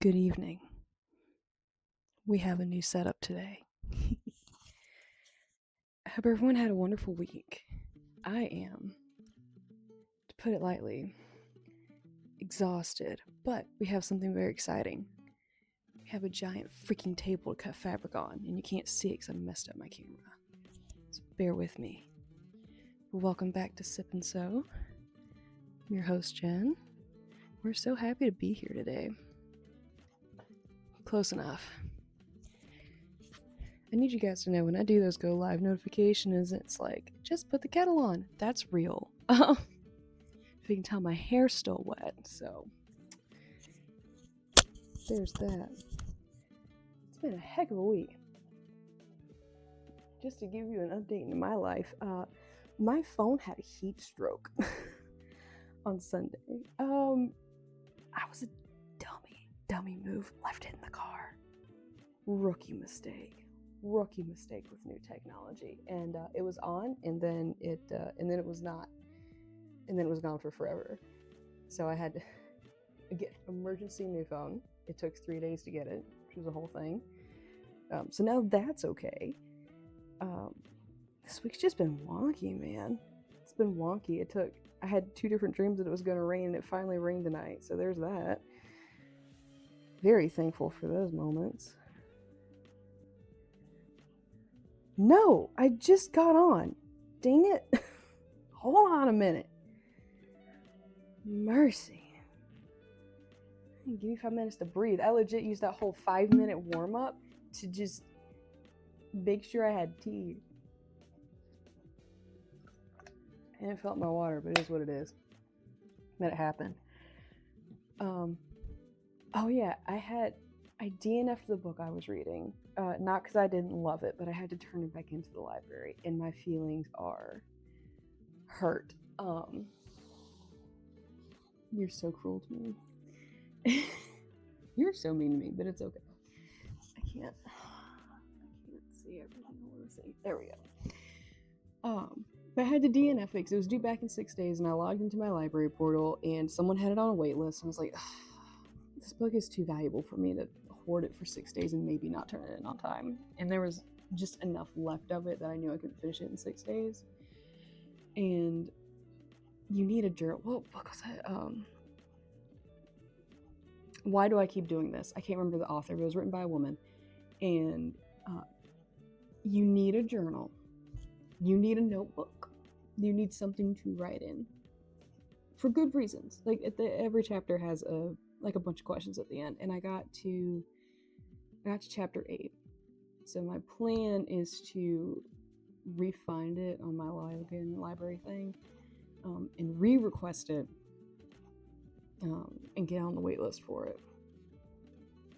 Good evening. We have a new setup today. I hope everyone had a wonderful week. I am, to put it lightly, exhausted, but we have something very exciting. We have a giant freaking table to cut fabric on, and you can't see it because I messed up my camera. So bear with me. Welcome back to Sip and Sew. I'm your host, Jen. We're so happy to be here today. Close enough. I need you guys to know when I do those go live notifications, it's like, just put the kettle on. That's real. If you can tell, my hair's still wet, so there's that. It's been a heck of a week. Just to give you an update in my life, my phone had a heat stroke on Sunday. I was a dummy move, left it in the car. Rookie mistake with new technology, and it was on, and then it was not, and then it was gone for forever. So I had to get emergency new phone. It took 3 days to get it, which was a whole thing. So now that's okay. This week's just been wonky, man. It's been wonky. I had 2 different dreams that it was going to rain, and it finally rained tonight. So there's that. Very thankful for those moments. No, I just got on. Dang it. Hold on a minute. Mercy. Give me 5 minutes to breathe. I legit used that whole 5-minute warm-up to just make sure I had tea. I didn't fill up my water, but it is what it is. Let it happen. Oh yeah, I DNF'd the book I was reading. Not because I didn't love it, but I had to turn it back into the library, and my feelings are hurt. You're so cruel to me. You're so mean to me, but it's okay. I can't see everything. There we go. But I had to DNF it because it was due back in 6 days, and I logged into my library portal, and someone had it on a wait list. I was like, this book is too valuable for me to hoard it for 6 days and maybe not turn it in on time. And there was just enough left of it that I knew I couldn't finish it in 6 days. And you need a journal. What book was it? Why Do I Keep Doing This? I can't remember the author, but it was written by a woman. And you need a journal. You need a notebook. You need something to write in. For good reasons. Like every chapter has a bunch of questions at the end. And I got to chapter 8. So my plan is to re-find it on my library thing, and re-request it, and get on the wait list for it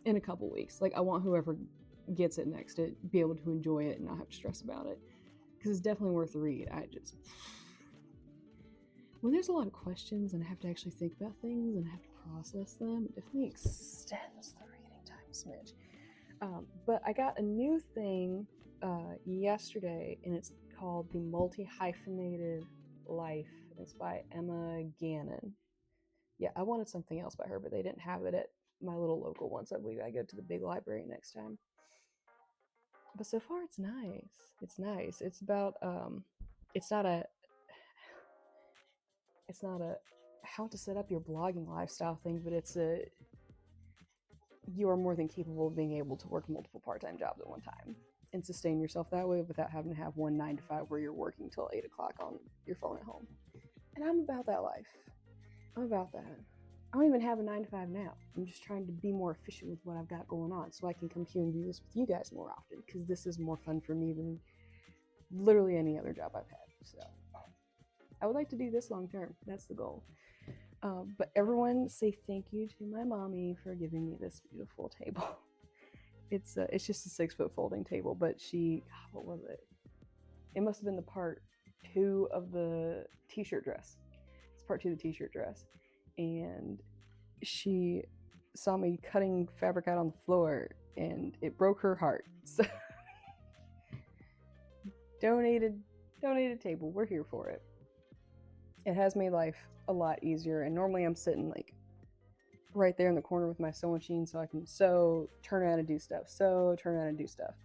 in a couple weeks. Like, I want whoever gets it next to be able to enjoy it and not have to stress about it, because it's definitely worth the read. When there's a lot of questions and I have to actually think about things and I have to process them, it definitely extends the reading time smidge. But I got a new thing yesterday, and it's called The Multi-Hyphenated Life. It's by Emma Gannon. Yeah, I wanted something else by her, but they didn't have it at my little local one, so I believe I go to the big library next time. But so far, it's nice. It's nice. It's about it's not a how to set up your blogging lifestyle thing, but you are more than capable of being able to work multiple part-time jobs at one time and sustain yourself that way without having to have one 9 to 5 where you're working till 8 o'clock on your phone at home. And I'm about that life. I'm about that. I don't even have a 9 to 5 now. I'm just trying to be more efficient with what I've got going on so I can come here and do this with you guys more often, because this is more fun for me than literally any other job I've had. So I would like to do this long term. That's the goal. But everyone say thank you to my mommy for giving me this beautiful table. It's just a 6-foot folding table, but what was it? It must have been the part 2 of the t-shirt dress. It's part 2 of the t-shirt dress. And she saw me cutting fabric out on the floor, and it broke her heart. So donated table. We're here for it. It has made life a lot easier, and normally I'm sitting like right there in the corner with my sewing machine so I can sew, turn around and do stuff, sew, turn around and do stuff.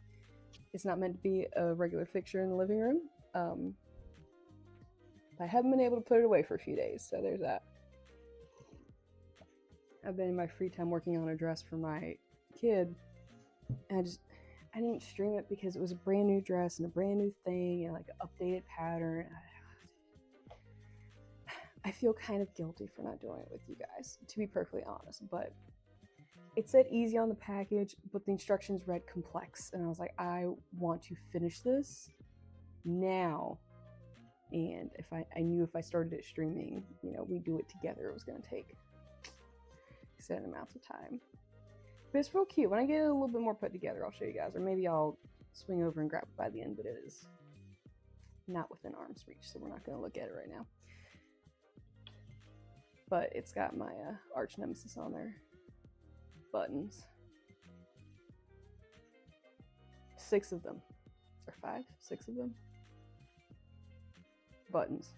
It's not meant to be a regular fixture in the living room. I haven't been able to put it away for a few days, so there's that. I've been in my free time working on a dress for my kid, and I didn't stream it because it was a brand new dress and a brand new thing and like an updated pattern. I feel kind of guilty for not doing it with you guys, to be perfectly honest, but it said easy on the package, but the instructions read complex, and I was like, I want to finish this now. And I knew if I started it streaming, we do it together, it was going to take extended amounts of time. But it's real cute. When I get it a little bit more put together, I'll show you guys, or maybe I'll swing over and grab it by the end, but it is not within arm's reach, so we're not going to look at it right now. But it's got my arch nemesis on there. Buttons. 6 of them. Or 5? 6 of them. Buttons.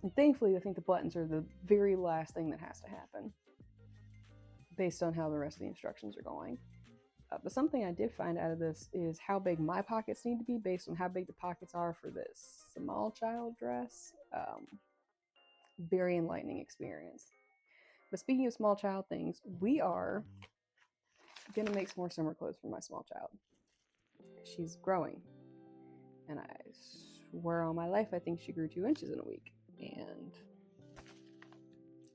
And thankfully, I think the buttons are the very last thing that has to happen, based on how the rest of the instructions are going. But something I did find out of this is how big my pockets need to be based on how big the pockets are for this small child dress. Very enlightening experience. But speaking of small child things, we are gonna make some more summer clothes for my small child. She's growing, and I swear on my life I think she grew 2 inches in a week, and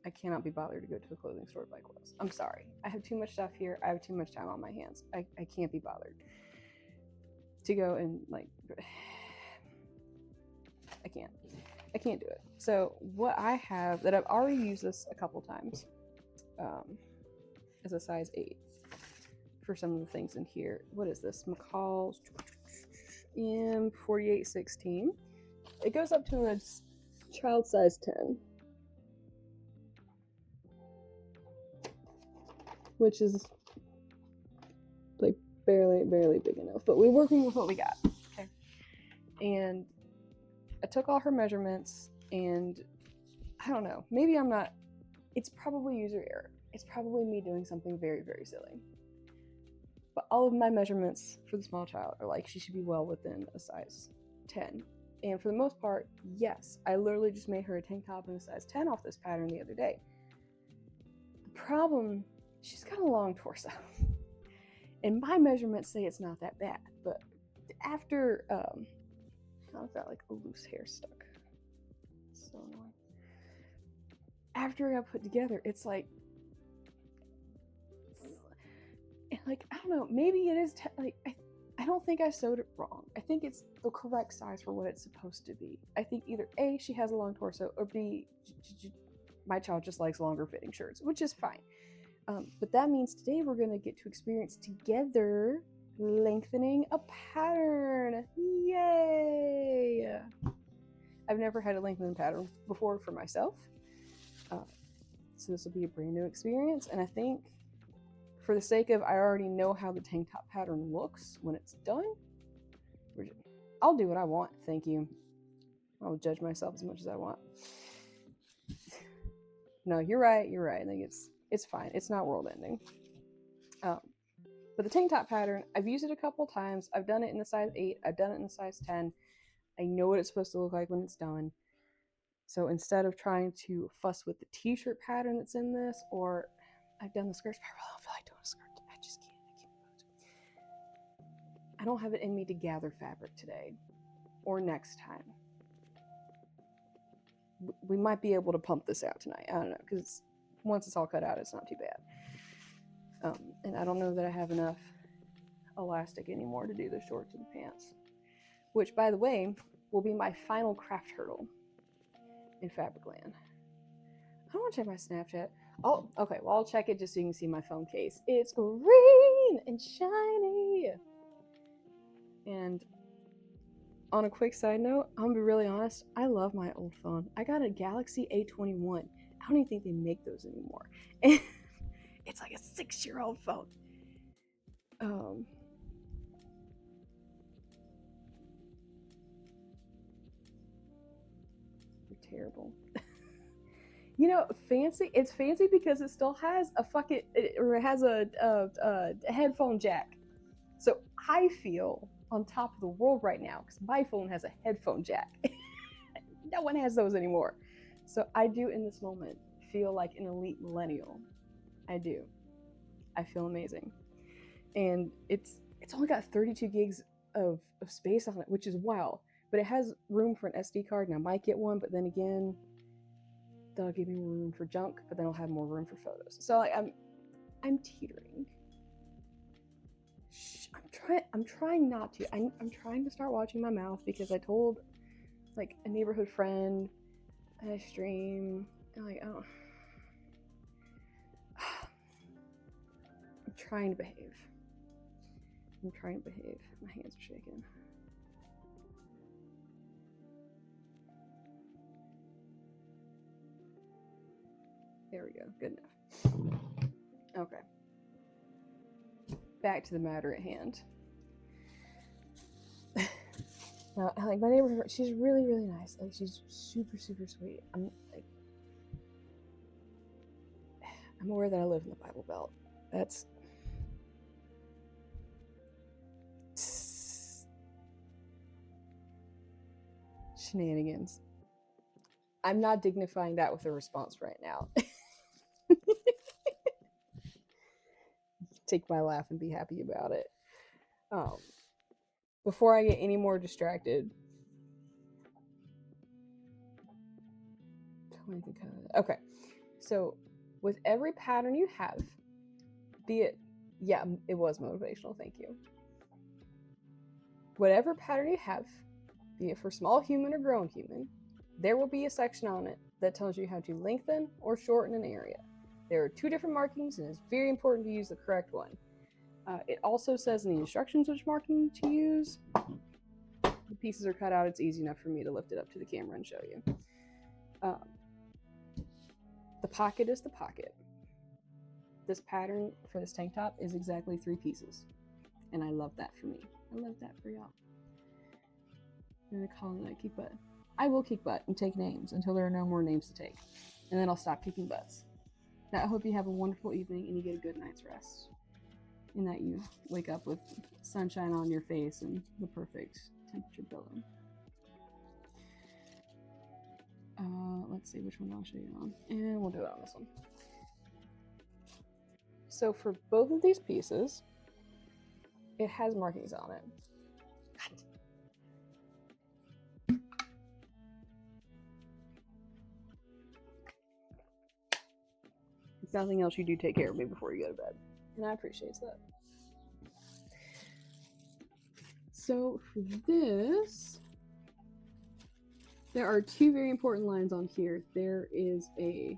I cannot be bothered to go to a clothing store to buy clothes. I'm sorry. I have too much stuff here. I have too much time on my hands. I can't be bothered to go and I can't do it. So what I have that I've already used this a couple times is a size 8 for some of the things in here. What is this? McCall's M4816. It goes up to a child size 10. Which is like barely big enough, but we're working with what we got. Okay. And I took all her measurements, and I don't know, maybe I'm not, it's probably user error. It's probably me doing something very silly. But all of my measurements for the small child are like, she should be well within a size 10. And for the most part, yes, I literally just made her a tank top in a size 10 off this pattern the other day. The problem, she's got a long torso, and my measurements say it's not that bad, but after I've got like a loose hair stuck, so annoying. After it got put together, it's like I don't know, maybe it is I don't think I sewed it wrong. I think it's the correct size for what it's supposed to be. I think either A, she has a long torso, or B, my child just likes longer fitting shirts, which is fine. But that means today we're going to get to experience together lengthening a pattern. Yay! I've never had a lengthening pattern before for myself. So this will be a brand new experience. And I think for the sake of, I already know how the tank top pattern looks when it's done. I'll do what I want. Thank you. I'll judge myself as much as I want. No, you're right. I think it's fine. It's not world ending. But the tank top pattern, I've used it a couple times. I've done it in the size 8. I've done it in the size 10. I know what it's supposed to look like when it's done. So instead of trying to fuss with the t-shirt pattern that's in this, or I've done the skirts, but I really don't feel like doing a skirt. I just can't. I don't have it in me to gather fabric today or next time. We might be able to pump this out tonight. I don't know, because once it's all cut out, it's not too bad. And I don't know that I have enough elastic anymore to do the shorts and the pants, which, by the way, will be my final craft hurdle in Fabricland. I don't want to check my Snapchat. Oh, okay, well, I'll check it just so you can see my phone case. It's green and shiny. And on a quick side note, I'm gonna be really honest, I love my old phone. I got a Galaxy A21. I don't even think they make those anymore. And it's like a 6-year-old phone. They're terrible. You know, fancy. It's fancy because it still has a or it has a headphone jack. So I feel on top of the world right now because my phone has a headphone jack. No one has those anymore. So I do in this moment feel like an elite millennial. I do. I feel amazing. And it's only got 32 gigs of space on it, which is wild. But it has room for an SD card, and I might get one, but then again, that'll give me more room for junk, but then I'll have more room for photos. So like I'm teetering. Shh, I'm trying not to. I'm trying to start watching my mouth because I told like a neighborhood friend and I stream and like oh I'm trying to behave. I'm trying to behave. My hands are shaking. There we go. Good enough. Okay. Back to the matter at hand. Now, like my neighbor, she's really, really nice. Like she's super, super sweet. I'm aware that I live in the Bible Belt. That's shenanigans. I'm not dignifying that with a response right now. Take my laugh and be happy about it. Before I get any more distracted. Okay, so with every pattern you have, be it, yeah, it was motivational, thank you. Whatever pattern you have, be it for small human or grown human, there will be a section on it that tells you how to lengthen or shorten an area. There are 2 different markings, and it's very important to use the correct one. It also says in the instructions which marking to use. The pieces are cut out. It's easy enough for me to lift it up to the camera and show you. The pocket is the pocket. This pattern for this tank top is exactly 3 pieces. And I love that for me. I love that for y'all. I'm gonna call it I kick butt. I will kick butt and take names until there are no more names to take. And then I'll stop kicking butts. Now, I hope you have a wonderful evening and you get a good night's rest. And that you wake up with sunshine on your face and the perfect temperature pillow. Let's see which one I'll show you on. And we'll do it on this one. So for both of these pieces, it has markings on it. If nothing else, you do take care of me before you go to bed. And I appreciate that. So for this, there are 2 very important lines on here. There is a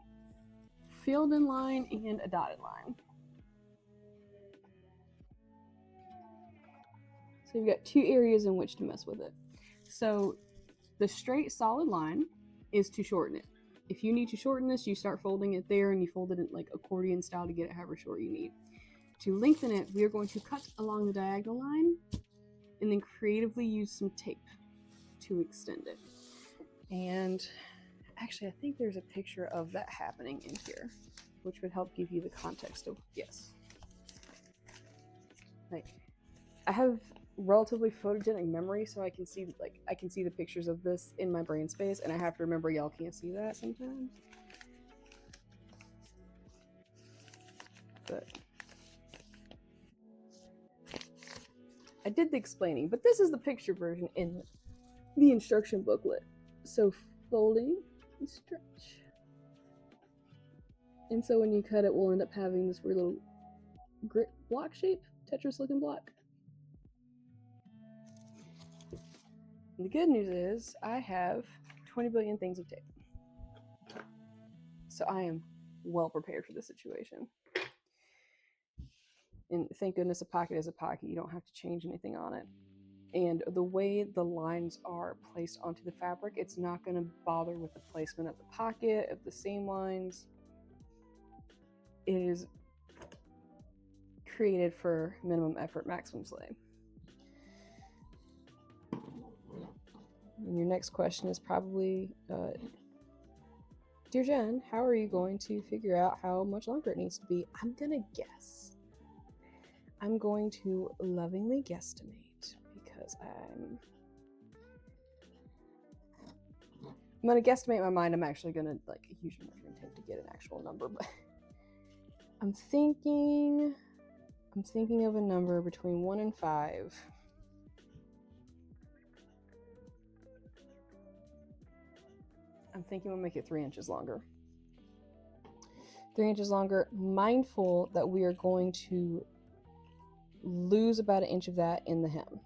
filled in line and a dotted line. So you've got 2 areas in which to mess with it. So the straight solid line is to shorten it. If you need to shorten this, you start folding it there and you fold it in like accordion style to get it however short you need. To lengthen it, we are going to cut along the diagonal line and then creatively use some tape to extend it. And actually, I think there's a picture of that happening in here, which would help give you the context of, yes. Like, I have relatively photogenic memory, so I can see the pictures of this in my brain space, and I have to remember y'all can't see that sometimes. But I did the explaining, but this is the picture version in the instruction booklet. So folding and stretch. And so when you cut it, we'll end up having this weird little grit block shape, Tetris looking block. And the good news is I have 20 billion things of tape. So I am well prepared for this situation. And thank goodness a pocket is a pocket. You don't have to change anything on it. And the way the lines are placed onto the fabric, it's not going to bother with the placement of the pocket, of the seam lines. It is created for minimum effort, maximum slay. And your next question is probably, Dear Jen, how are you going to figure out how much longer it needs to be? I'm gonna guess. I'm going to lovingly guesstimate because I'm gonna guesstimate my mind. I'm actually gonna like use your measuring tape to get an actual number, but I'm thinking of a number between 1 and 5. I'm thinking we'll make it 3 inches longer. 3 inches longer, mindful that we are going to lose about an inch of that in the hem.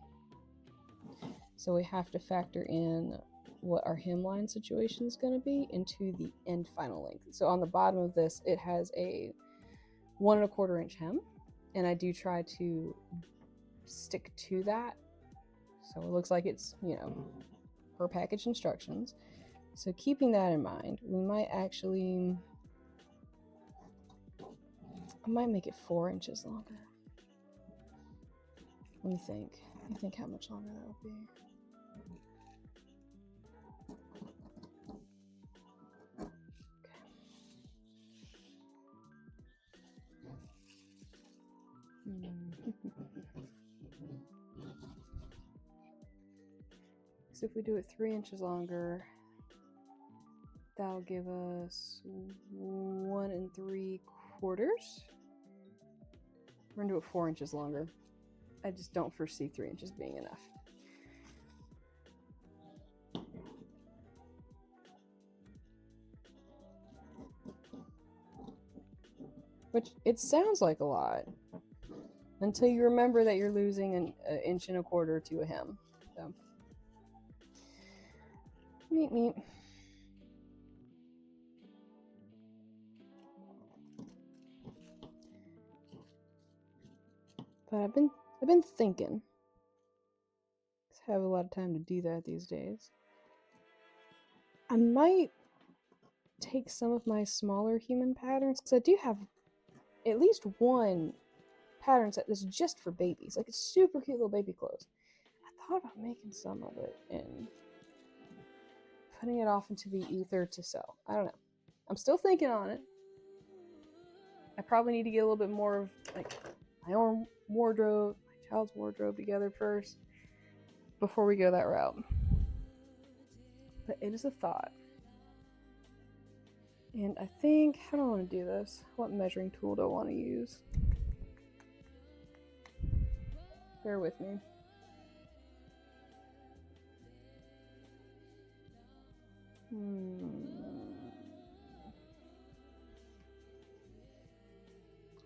So we have to factor in what our hemline situation is going to be into the end final length. So on the bottom of this, it has a 1 1/4 inch hem, and I do try to stick to that. So it looks like it's, you know, per package instructions. So keeping that in mind, we might actually, I might make it 4 inches longer. Let me think. Let me think how much longer that will be. So if we do it 3 inches longer, that'll give us 1 3/4. We're gonna do it 4 inches longer. I just don't foresee 3 inches being enough. Which it sounds like a lot until you remember that you're losing an 1 1/4 to a hem. So, meet. But I've been thinking. I have a lot of time to do that these days. I might take some of my smaller human patterns, because I do have at least one pattern set that's just for babies. Like, it's super cute little baby clothes. I thought about making some of it and putting it off into the ether to sell. I don't know. I'm still thinking on it. I probably need to get a little bit more of like my own wardrobe, my child's wardrobe together first before we go that route. But it is a thought. And I think, how do I want to do this? What measuring tool do I want to use? Bear with me.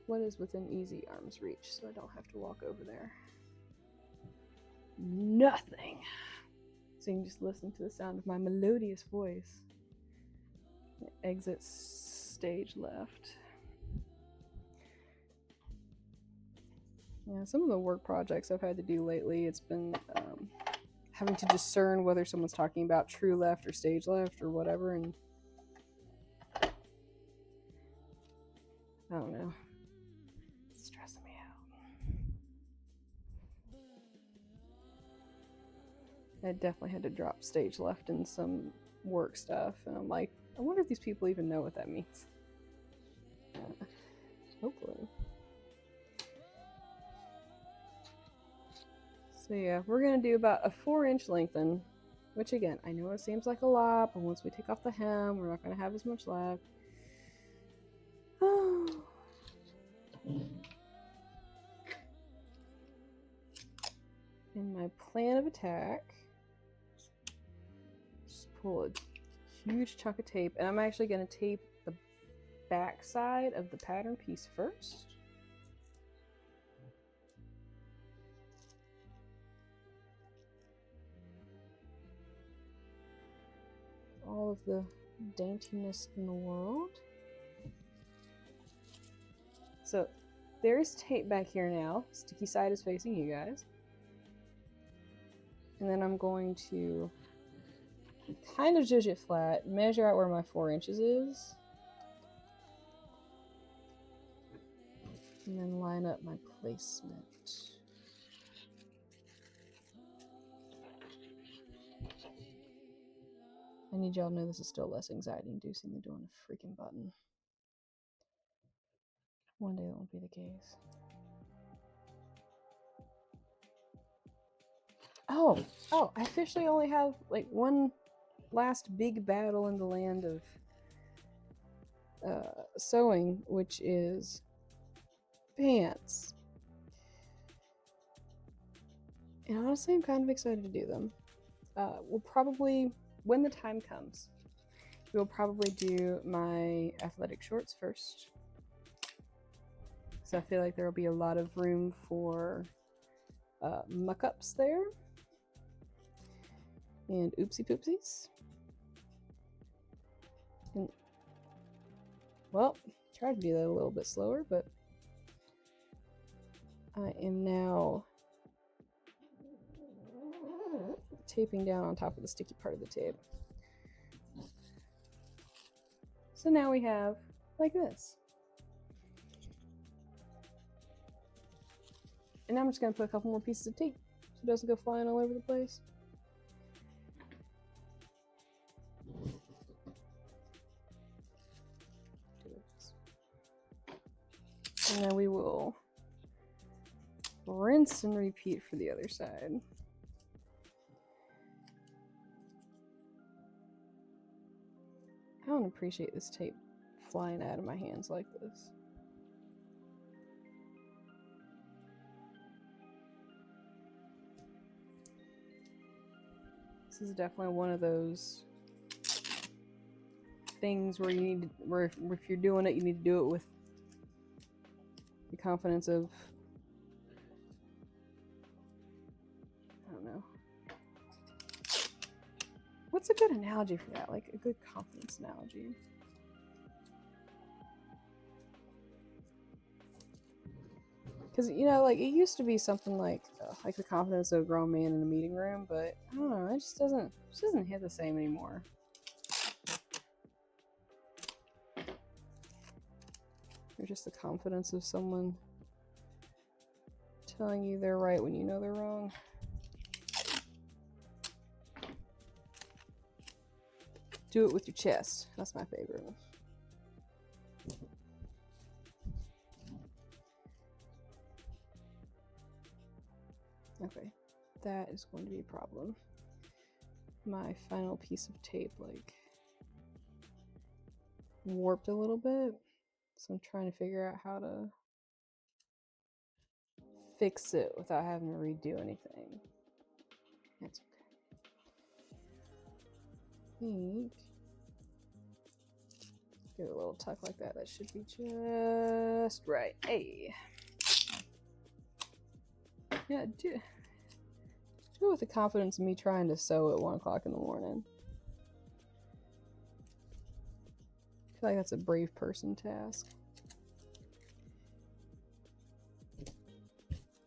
What is within easy arm's reach so I don't have to walk over there? Nothing. So you can just listen to the sound of my melodious voice. Exit stage left. Yeah, some of the work projects I've had to do lately, it's been having to discern whether someone's talking about true left or stage left or whatever, and I don't know. It's stressing me out. I definitely had to drop stage left in some work stuff, and I'm like, I wonder if these people even know what that means. Hopefully. So yeah, we're gonna do about a 4-inch lengthen, which again, I know it seems like a lot, but once we take off the hem, we're not gonna have as much left. In my plan of attack, just pull a huge chunk of tape, and I'm actually going to tape the back side of the pattern piece first. All of the daintiness in the world. So there's tape back here now. Sticky side is facing you guys. And then I'm going to kind of judge it flat, measure out where my 4 inches is, and then line up my placement. I need y'all to know this is still less anxiety inducing than doing a freaking button. One day that won't be the case. Oh, I officially only have like one last big battle in the land of sewing, which is pants. And honestly, I'm kind of excited to do them. We'll probably, when the time comes, we'll probably do my athletic shorts first. So I feel like there will be a lot of room for muck-ups there. And oopsie poopsies. And, well, tried to do that a little bit slower, but I am now taping down on top of the sticky part of the tape. So now we have like this. And now I'm just going to put a couple more pieces of tape so it doesn't go flying all over the place. And then we will rinse and repeat for the other side. I don't appreciate this tape flying out of my hands like this. This is definitely one of those things where you need to, where if you're doing it, you need to do it with the confidence of, I don't know. What's a good analogy for that? Like a good confidence analogy. Because, you know, like, it used to be something like the confidence of a grown man in a meeting room, but I don't know, it just doesn't hit the same anymore. Or just the confidence of someone telling you they're right when you know they're wrong. Do it with your chest. That's my favorite. Okay, that is going to be a problem. My final piece of tape, like, warped a little bit, so I'm trying to figure out how to fix it without having to redo anything. That's okay. Give it a little tuck like that. That should be just right. Hey. Yeah, do it with the confidence of me trying to sew at 1 o'clock in the morning. I feel like that's a brave person task.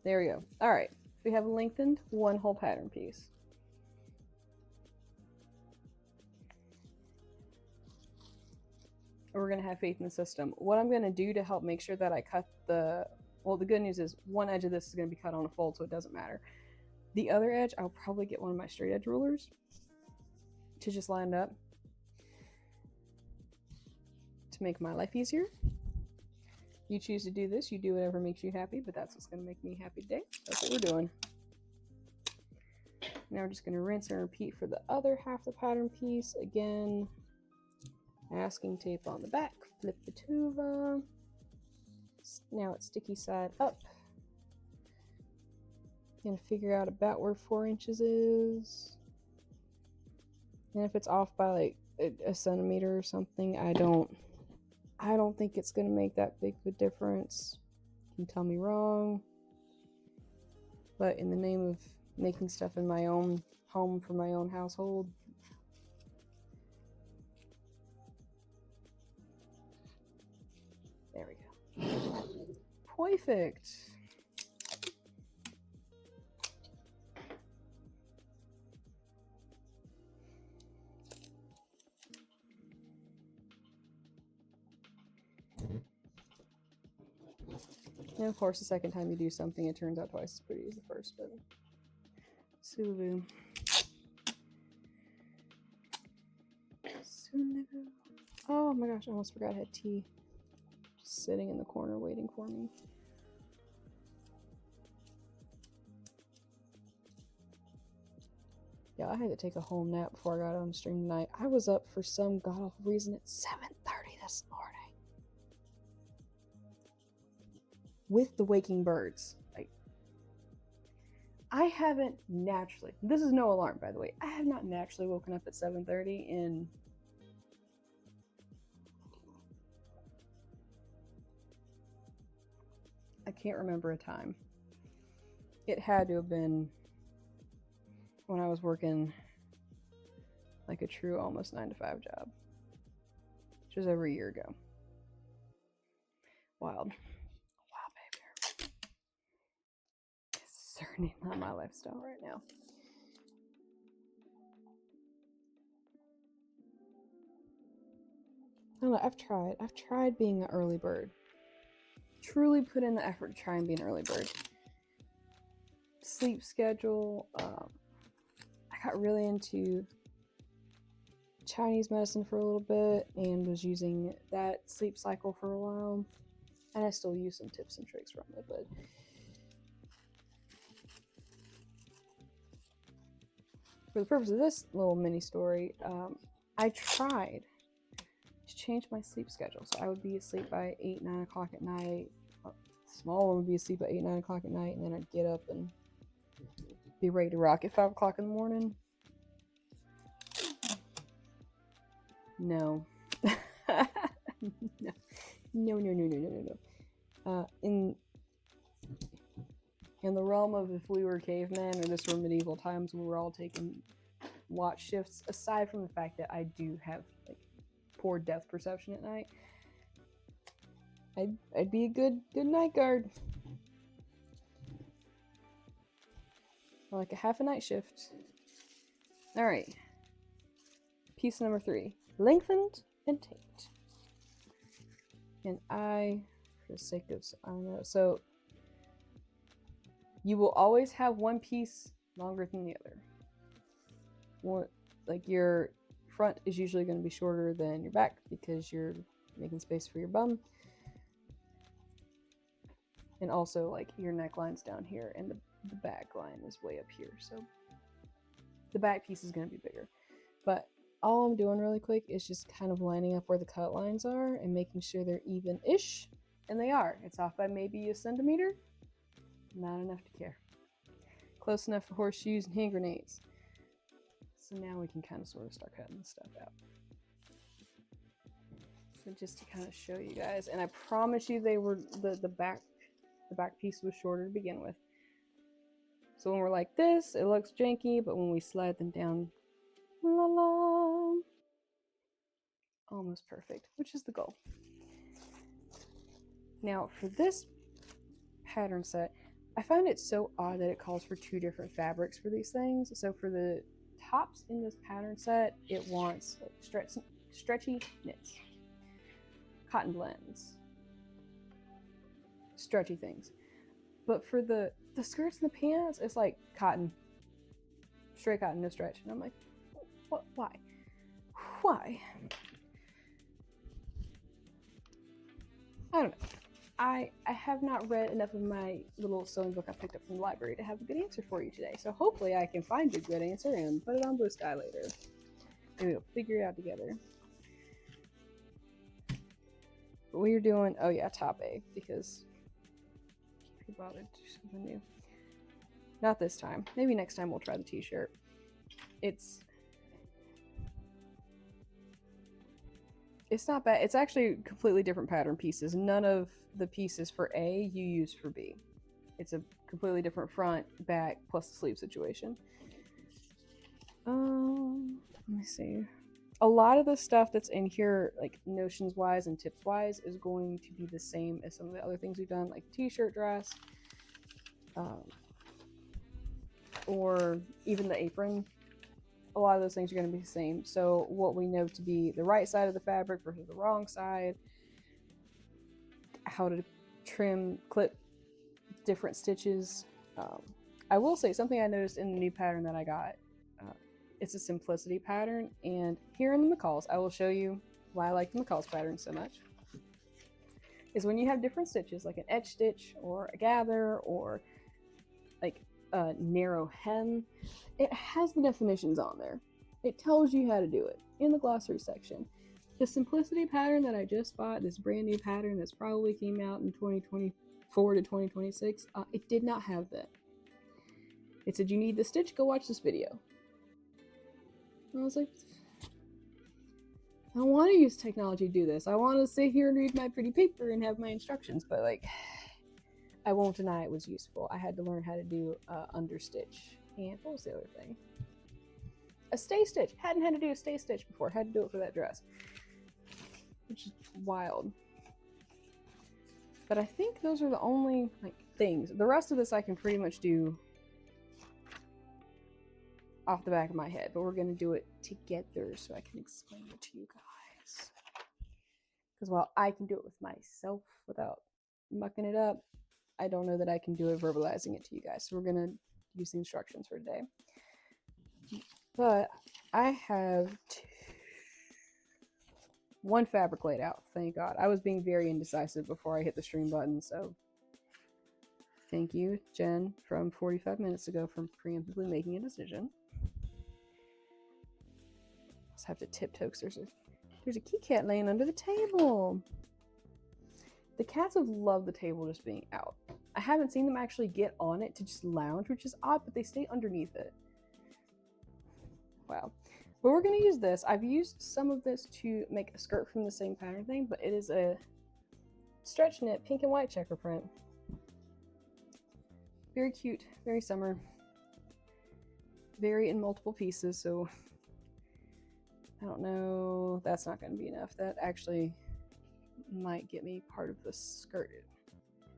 There we go. All right. We have lengthened 1 whole pattern piece. We're going to have faith in the system. What I'm going to do to help make sure that I cut the, well, the good news is one edge of this is going to be cut on a fold, so it doesn't matter. The other edge, I'll probably get one of my straight edge rulers to just line it up to make my life easier. You choose to do this, you do whatever makes you happy, but that's what's going to make me happy today. That's what we're doing. Now we're just going to rinse and repeat for the other half of the pattern piece. Again, masking tape on the back, flip the tuva. Now it's sticky side up. Gonna figure out about where 4 inches is. And if it's off by like a centimeter or something, I don't think it's gonna make that big of a difference. You can tell me wrong. But in the name of making stuff in my own home for my own household, there we go. Perfect. And of course, the second time you do something, it turns out twice as pretty as the first, but Sulu. Oh my gosh, I almost forgot I had tea. Just sitting in the corner waiting for me. Yeah, I had to take a whole nap before I got on stream tonight. I was up for some god-awful reason at 7:30 this morning. With the waking birds. Like, I haven't naturally, this is no alarm by the way, I have not naturally woken up at 7:30 in I can't remember a time. It had to have been when I was working like a true almost 9-to-5 job, which was over a year ago. Wild. Wow, baby. It's certainly not my lifestyle right now. I don't know, I've tried being an early bird. Truly put in the effort to try and be an early bird. Sleep schedule, I got really into Chinese medicine for a little bit and was using that sleep cycle for a while, and I still use some tips and tricks from it, but for the purpose of this little mini story, I tried to change my sleep schedule. So I would be asleep by 8-9 o'clock at night. Small one would be asleep at 8-9 o'clock at night, and then I'd get up and be ready to rock at 5 o'clock in the morning. No. No. In the realm of if we were cavemen or this were medieval times, we were all taking watch shifts, aside from the fact that I do have like poor depth perception at night, I'd be a good night guard. Like a half a night shift. Alright. Piece number 3. Lengthened and taped. And for the sake of, I don't know, so you will always have one piece longer than the other. One, like your front is usually going to be shorter than your back because you're making space for your bum. And also, like, your neckline's down here and the back line is way up here. So the back piece is going to be bigger. But all I'm doing really quick is just kind of lining up where the cut lines are and making sure they're even-ish. And they are. It's off by maybe a centimeter. Not enough to care. Close enough for horseshoes and hand grenades. So now we can kind of sort of start cutting this stuff out. So just to kind of show you guys, and I promise you they were the back piece was shorter to begin with. So when we're like this, it looks janky, but when we slide them down, la la, almost perfect, which is the goal. Now for this pattern set, I find it so odd that it calls for 2 different fabrics for these things. So for the tops in this pattern set, it wants like stretchy knits, cotton blends, stretchy things. But for the skirts and the pants, it's like cotton, straight cotton, no stretch. And I'm like, what? Why? I don't know. I have not read enough of my little sewing book I picked up from the library to have a good answer for you today. So hopefully I can find a good answer and put it on Blue Sky later. Maybe we'll figure it out together. But we're doing, oh yeah, top A, because can't be bothered to do something new. Not this time. Maybe next time we'll try the t-shirt. It's not bad. It's actually completely different pattern pieces. None of the pieces for A you use for B. It's a completely different front, back, plus the sleeve situation. Let me see. A lot of the stuff that's in here, like notions wise and tips wise, is going to be the same as some of the other things we've done, like t-shirt dress, or even the apron. A lot of those things are going to be the same. So what we know to be the right side of the fabric versus the wrong side, how to trim, clip different stitches. I will say something I noticed in the new pattern that I got. It's a simplicity pattern, and here in the McCall's, I will show you why I like the McCall's pattern so much, is when you have different stitches, like an edge stitch or a gather or like a narrow hem, it has the definitions on there. It tells you how to do it in the glossary section. The Simplicity pattern that I just bought, this brand new pattern that's probably came out in 2024 to 2026, it did not have that. It said, you need the stitch, go watch this video. And I was like, I don't want to use technology to do this. I want to sit here and read my pretty paper and have my instructions, but like, I won't deny it was useful. I had to learn how to do understitch. And what was the other thing? A stay stitch. Hadn't had to do a stay stitch before. Had to do it for that dress. Which is wild. But I think those are the only like things. The rest of this I can pretty much do off the back of my head, but we're going to do it together so I can explain it to you guys. Because while I can do it with myself without mucking it up, I don't know that I can do it verbalizing it to you guys. So we're going to use the instructions for today. But I have one fabric laid out, thank God. I was being very indecisive before I hit the stream button, so thank you, Jen, from 45 minutes ago, for preemptively making a decision. Just have to tiptoe because there's a key cat laying under the table. The cats have loved the table just being out. I haven't seen them actually get on it to just lounge, which is odd, but they stay underneath it. Wow. But we're going to use this. I've used some of this to make a skirt from the same pattern thing, but it is a stretch knit pink and white checker print. Very cute, very summer. Very in multiple pieces, so I don't know. That's not going to be enough. That actually might get me part of the skirt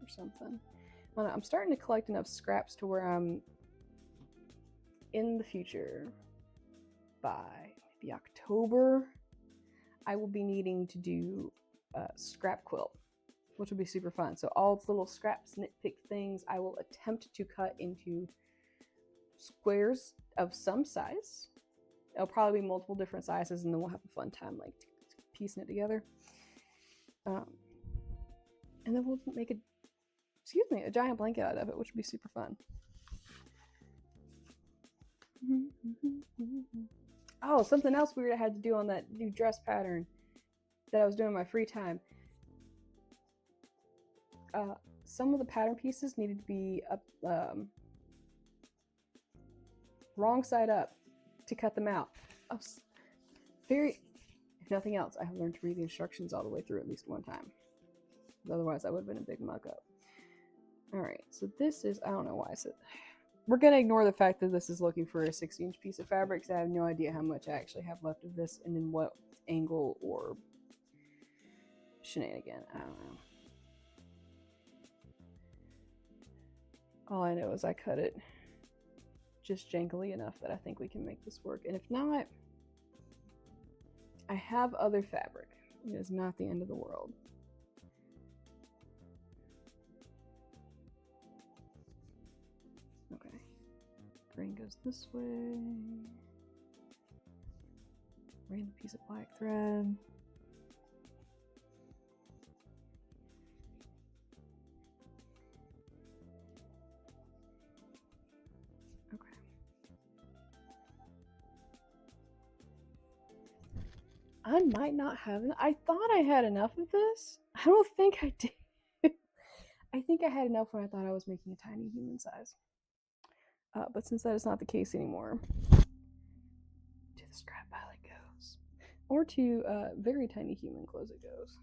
or something. I don't know. I'm starting to collect enough scraps to where I'm in the future, by maybe October, I will be needing to do a scrap quilt, which will be super fun. So all the little scraps, nitpick things, I will attempt to cut into squares of some size. It'll probably be multiple different sizes, and then we'll have a fun time like piecing it together. And then we'll make a giant blanket out of it, which would be super fun. Oh, something else weird I had to do on that new dress pattern that I was doing in my free time. Some of the pattern pieces needed to be up, wrong side up to cut them out. If nothing else, I have learned to read the instructions all the way through at least one time. Otherwise, I would have been a big muck up. All right, so this is, I don't know why I said. We're going to ignore the fact that this is looking for a 60-inch piece of fabric, because I have no idea how much I actually have left of this and in what angle or shenanigan. I don't know. All I know is I cut it just jankily enough that I think we can make this work. And if not, I have other fabric. It is not the end of the world. Okay. Green goes this way. Random piece of black thread. Okay. I might not have enough. I thought I had enough of this. I don't think I did. I think I had enough when I thought I was making a tiny human size. But since that is not the case anymore, to the scrap pile it goes. Or to very tiny human clothes it goes.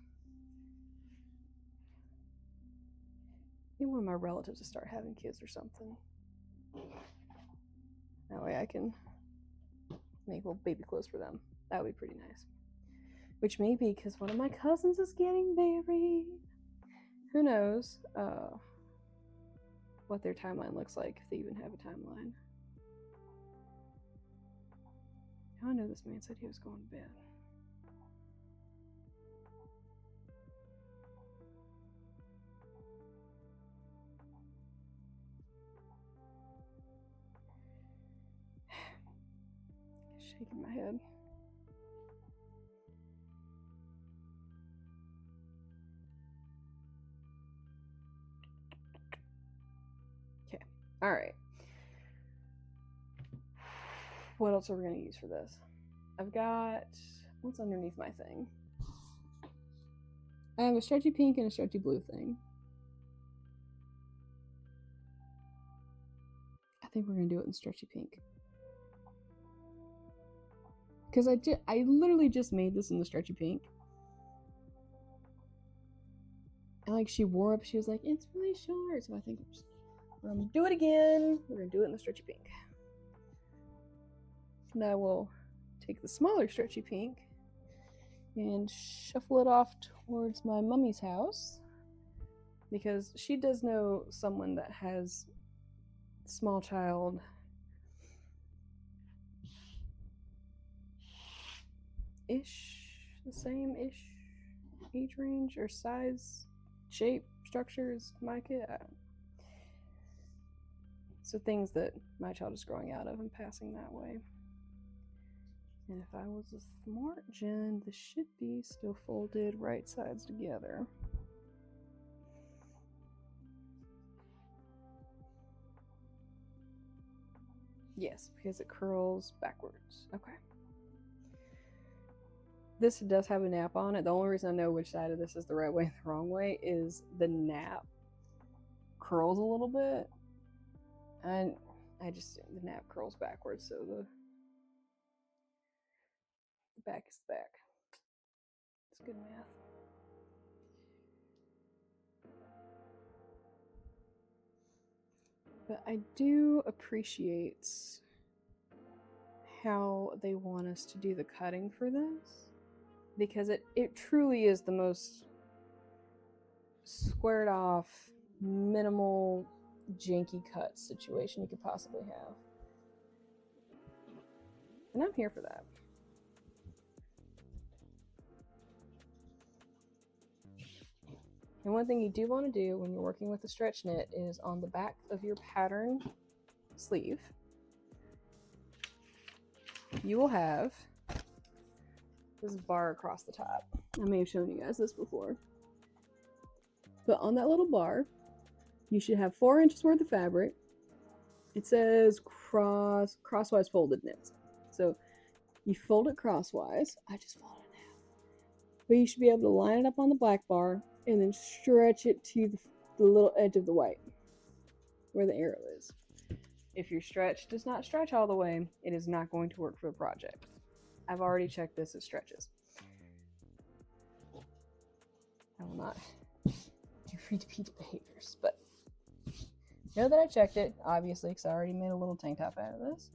I need one of my relatives to start having kids or something. That way I can make little baby clothes for them. That would be pretty nice. Which may be because one of my cousins is getting married. Who knows what their timeline looks like, if they even have a timeline. Now I know this man said he was going to bed. Shaking my head. All right. What else are we going to use for this? I've got, what's underneath my thing? I have a stretchy pink and a stretchy blue thing. I think we're going to do it in stretchy pink. Because I literally just made this in the stretchy pink. And like she wore up, she was like, it's really short. So I think we're going to do it again. We're going to do it in the stretchy pink. Now we'll take the smaller stretchy pink and shuffle it off towards my mummy's house, because she does know someone that has small child ish, the same ish age range or size, shape, structure as my kid. So things that my child is growing out of and passing that way. And if I was a smart gen, this should be still folded right sides together. Yes, because it curls backwards. Okay. This does have a nap on it. The only reason I know which side of this is the right way and the wrong way is the nap curls a little bit. And the nap curls backwards, so the back is the back. It's good math. But I do appreciate how they want us to do the cutting for this, because it truly is the most squared off, minimal, janky cut situation you could possibly have. And I'm here for that. And one thing you do want to do when you're working with a stretch knit is on the back of your pattern sleeve, you will have this bar across the top. I may have shown you guys this before. But on that little bar, you should have 4 inches worth of fabric. It says crosswise folded knits. So you fold it crosswise. I just folded it in half. But you should be able to line it up on the black bar and then stretch it to the little edge of the white where the arrow is. If your stretch does not stretch all the way, it is not going to work for the project. I've already checked this as stretches. I will not do repeat behaviors, but know that I checked it, obviously, because I already made a little tank top out of this.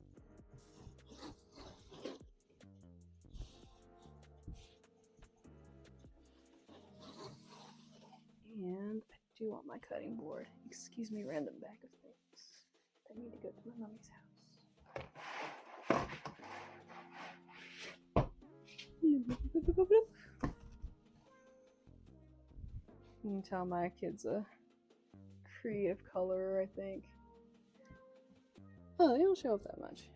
And I do want my cutting board. Excuse me, random bag of things. I need to go to my mommy's house. You can tell my kid's a creative colorer, I think. Oh, they don't show up that much.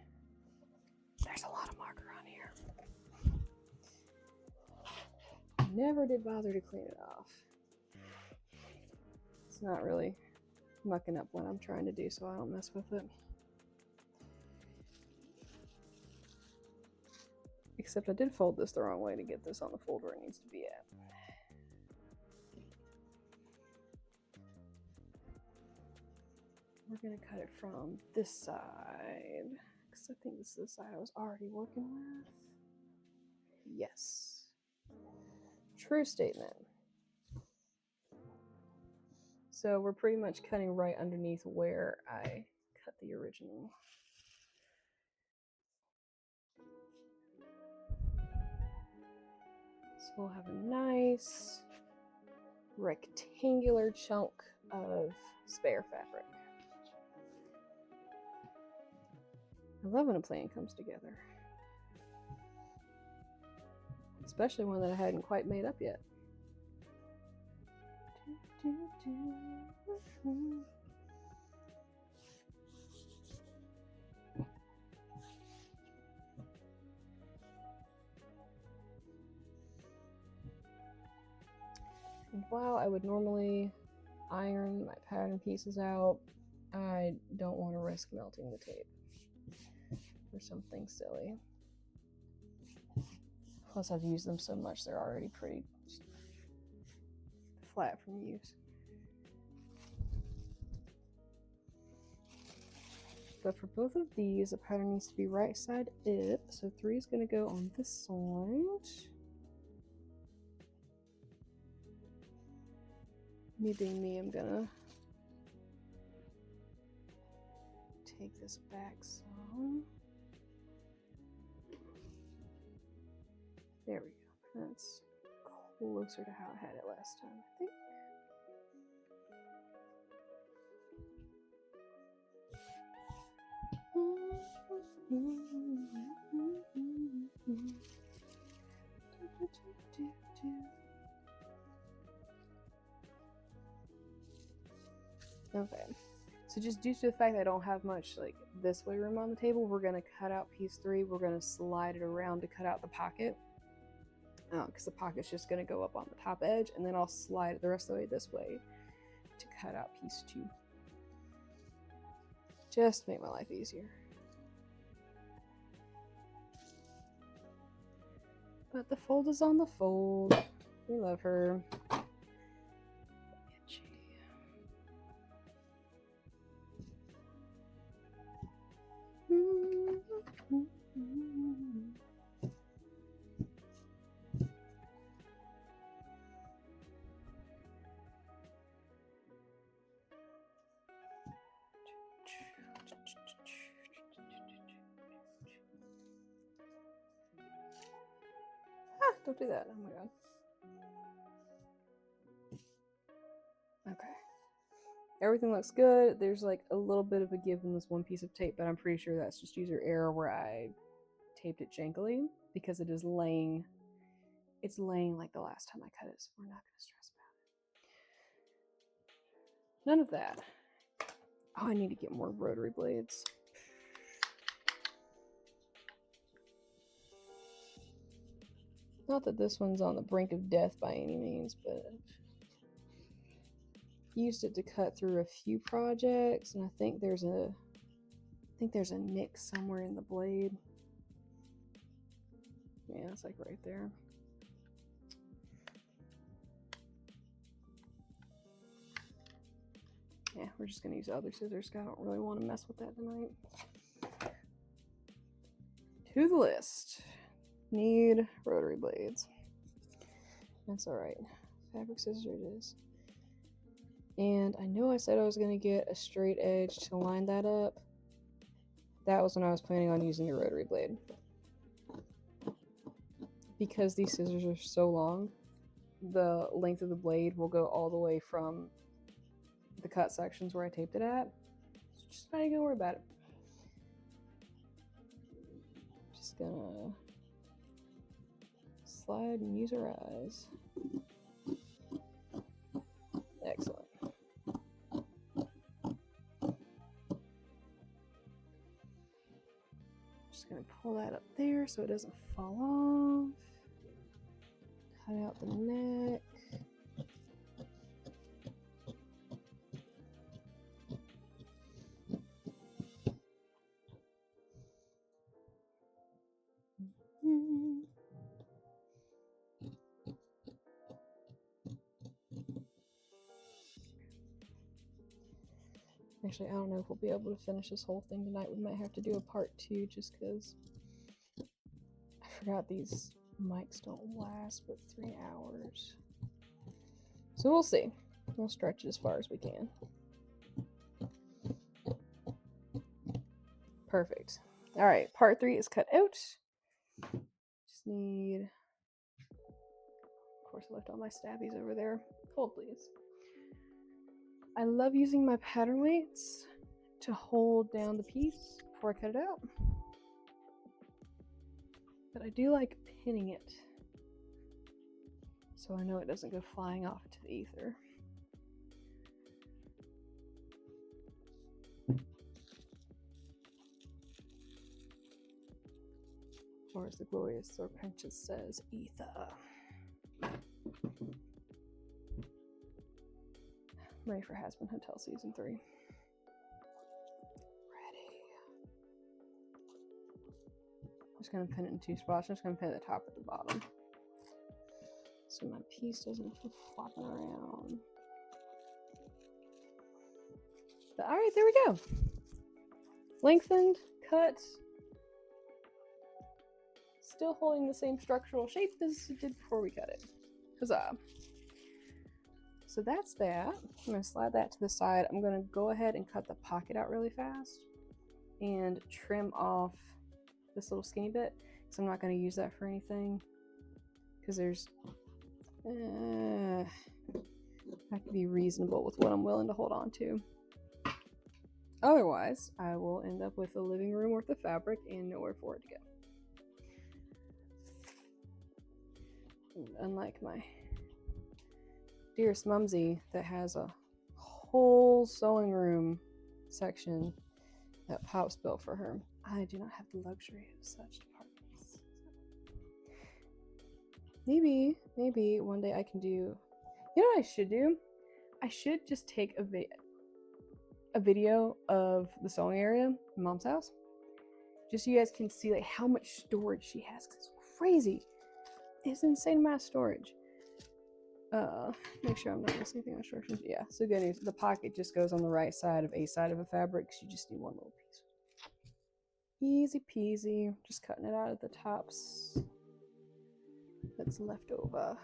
There's a lot of marker on here. Never did bother to clean it off. It's not really mucking up what I'm trying to do, so I don't mess with it. Except I did fold this the wrong way to get this on the fold where it needs to be at. We're gonna cut it from this side, because I think this is the side I was already working with. Yes. True statement. So we're pretty much cutting right underneath where I cut the original. So we'll have a nice rectangular chunk of spare fabric. I love when a plan comes together. Especially one that I hadn't quite made up yet. And while I would normally iron my pattern pieces out, I don't want to risk melting the tape for something silly. Plus, I've used them so much, they're already pretty flat from use. But for both of these, the pattern needs to be right side up. So 3 is going to go on this side. Me being me, I'm going to take this back some. There we go. That's closer to how I had it last time, I think. Okay, so just due to the fact that I don't have much like this way room on the table, we're going to cut out piece 3. We're going to slide it around to cut out the pocket, because the pocket's just going to go up on the top edge, and then I'll slide it the rest of the way this way to cut out piece 2. Just to make my life easier. But the fold is on the fold. We love her. Don't do that. Oh my god. Okay. Everything looks good. There's like a little bit of a give in this one piece of tape, but I'm pretty sure that's just user error where I taped it jankily because it is laying. It's laying like the last time I cut it, so we're not going to stress about it. None of that. Oh, I need to get more rotary blades. Not that this one's on the brink of death by any means, but I've used it to cut through a few projects, and I think there's a nick somewhere in the blade. Yeah, it's like right there. Yeah, we're just gonna use other scissors. I don't really want to mess with that tonight. To the list. Need rotary blades. That's alright. Fabric scissors it is. And I know I said I was going to get a straight edge to line that up. That was when I was planning on using the rotary blade. Because these scissors are so long, the length of the blade will go all the way from the cut sections where I taped it at. So just not even gonna worry about it. Just gonna slide and use our eyes. Excellent. Just gonna pull that up there so it doesn't fall off. Cut out the neck. Actually, I don't know if we'll be able to finish this whole thing tonight. We might have to do a part 2 just because I forgot these mics don't last but 3 hours. So we'll see. We'll stretch it as far as we can. Perfect. All right, part 3 is cut out. Just need... Of course, I left all my stabbies over there. Hold, please. I love using my pattern weights to hold down the piece before I cut it out. But I do like pinning it so I know it doesn't go flying off into the ether. Or as the glorious Sir Prentice says, ether. I'm ready for Has Been Hotel Season 3. going to pin it in 2 spots. I'm just going to pin it at the top at the bottom, so my piece doesn't go flopping around. But, all right, there we go. Lengthened, cut. Still holding the same structural shape as it did before we cut it. Huzzah. So that's that. I'm going to slide that to the side. I'm going to go ahead and cut the pocket out really fast and trim off this little skinny bit, because I'm not going to use that for anything, because there's I have to be reasonable with what I'm willing to hold on to. Otherwise, I will end up with a living room worth of fabric and nowhere for it to go. Unlike my dearest Mumsy that has a whole sewing room section that Pops built for her, I do not have the luxury of such departments. Maybe one day I can do, you know what I should do? I should just take a video of the sewing area in Mom's house, just so you guys can see like how much storage she has, because it's crazy. It's an insane amount of storage. Make sure I'm not missing anything on instructions. Yeah, so good news. The pocket just goes on the right side of a side of a fabric, so you just need one little piece. Easy peasy. Just cutting it out at the tops that's left over.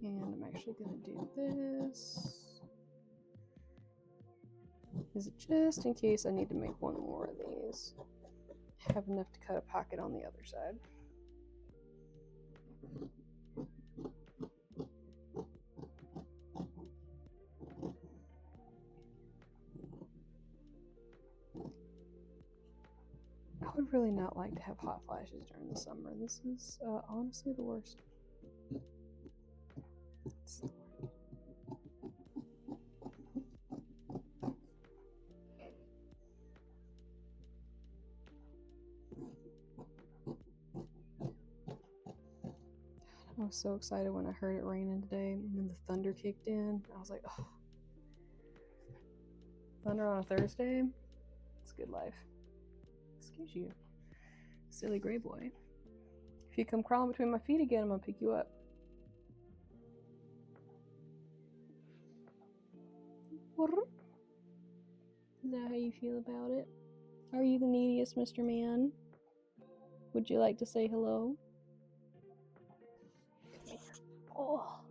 And I'm actually going to do this. Is it just in case I need to make one more of these? Have enough to cut a pocket on the other side. I would really not like to have hot flashes during the summer. This is honestly the worst. I was so excited when I heard it raining today, and then the thunder kicked in. I was like, oh. Thunder on a Thursday? It's good life. Excuse you, silly gray boy. If you come crawling between my feet again, I'm gonna pick you up. Is that how you feel about it? Are you the neediest, Mr. Man? Would you like to say hello? Come here. Oh.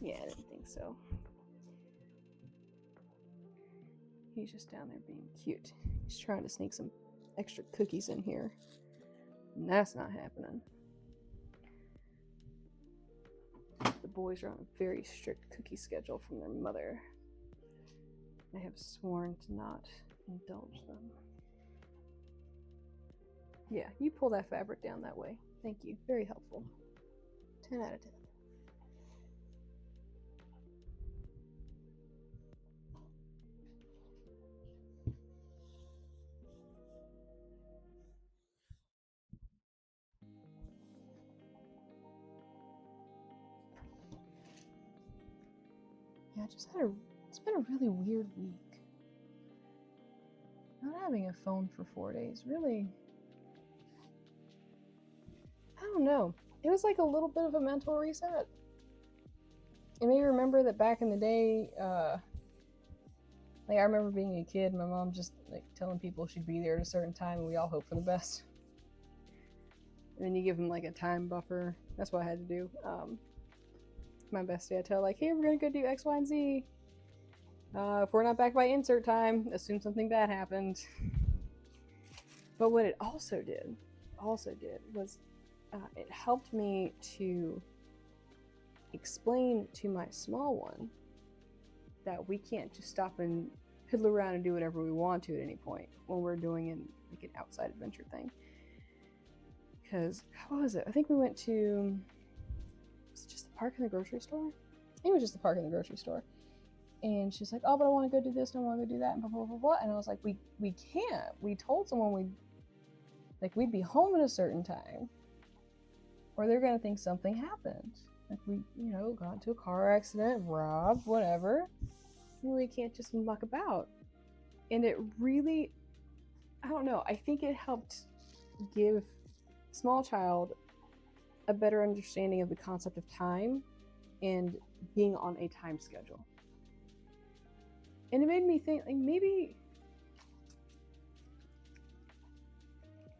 Yeah, I didn't think so. He's just down there being cute. He's trying to sneak some extra cookies in here. And that's not happening. The boys are on a very strict cookie schedule from their mother. I have sworn to not indulge them. Yeah, you pull that fabric down that way. Thank you. Very helpful. 10 out of 10. Yeah, it's been a really weird week. Not having a phone for 4 days, really, I don't know. It was like a little bit of a mental reset. It made me remember that back in the day, like I remember being a kid, my mom just like telling people she'd be there at a certain time and we all hope for the best. And then you give them like a time buffer. That's what I had to do. My bestie, I tell like, hey, we're gonna go do X, Y, and Z. If we're not back by insert time, assume something bad happened. But what it also did was it helped me to explain to my small one that we can't just stop and piddle around and do whatever we want to at any point when we're doing like an outside adventure thing. Because, what was it? I think we went to, was it just the park in the grocery store? I think it was just the park in the grocery store. And she's like, oh, but I want to go do this and I want to go do that and blah, blah, blah, blah. And I was like, we can't. We told someone we'd be home at a certain time, or they're going to think something happened. Like we, got into a car accident, robbed, whatever. We can't just muck about. And it really, I don't know, I think it helped give a small child a better understanding of the concept of time and being on a time schedule. And it made me think, like, maybe,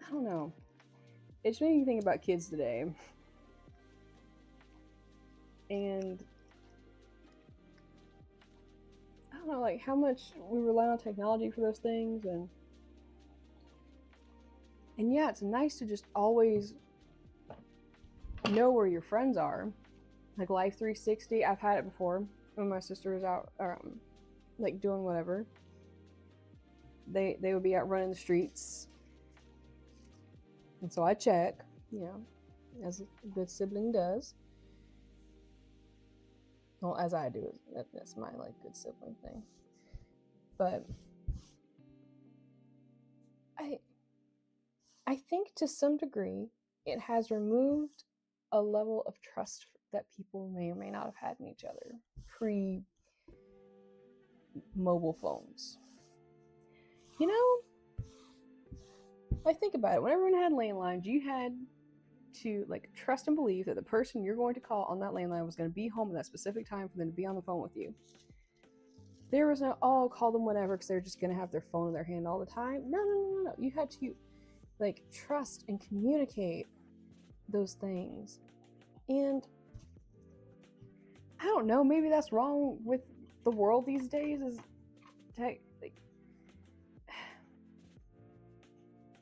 I don't know, it just made me think about kids today. And I don't know, like, how much we rely on technology for those things. And yeah, it's nice to just always know where your friends are. Like Life 360, I've had it before when my sister was out, like doing whatever. They would be out running the streets, and so I check, as a good sibling does. Well, as I do, that's my like good sibling thing. But I think to some degree it has removed a level of trust that people may or may not have had in each other pre-mobile phones. I think about it. When everyone had landlines, you had to like trust and believe that the person you're going to call on that landline was going to be home at that specific time for them to be on the phone with you. There was no, call them whenever because they're just going to have their phone in their hand all the time. No. You had to like trust and communicate those things. And I don't know, maybe that's wrong with the world these days, is I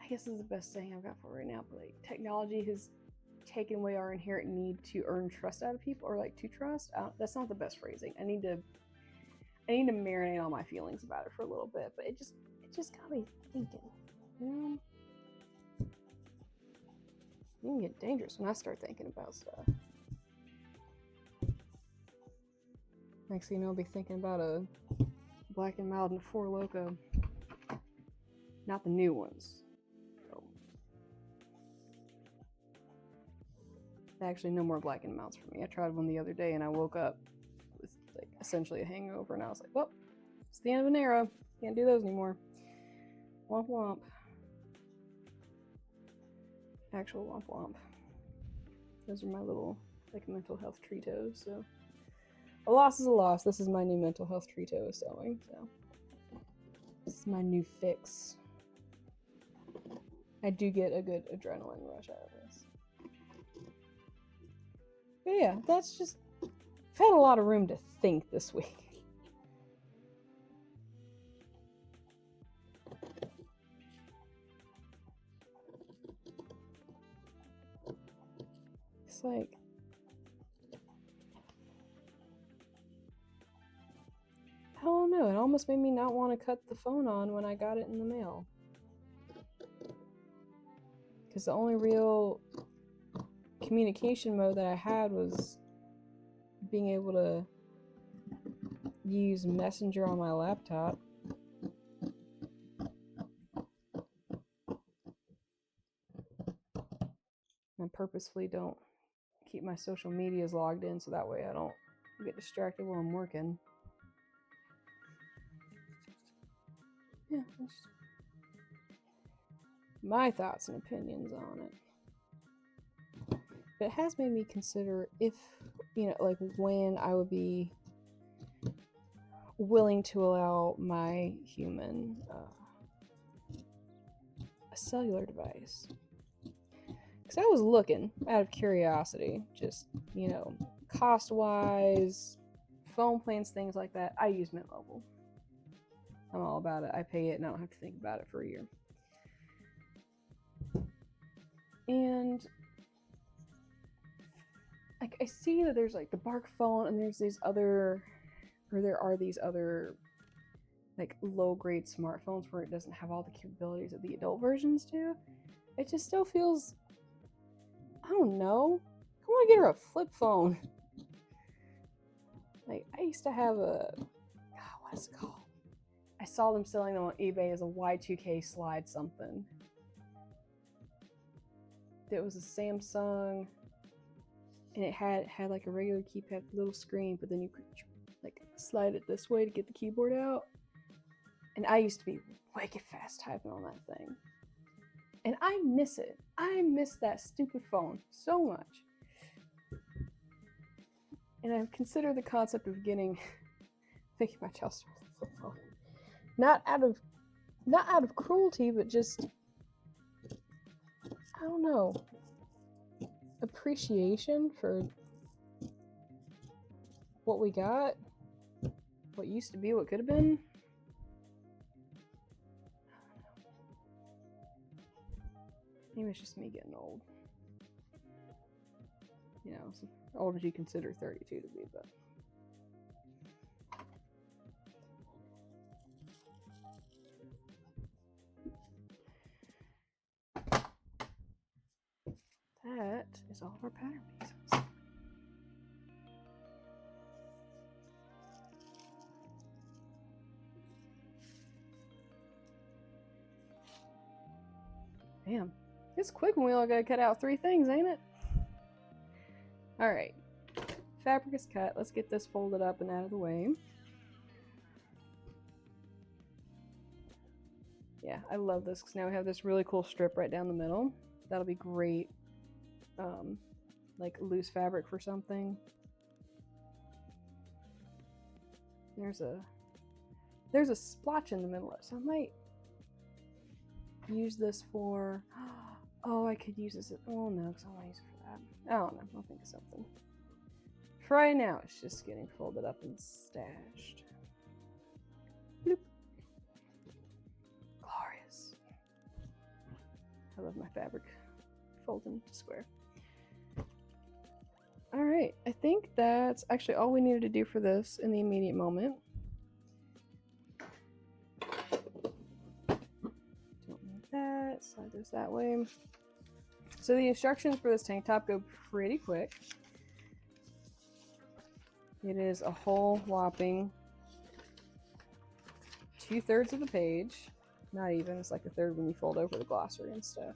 guess this is the best thing I've got for right now, but like technology has taken away our inherent need to earn trust out of people, or like to trust. That's not the best phrasing. I need to marinate all my feelings about it for a little bit, but it just got me thinking. It can get dangerous when I start thinking about stuff. Next thing you know, I'll be thinking about a Black and Mild and a Four Loko. Not the new ones. So. Actually, no more Black and Milds for me. I tried one the other day and I woke up with like essentially a hangover, and I was like, well, it's the end of an era. Can't do those anymore. Womp womp. Actual womp womp. Those are my little like mental health Treatos, so a loss is a loss. This is my new mental health Treato sewing, so this is my new fix. I do get a good adrenaline rush out of this. But yeah, that's just, I've had a lot of room to think this week. It's like, I don't know, it almost made me not want to cut the phone on when I got it in the mail. Because the only real communication mode that I had was being able to use Messenger on my laptop. I purposefully don't keep my social medias logged in so that way I don't get distracted while I'm working. Yeah, that's my thoughts and opinions on it. But it has made me consider if, like when I would be willing to allow my human a cellular device. Because I was looking out of curiosity, just, cost-wise, phone plans, things like that. I use Mint Mobile. I'm all about it. I pay it and I don't have to think about it for a year. And like I see that there's like the Bark phone, and there are these other like low-grade smartphones where it doesn't have all the capabilities that the adult versions do. It just still feels, I don't know, I want to get her a flip phone. Like I used to have what is it called? I saw them selling them on eBay as a Y2K slide something. It was a Samsung, and it had like a regular keypad little screen, but then you could like slide it this way to get the keyboard out, And I used to be wicked fast typing on that thing. And I miss it. I miss that stupid phone so much. And I consider the concept of getting thinking my child started the flip phone. Not out of cruelty, but just I don't know. Appreciation for what we got. What used to be, what could have been. Maybe it's just me getting old. You know, as old as you consider 32 to be, but. That is all of our pattern pieces. Damn. It's quick when we all gotta cut out 3 things, ain't it? Alright. Fabric is cut. Let's get this folded up and out of the way. Yeah, I love this because now we have this really cool strip right down the middle. That'll be great. Like loose fabric for something. There's a splotch in the middle of it, so I might use this for. Oh, I could use this. Oh no, because I want to use it for that. I don't know. I'll think of something. For right now, it's just getting folded up and stashed. Bloop. Glorious. I love my fabric folding to square. Alright, I think that's actually all we needed to do for this in the immediate moment. Don't need that. Slide those that way. So the instructions for this tank top go pretty quick. It is a whole whopping 2/3 of the page. Not even, it's like a third when you fold over the glossary and stuff.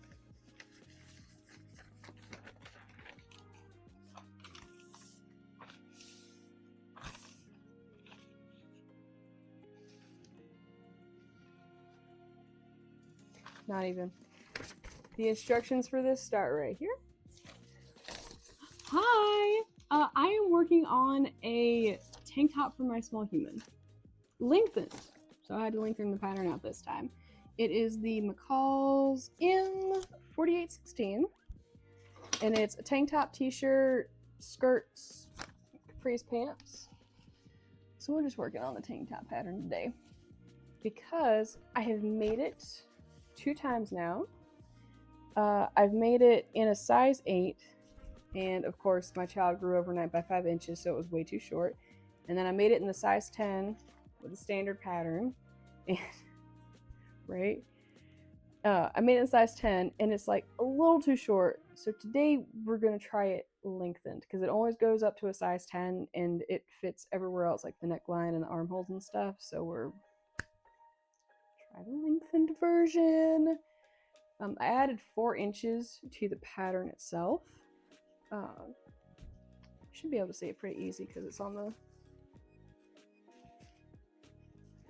Not even. The instructions for this start right here. Hi! I am working on a tank top for my small human. Lengthened. So I had to lengthen the pattern out this time. It is the McCall's M4816. And it's a tank top, t-shirt, skirts, capris pants. So we're just working on the tank top pattern today. Because I have made it 2 times now. I've made it in a size 8, and of course my child grew overnight by 5 inches, so it was way too short. And then I made it in the size 10 with a standard pattern, and right, I made it in size 10, and it's like a little too short. So today we're gonna try it lengthened because it always goes up to a size 10, and it fits everywhere else, like the neckline and the armholes and stuff. So we're try the lengthened version. I added 4 inches to the pattern itself. Should be able to see it pretty easy because it's on the.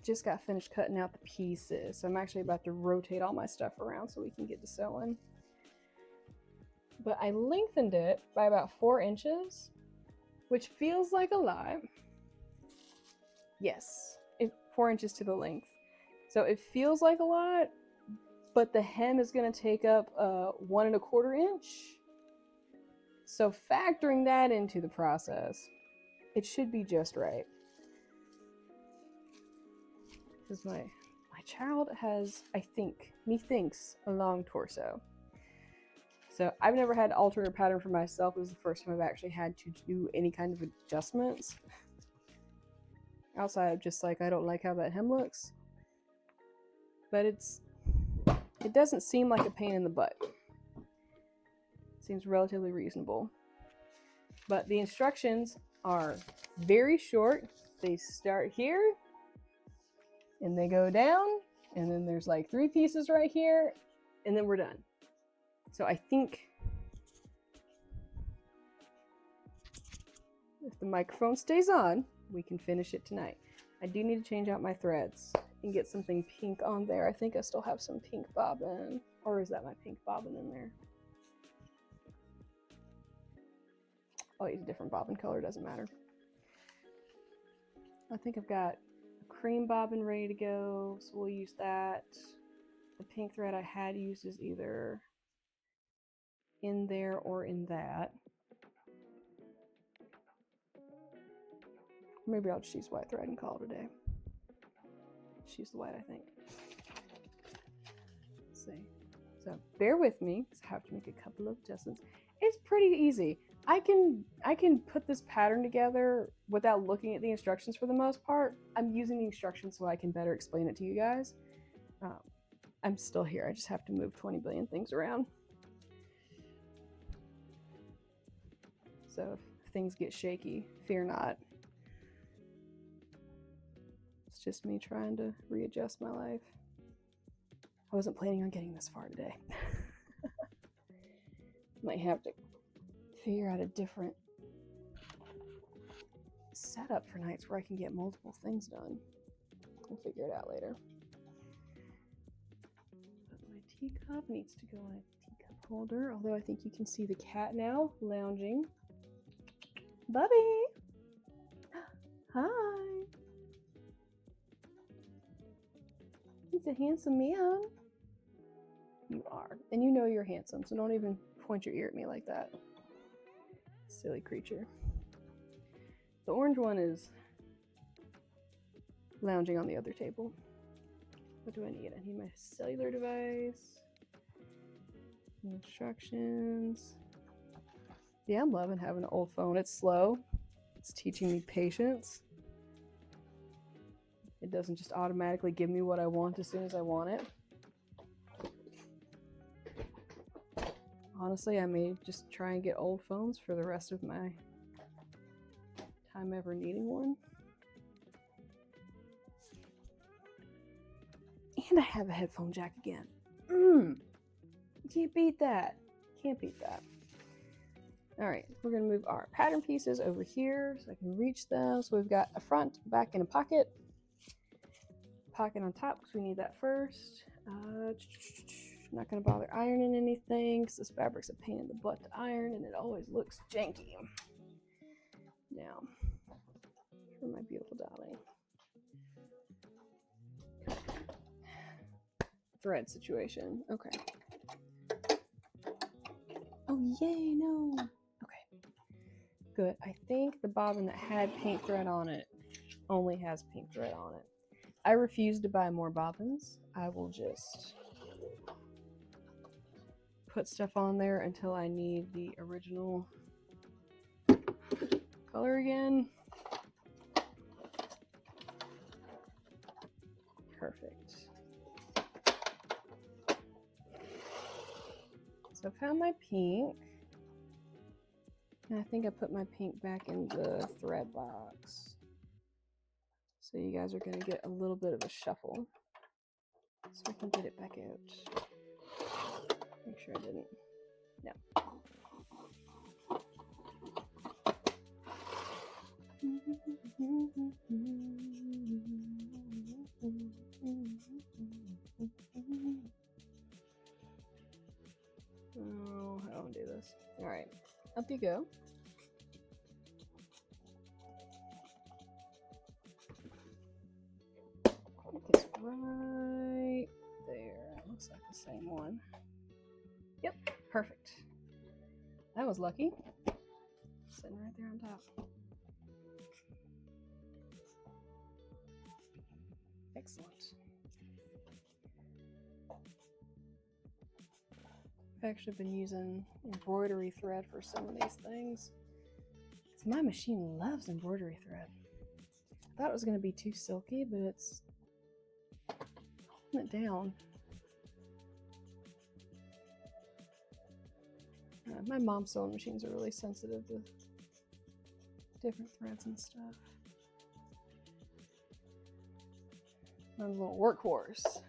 Just got finished cutting out the pieces, so I'm actually about to rotate all my stuff around so we can get to sewing. But I lengthened it by about 4 inches, which feels like a lot. Yes, 4 inches to the length. So it feels like a lot, but the hem is going to take up 1 1/4 inch. So factoring that into the process, it should be just right. Because my child has, I think, methinks, a long torso. So I've never had to alter a pattern for myself. This is the first time I've actually had to do any kind of adjustments. Outside of just like, I don't like how that hem looks. But it doesn't seem like a pain in the butt. It seems relatively reasonable. But the instructions are very short. They start here, and they go down, and then there's like 3 pieces right here, and then we're done. So I think if the microphone stays on, we can finish it tonight. I do need to change out my threads and get something pink on there. I think I still have some pink bobbin, or is that my pink bobbin in there? I'll use a different bobbin color, doesn't matter. I think I've got a cream bobbin ready to go, so we'll use that. The pink thread I had used is either in there or in that. Maybe I'll just use white thread and call it a day. Just use the white, I think. Let's see. So bear with me, because I have to make a couple of adjustments. It's pretty easy. I can put this pattern together without looking at the instructions for the most part. I'm using the instructions so I can better explain it to you guys. I'm still here. I just have to move 20 billion things around. So if things get shaky, fear not. It's just me trying to readjust my life. I wasn't planning on getting this far today. Might have to figure out a different setup for nights where I can get multiple things done. We'll figure it out later. But my teacup needs to go in a teacup holder, although I think you can see the cat now lounging. Bubby! Hi! He's a handsome man. You are. And you know you're handsome, so don't even point your ear at me like that. Silly creature. The orange one is lounging on the other table. What do I need? I need my cellular device. Instructions. Yeah, I'm loving having an old phone. It's slow. It's teaching me patience. It doesn't just automatically give me what I want as soon as I want it. Honestly, I may just try and get old phones for the rest of my time ever needing one. And I have a headphone jack again. Can't beat that. Can't beat that. All right, we're gonna move our pattern pieces over here so I can reach them. So we've got a front, back, and a pocket. Pocket on top because we need that first. Not gonna bother ironing anything because this fabric's a pain in the butt to iron and it always looks janky. Now, for my beautiful darling. Thread situation. Okay. Oh, yay, no. Okay. Good. I think the bobbin that had pink thread on it only has pink thread on it. I refuse to buy more bobbins. I will just put stuff on there until I need the original color again. Perfect. So I found my pink. And I think I put my pink back in the thread box. So you guys are going to get a little bit of a shuffle. So I can get it back out. Make sure I didn't. No. Oh, I don't do this. All right, up you go. It's right there. Looks like the same one. Yep, perfect. That was lucky. Sitting right there on top. Excellent. I've actually been using embroidery thread for some of these things. Because my machine loves embroidery thread. I thought it was going to be too silky, but it's holding it down. My mom's sewing machines are really sensitive to different threads and stuff. My little workhorse.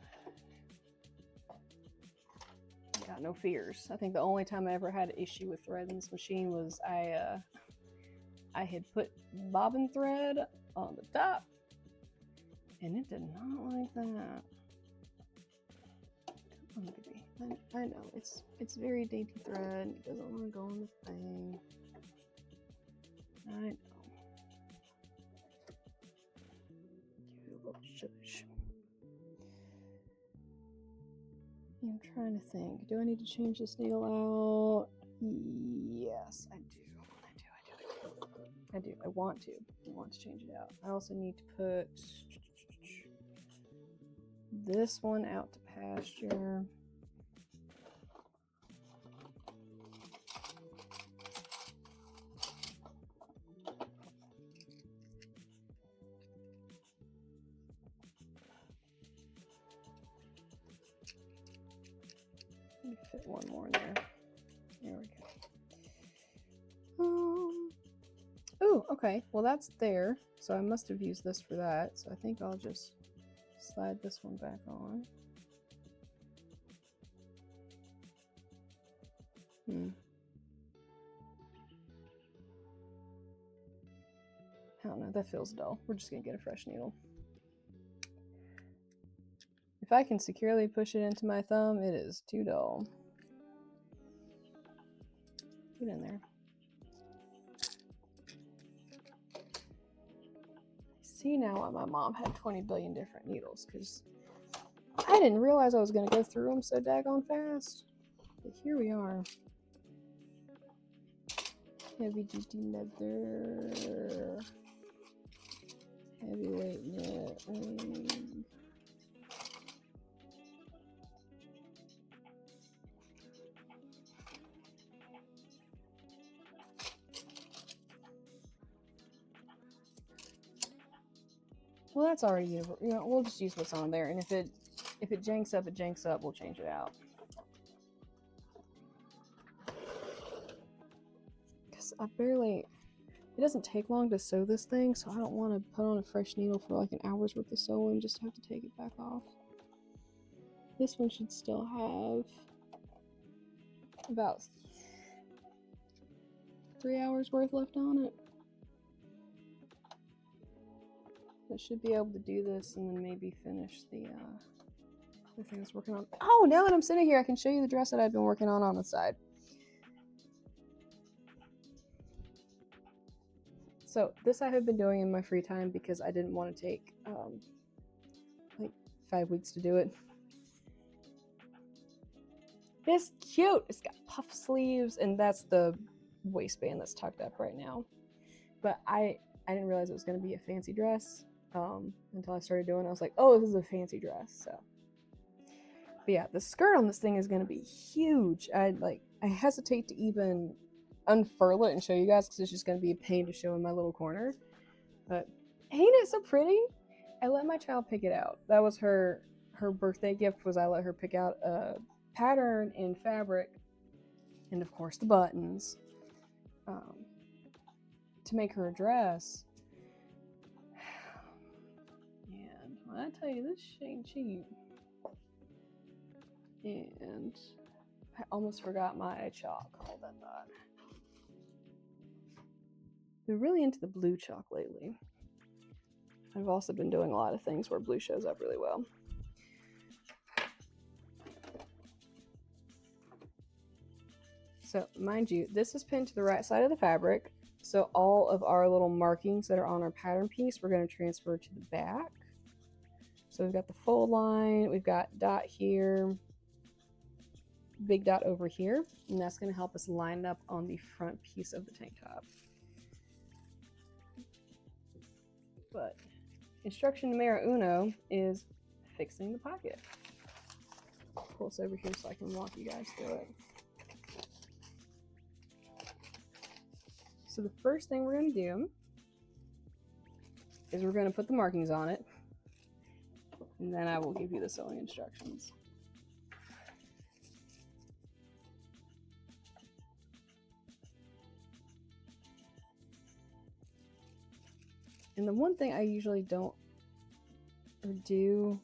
Got no fears. I think the only time I ever had an issue with thread in this machine was I had put bobbin thread on the top And it did not like that. Come on, baby. I know, it's very dainty thread. It doesn't want to go on the thing. I know. Give it a little shush. I'm trying to think. Do I need to change this needle out? Yes, I do. I do. I want to. I want to change it out. I also need to put this one out to pasture. Let me fit one more in there. There we go. Oh, okay. Well, that's there. So I must have used this for that. So I think I'll just slide this one back on. I don't know. That feels dull. We're just going to get a fresh needle. If I can securely push it into my thumb, it is too dull. Get in there. See now why my mom had 20 billion different needles, because I didn't realize I was going to go through them so daggone fast. But here we are. Heavy duty leather. Heavyweight knit. Well, that's already, you know, we'll just use what's on there, and if it janks up, it janks up. We'll change it out. Because it doesn't take long to sew this thing, so I don't want to put on a fresh needle for like an hour's worth of sewing just to have to take it back off. This one should still have about 3 hours worth left on it. I should be able to do this and then maybe finish the thing I was working on. Oh, now that I'm sitting here, I can show you the dress that I've been working on the side. So this I have been doing in my free time because I didn't want to take like 5 weeks to do it. It's cute. It's got puff sleeves, and that's the waistband that's tucked up right now. But I didn't realize it was going to be a fancy dress until I started doing it. I was like, oh, this is a fancy dress. So, but yeah, the skirt on this thing is going to be huge. I hesitate to even unfurl it and show you guys because it's just going to be a pain to show in my little corner. But ain't it so pretty? I let my child pick it out. That was her birthday gift. Was I let her pick out a pattern and fabric, and of course the buttons, to make her a dress. And when I tell you, this ain't cheap. And I almost forgot my chalk. Hold that thought. Been really into the blue chalk lately. I've also been doing a lot of things where blue shows up really well. So, mind you, this is pinned to the right side of the fabric. So all of our little markings that are on our pattern piece, we're going to transfer to the back. So we've got the fold line, we've got dot here, big dot over here, and that's going to help us line up on the front piece of the tank top. But instruction numero uno is fixing the pocket. Pull this over here so I can walk you guys through it. So the first thing we're going to do is we're going to put the markings on it, and then I will give you the sewing instructions. And the one thing I usually don't do,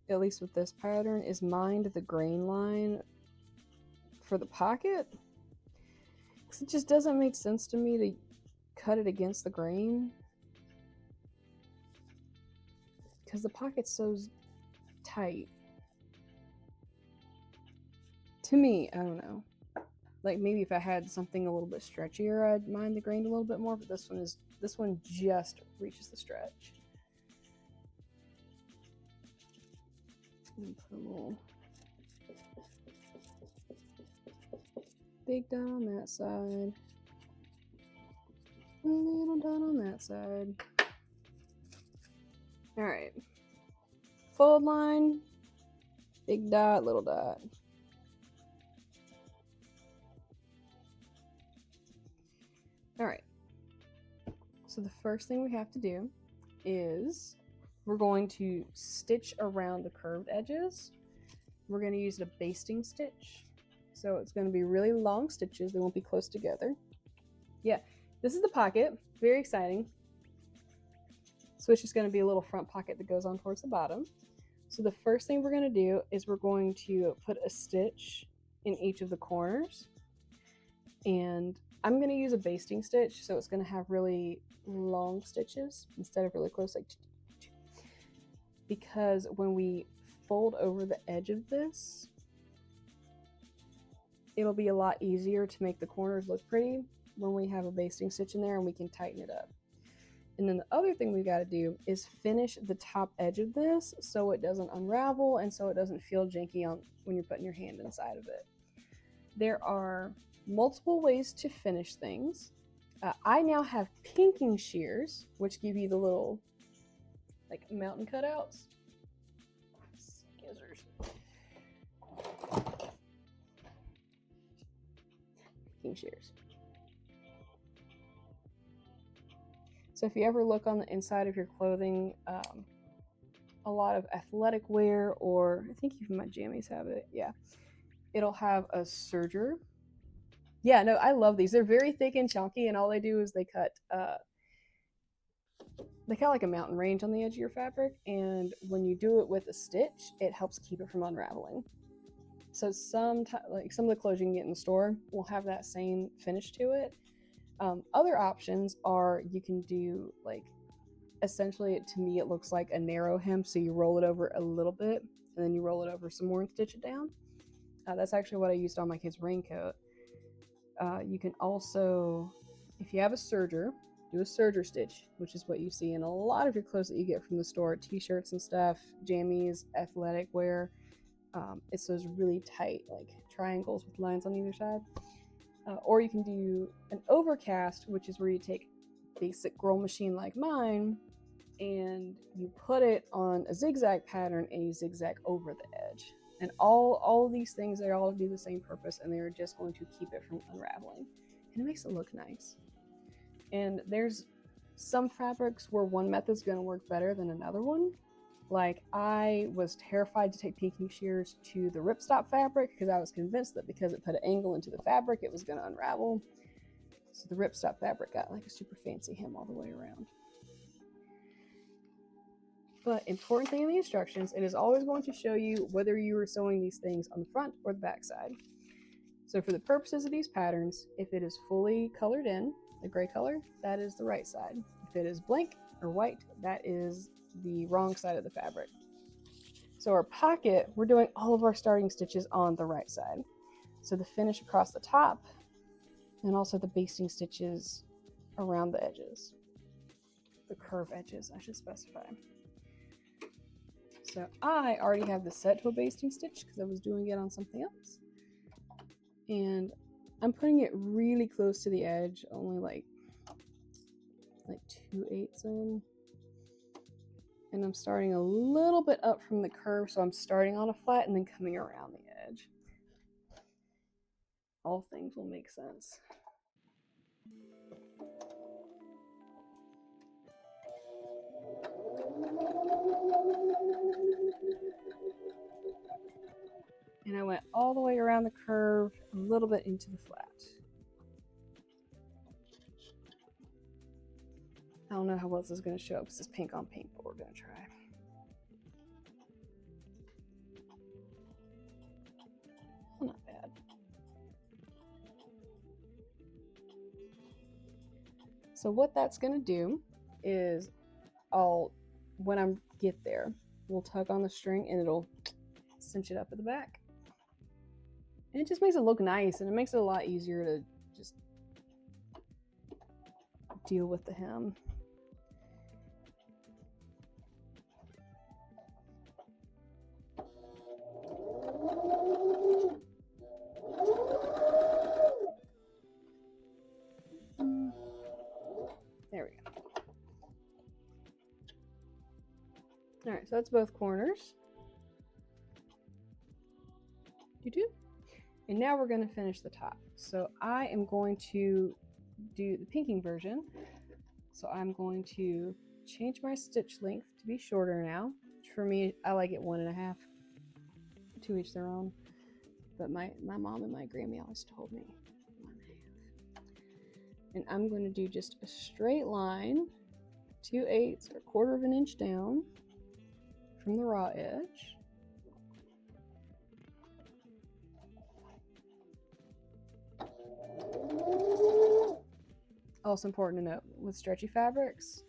at least with this pattern, is mind the grain line for the pocket. Because it just doesn't make sense to me to cut it against the grain. because the pocket's so tight. To me, I don't know. Like maybe if I had something a little bit stretchier, I'd mind the grain a little bit more, but this one just reaches the stretch. And put a little big dot on that side. A little dot on that side. Alright. Fold line, big dot, little dot. Alright. So the first thing we have to do is we're going to stitch around the curved edges. We're going to use a basting stitch. So it's going to be really long stitches. They won't be close together. Yeah, this is the pocket. Very exciting. So it's just going to be a little front pocket that goes on towards the bottom. So the first thing we're going to do is we're going to put a stitch in each of the corners. And I'm going to use a basting stitch, so it's going to have really long stitches instead of really close, like, because when we fold over the edge of this, it'll be a lot easier to make the corners look pretty when we have a basting stitch in there and we can tighten it up. And then the other thing we've got to do is finish the top edge of this so it doesn't unravel and so it doesn't feel janky when you're putting your hand inside of it. There are multiple ways to finish things. I now have pinking shears, which give you the little like mountain cutouts. Scissors. Pinking shears. So if you ever look on the inside of your clothing, a lot of athletic wear, or I think even my jammies have it, yeah, it'll have a serger. Yeah, no, I love these. They're very thick and chunky, and all they do is they cut like a mountain range on the edge of your fabric, and when you do it with a stitch, it helps keep it from unraveling. So some of the clothes you can get in the store will have that same finish to it. Other options are you can do like, essentially to me it looks like a narrow hem, so you roll it over a little bit and then you roll it over some more and stitch it down. That's actually what I used on my kid's raincoat. You can also, if you have a serger, do a serger stitch, which is what you see in a lot of your clothes that you get from the store, t-shirts and stuff, jammies, athletic wear. It's those really tight like triangles with lines on either side. Or you can do an overcast, which is where you take basic roll machine like mine and you put it on a zigzag pattern and you zigzag over the edge. And all of these things, they all do the same purpose, and they're just going to keep it from unraveling. And it makes it look nice. And there's some fabrics where one method is going to work better than another one. Like, I was terrified to take pinking shears to the ripstop fabric because I was convinced that because it put an angle into the fabric, it was going to unravel. So the ripstop fabric got like a super fancy hem all the way around. But important thing in the instructions, it is always going to show you whether you are sewing these things on the front or the back side. So for the purposes of these patterns, if it is fully colored in, the gray color, that is the right side. If it is blank or white, that is the wrong side of the fabric. So our pocket, we're doing all of our starting stitches on the right side. So the finish across the top and also the basting stitches around the edges. The curve edges, I should specify. So I already have this set to a basting stitch because I was doing it on something else. And I'm putting it really close to the edge, only like 2/8 in. And I'm starting a little bit up from the curve, so I'm starting on a flat and then coming around the edge. All things will make sense. And I went all the way around the curve, a little bit into the flat. I don't know how well this is going to show up. This is pink on pink, but we're going to try. Well, not bad. So what that's going to do is when I'm get there, we'll tug on the string and it'll cinch it up at the back. And it just makes it look nice, and it makes it a lot easier to just deal with the hem. There we go. All right, so that's both corners. And now we're going to finish the top. So I am going to do the pinking version. So I'm going to change my stitch length to be shorter now. For me, I like it 1.5. To each their own. But my mom and my Grammy always told me 1.5. And I'm going to do just a straight line, 2/8 or 1/4 of an inch down from the raw edge. Also important to note, with stretchy fabrics,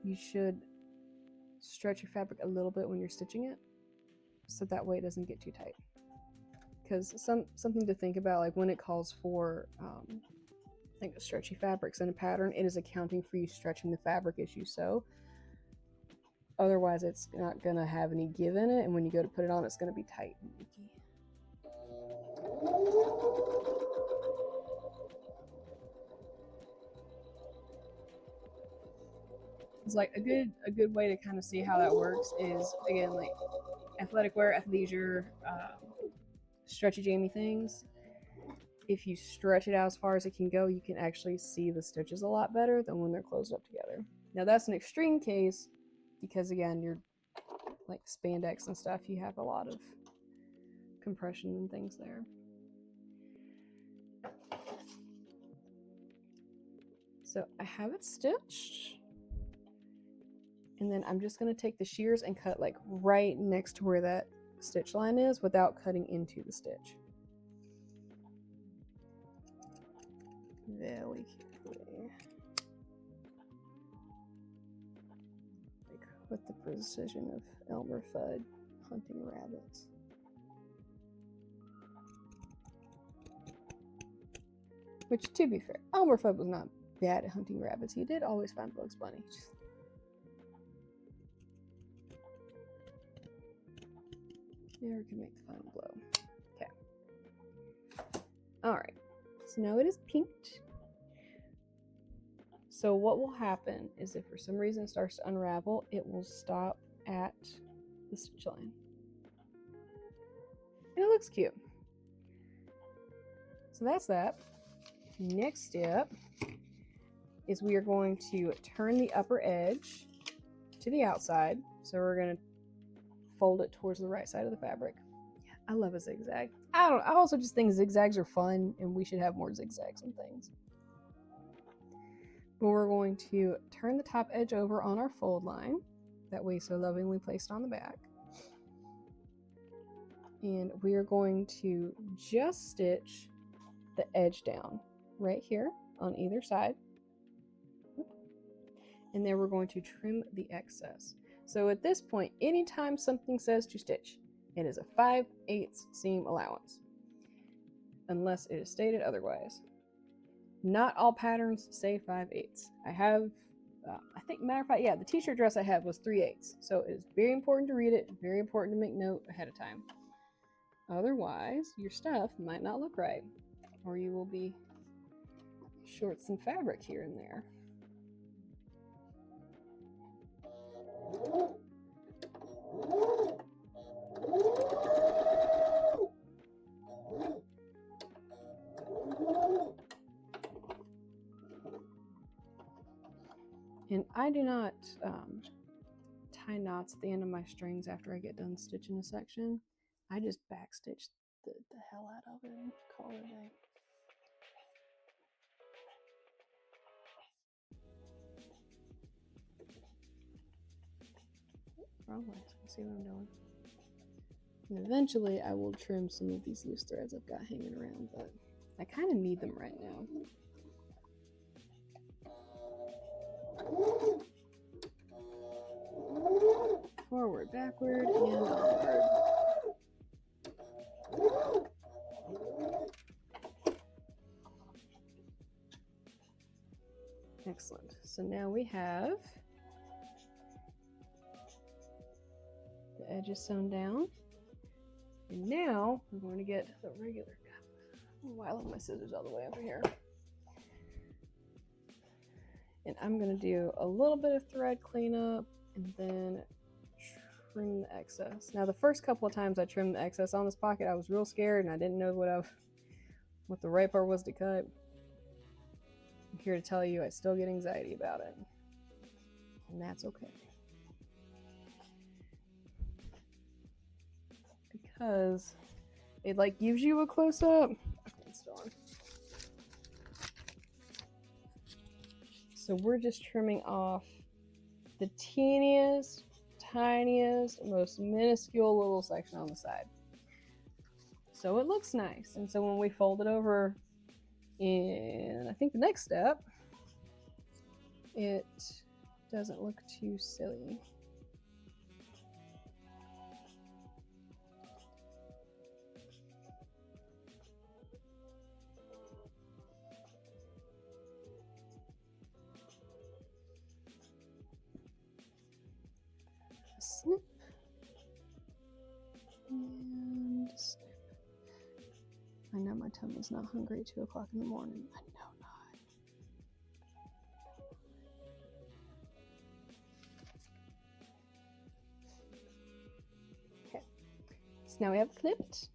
you should stretch your fabric a little bit when you're stitching it, so that way it doesn't get too tight. Because something to think about, like when it calls for like stretchy fabrics in a pattern, it is accounting for you stretching the fabric as you sew. Otherwise, it's not gonna have any give in it, and when you go to put it on, it's gonna be tight and leaky. It's like a good way to kind of see how that works is, again, like athletic wear, athleisure, stretchy jammy things. If you stretch it out as far as it can go, you can actually see the stitches a lot better than when they're closed up together. Now that's an extreme case because, again, you're like spandex and stuff, you have a lot of compression and things there. So I have it stitched. And then I'm just going to take the shears and cut like right next to where that stitch line is without cutting into the stitch. Very carefully. Like with the precision of Elmer Fudd hunting rabbits. Which, to be fair, Elmer Fudd was not bad at hunting rabbits. He did always find Bugs Bunny. Never can make the final blow. Okay. Alright. So now it is pinked. So what will happen is if for some reason it starts to unravel, it will stop at the stitch line. And it looks cute. So that's that. Next step is we are going to turn the upper edge to the outside. So we're going to fold it towards the right side of the fabric. Yeah, I love a zigzag. I also just think zigzags are fun, and we should have more zigzags and things. But we're going to turn the top edge over on our fold line, that way so lovingly placed on the back. And we are going to just stitch the edge down right here on either side. And then we're going to trim the excess. So at this point, anytime something says to stitch, it is a 5/8 seam allowance, unless it is stated otherwise. Not all patterns say 5/8. I have, I think, matter of fact, yeah, the t-shirt dress I had was 3/8. So it is very important to read it, very important to make note ahead of time. Otherwise, your stuff might not look right, or you will be short some fabric here and there. And I do not tie knots at the end of my strings after I get done stitching a section. I just backstitch the hell out of it and call it a day. Wrong way. See what I'm doing. And eventually I will trim some of these loose threads I've got hanging around, but I kind of need them right now. forward, backward, and onward. Excellent. So now we have the edges sewn down. And now we're going to get the regular cup. Oh, I left my scissors all the way over here. And I'm going to do a little bit of thread cleanup and then trim the excess. Now the first couple of times I trimmed the excess on this pocket, I was real scared and I didn't know what the right part was to cut. I'm here to tell you I still get anxiety about it. And that's okay. Because it like gives you a close-up. Okay, it's still on. So we're just trimming off the teeniest, tiniest, most minuscule little section on the side. So it looks nice. And so when we fold it over in, I think the next step, it doesn't look too silly. Snip and snip. I know my tummy's not hungry at 2 o'clock in the morning. I know not. Okay, so now we have clipped.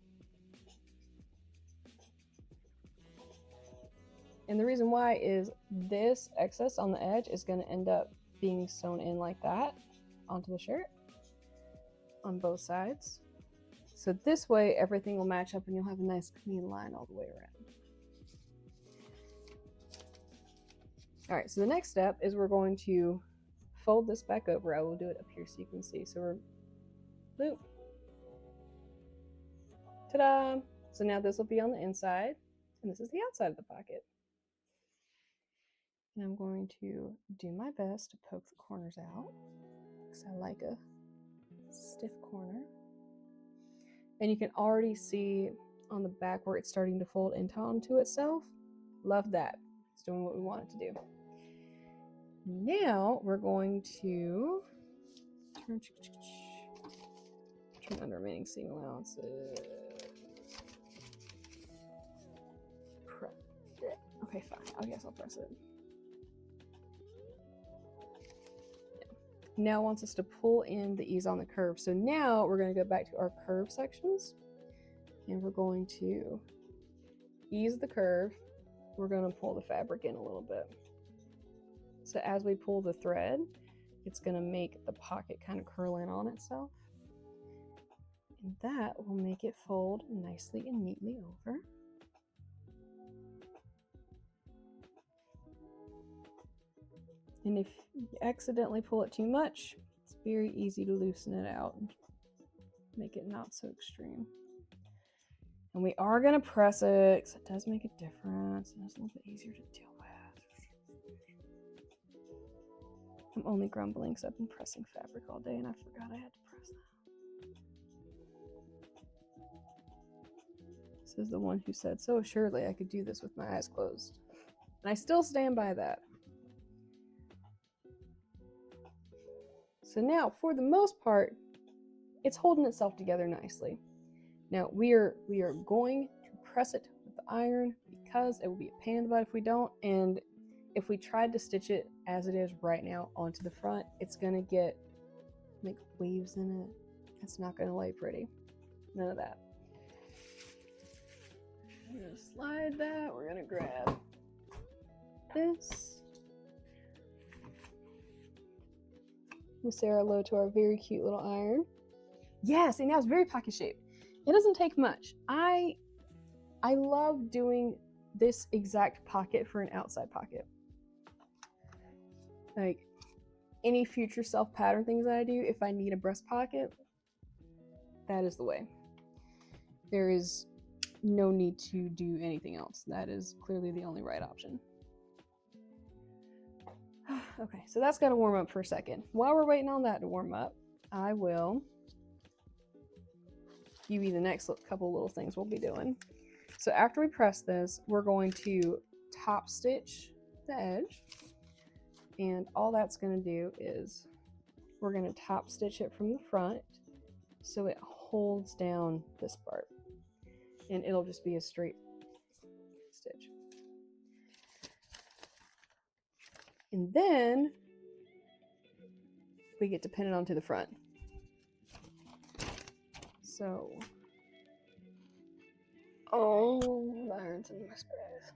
And the reason why is this excess on the edge is going to end up being sewn in like that onto the shirt on both sides. So this way everything will match up and you'll have a nice clean line all the way around. All right, so the next step is we're going to fold this back over. I will do it up here so you can see. So we're loop. Ta-da! So now this will be on the inside and this is the outside of the pocket. And I'm going to do my best to poke the corners out because I like a stiff corner. And you can already see on the back where it's starting to fold onto itself. Love that. It's doing what we want it to do. Now we're going to turn on the remaining seam allowances. Press it. Okay, fine. I guess I'll press it. Now it wants us to pull in the ease on the curve. So now we're going to go back to our curve sections and we're going to ease the curve. We're going to pull the fabric in a little bit. So as we pull the thread, it's going to make the pocket kind of curl in on itself. And that will make it fold nicely and neatly over. And if you accidentally pull it too much, it's very easy to loosen it out and make it not so extreme. And we are going to press it because it does make a difference and it's a little bit easier to deal with. I'm only grumbling because I've been pressing fabric all day and I forgot I had to press that. This is the one who said, so surely I could do this with my eyes closed. And I still stand by that. So now, for the most part, it's holding itself together nicely. Now, we are going to press it with the iron because it will be a pain in the butt if we don't. And if we tried to stitch it as it is right now onto the front, it's going to get like waves in it. It's not going to lay pretty. None of that. I'm going to slide that. We're going to grab this. We say our hello to our very cute little iron. Yes, and now it's very pocket shaped. It doesn't take much. I love doing this exact pocket for an outside pocket. Like any future self pattern things that I do, if I need a breast pocket, that is the way. There is no need to do anything else. That is clearly the only right option. Okay, so that's got to warm up for a second. While we're waiting on that to warm up, I will give you the next couple little things we'll be doing. So after we press this, we're going to top stitch the edge. And all that's going to do is we're going to top stitch it from the front so it holds down this part. And it'll just be a straight stitch. And then we get to pin it onto the front. So, oh, the iron's in my space.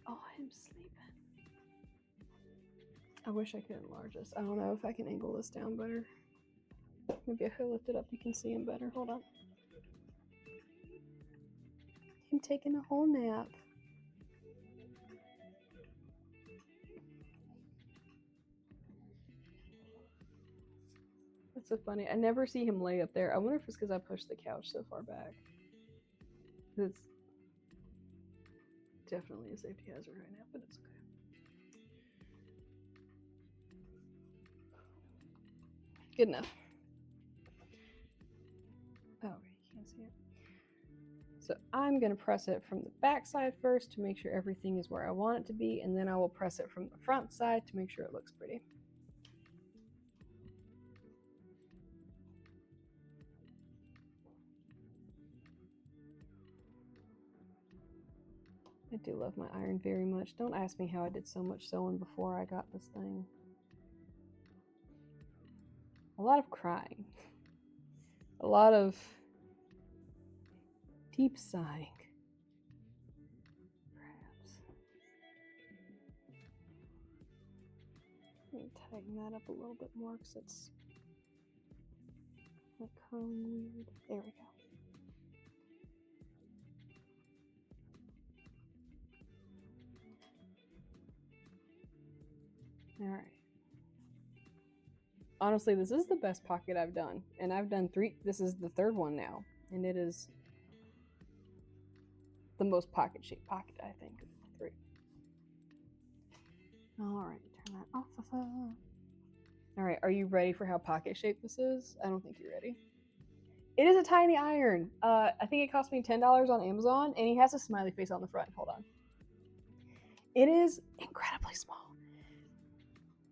Oh, I'm sleeping. I wish I could enlarge this. I don't know if I can angle this down better. Maybe if I lift it up, you can see him better. Hold on. I'm taking a whole nap. That's so funny. I never see him lay up there. I wonder if it's because I pushed the couch so far back. It's definitely a safety hazard right now, but it's okay. Good enough. Oh, okay, you can't see it. So I'm going to press it from the back side first to make sure everything is where I want it to be, and then I will press it from the front side to make sure it looks pretty. I do love my iron very much. Don't ask me how I did so much sewing before I got this thing. A lot of crying. A lot of deep sighing. Perhaps. Let me tighten that up a little bit more because it's like curling weird. There we go. All right. Honestly, this is the best pocket I've done. And I've done 3. This is the 3rd one now. And it is the most pocket-shaped pocket, I think, of the 3. All right, turn that off. All right, are you ready for how pocket-shaped this is? I don't think you're ready. It is a tiny iron. I think it cost me $10 on Amazon, and he has a smiley face on the front. Hold on. It is incredibly small.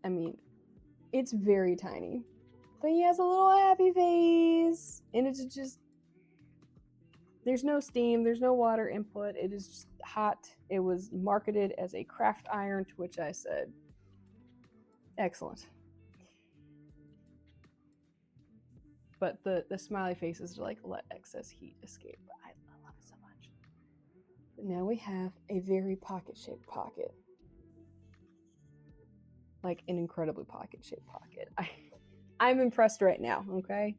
I mean, it's very tiny, but he has a little happy face, and it's just, there's no steam, there's no water input, it is just hot. It was marketed as a craft iron, to which I said, excellent. But the smiley faces are like, let excess heat escape. I love it so much. But now we have a very pocket-shaped pocket. Like an incredibly pocket-shaped pocket. I'm impressed right now, okay?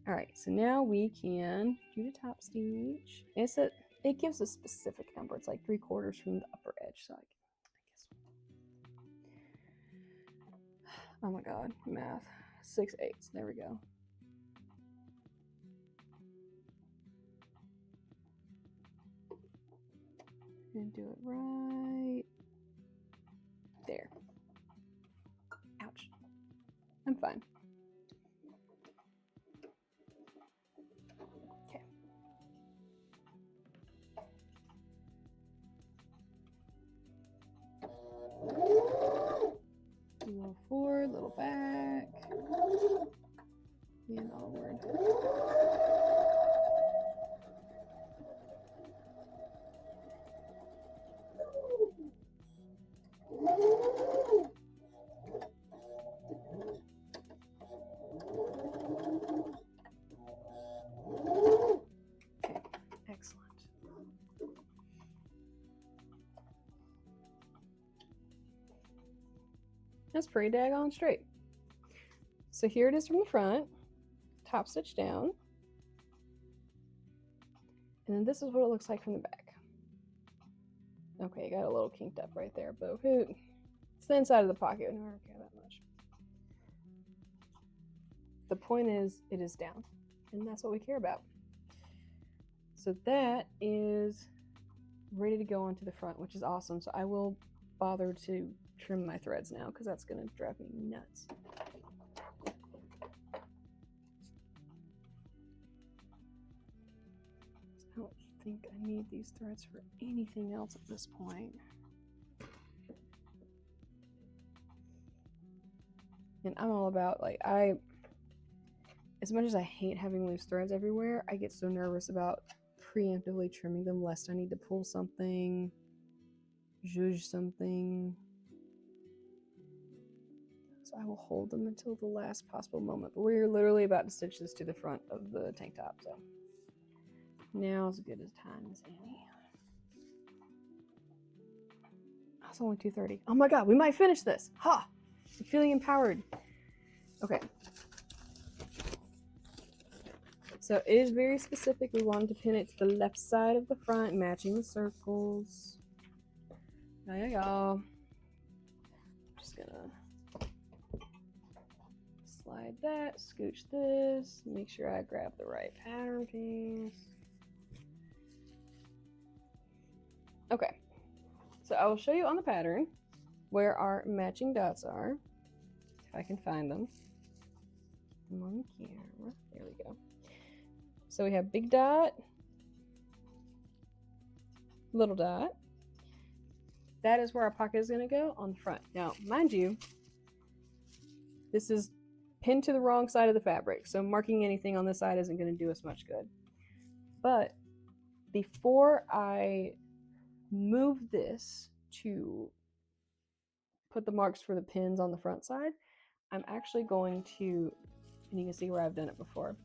All right, so now we can do the top stitch. It gives a specific number. It's like 3/4 from the upper edge. So I guess. Oh my God, math. 6/8. There we go. And do it right there. Ouch. I'm fine. Okay. A little forward, little back, and onward. That's pretty daggone straight. So here it is from the front, top stitch down. And then this is what it looks like from the back. Okay, got a little kinked up right there, but it's the inside of the pocket. I don't care that much. The point is, it is down, and that's what we care about. So that is ready to go onto the front, which is awesome. So I will bother to trim my threads now because that's going to drive me nuts. I don't think I need these threads for anything else at this point. And I'm all about, like, as much as I hate having loose threads everywhere, I get so nervous about preemptively trimming them lest I need to pull something, zhuzh something. So I will hold them until the last possible moment. But we're literally about to stitch this to the front of the tank top, so now's as good a time as any. It's only 2:30. Oh my god, we might finish this! Ha! I'm feeling empowered. Okay. So it is very specific. We wanted to pin it to the left side of the front, matching the circles. There you go. Just gonna slide that, scooch this, make sure I grab the right pattern piece. Okay, so I will show you on the pattern where our matching dots are, if I can find them. I'm on the camera. There we go. So we have big dot, little dot. That is where our pocket is going to go on the front. Now, mind you, this is pinned to the wrong side of the fabric, so marking anything on this side isn't going to do us much good. But before I move this to put the marks for the pins on the front side, I'm actually going to, and you can see where I've done it before,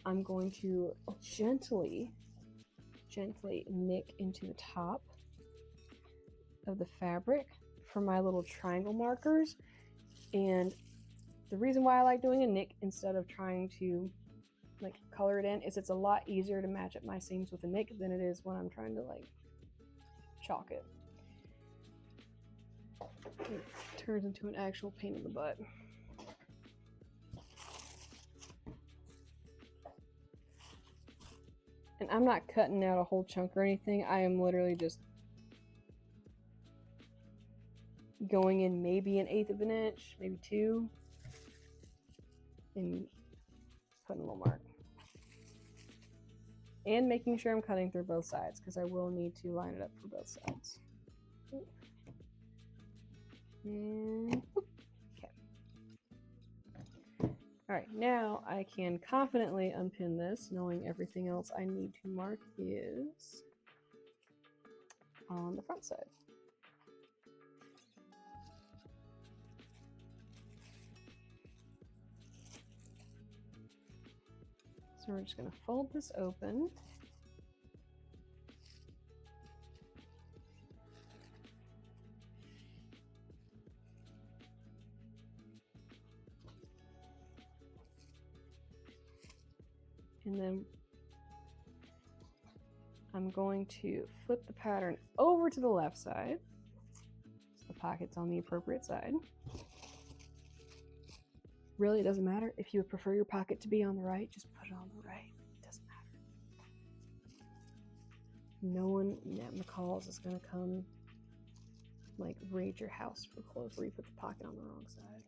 I'm going to gently nick into the top of the fabric for my little triangle markers. And the reason why I like doing a nick instead of trying to like color it in is it's a lot easier to match up my seams with a nick than it is when I'm trying to like chalk it. It turns into an actual pain in the butt. And I'm not cutting out a whole chunk or anything. I am literally just going in maybe 1/8 of an inch, maybe 2, and putting a little mark. And making sure I'm cutting through both sides because I will need to line it up for both sides. And okay. Alright, now I can confidently unpin this, knowing everything else I need to mark is on the front side. So we're just going to fold this open. And then I'm going to flip the pattern over to the left side. So the pocket's on the appropriate side. Really, it doesn't matter. If you would prefer your pocket to be on the right, just put it on the right. It doesn't matter. No one at McCall's is going to come like raid your house for clothes where you put the pocket on the wrong side.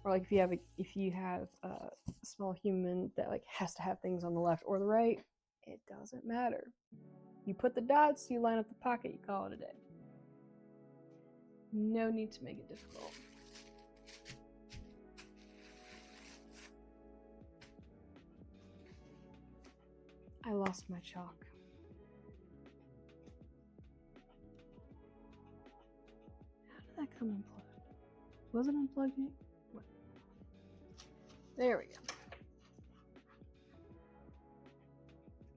Or like if you have a small human that like has to have things on the left or the right, it doesn't matter. You put the dots, you line up the pocket, you call it a day. No need to make it difficult. I lost my chalk. How did that come unplugged? Was it unplugged yet? What? There we go.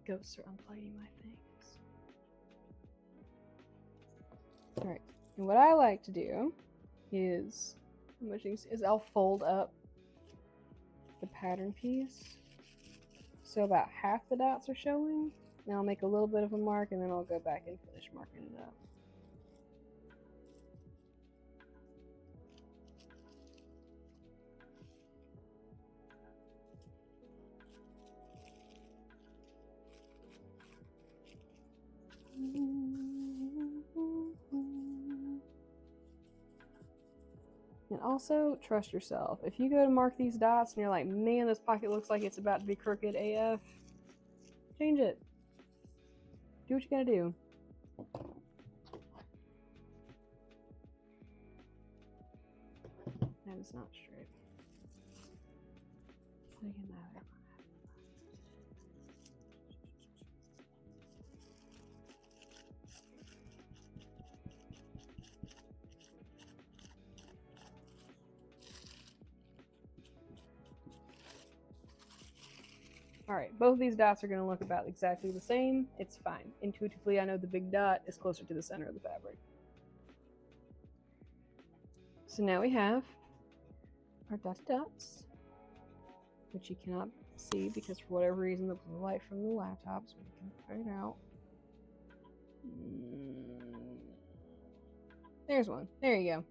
Ghosts are unplugging my things. Alright, and what I like to do is I'll fold up the pattern piece. So about half the dots are showing. Now I'll make a little bit of a mark and then I'll go back and finish marking it up. And also, trust yourself. If you go to mark these dots and you're like, man, this pocket looks like it's about to be crooked AF, change it. Do what you gotta do. That is not straight. Taking that out. All right, both of these dots are going to look about exactly the same. It's fine. Intuitively, I know the big dot is closer to the center of the fabric. So now we have our dotted dots, which you cannot see because for whatever reason the blue light from the laptop, so we can figure it out. There's one. There you go.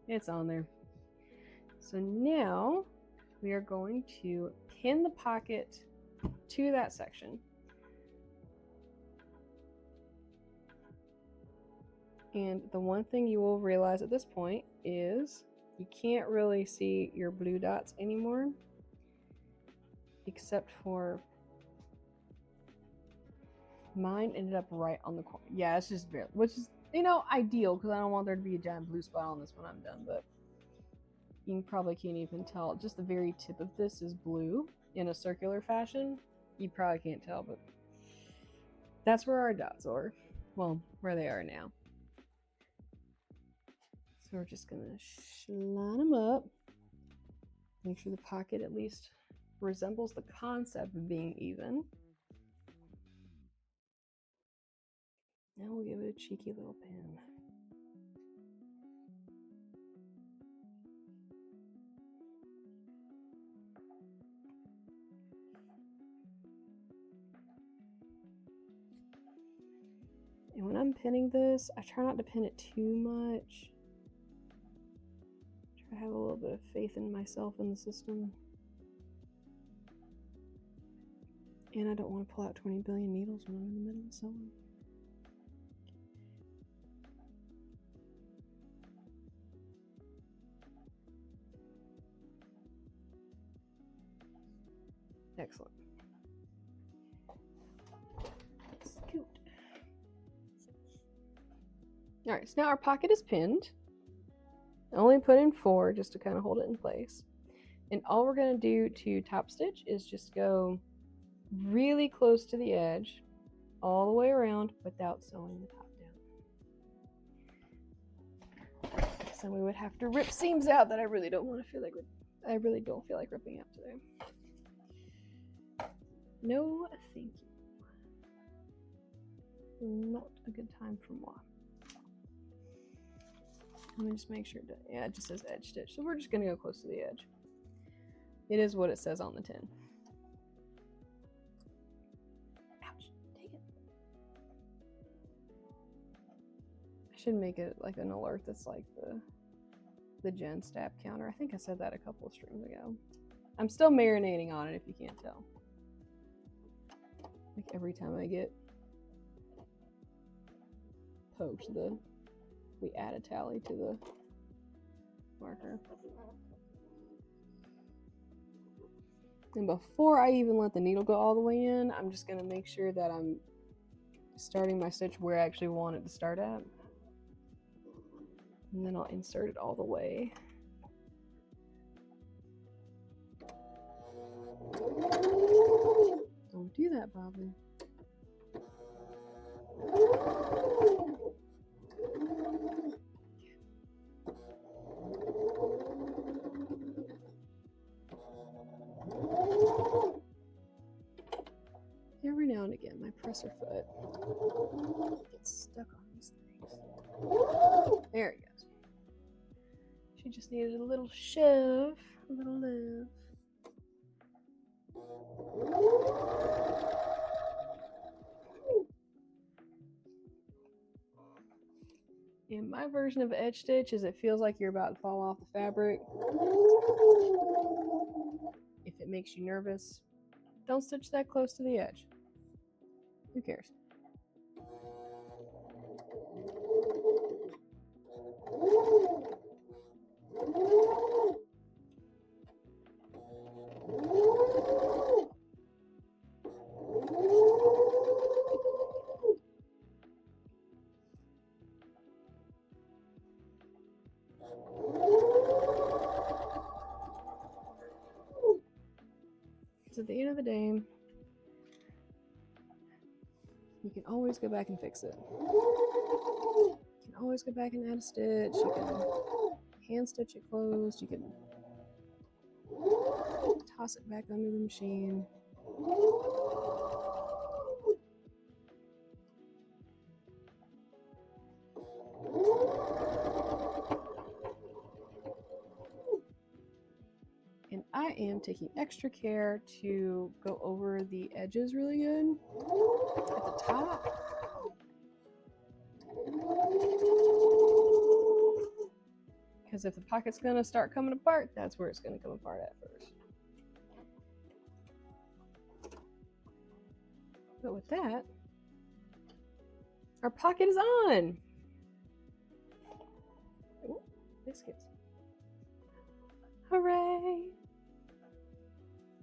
It's on there. So now we are going to pin the pocket to that section. And the one thing you will realize at this point is you can't really see your blue dots anymore, except for mine ended up right on the corner. Yeah, it's just barely, which is, you know, ideal because I don't want there to be a giant blue spot on this when I'm done, but you probably can't even tell. Just the very tip of this is blue in a circular fashion. You probably can't tell, but that's where our dots are. Well, where they are now. So we're just gonna line them up. Make sure the pocket at least resembles the concept of being even. Now we'll give it a cheeky little pin. And when I'm pinning this, I try not to pin it too much. Try to have a little bit of faith in myself and the system. And I don't want to pull out 20 billion needles when I'm in the middle of sewing. Excellent. Scoot. All right, so now our pocket is pinned. I only put in 4 just to kind of hold it in place. And all we're going to do to top stitch is just go really close to the edge all the way around without sewing the top down. So we would have to rip seams out that I really don't want to feel like ripping out today. No, thank you. Not a good time for moi. Let me just make sure that, yeah, it just says edge stitch. So we're just gonna go close to the edge. It is what it says on the tin. Ouch, take it. I should make it like an alert that's like the Gen stab counter. I think I said that a couple of streams ago. I'm still marinating on it if you can't tell. Like every time I get poked, we add a tally to the marker. And before I even let the needle go all the way in, I'm just going to make sure that I'm starting my stitch where I actually want it to start at. And then I'll insert it all the way. Don't do that, Bobby. Every now and again, my presser foot gets stuck on these things. There it goes. She just needed a little shove, a little love. And my version of edge stitch is it feels like you're about to fall off the fabric. If it makes you nervous, don't stitch that close to the edge. Who cares? Because at the end of the day, you can always go back and fix it. You can always go back and add a stitch. You can hand stitch it closed. You can toss it back under the machine. And I am taking extra care to go over the edges really good at the top. Because if the pocket's gonna start coming apart, that's where it's gonna come apart at first. But with that, our pocket is on. Ooh, biscuits. Hooray!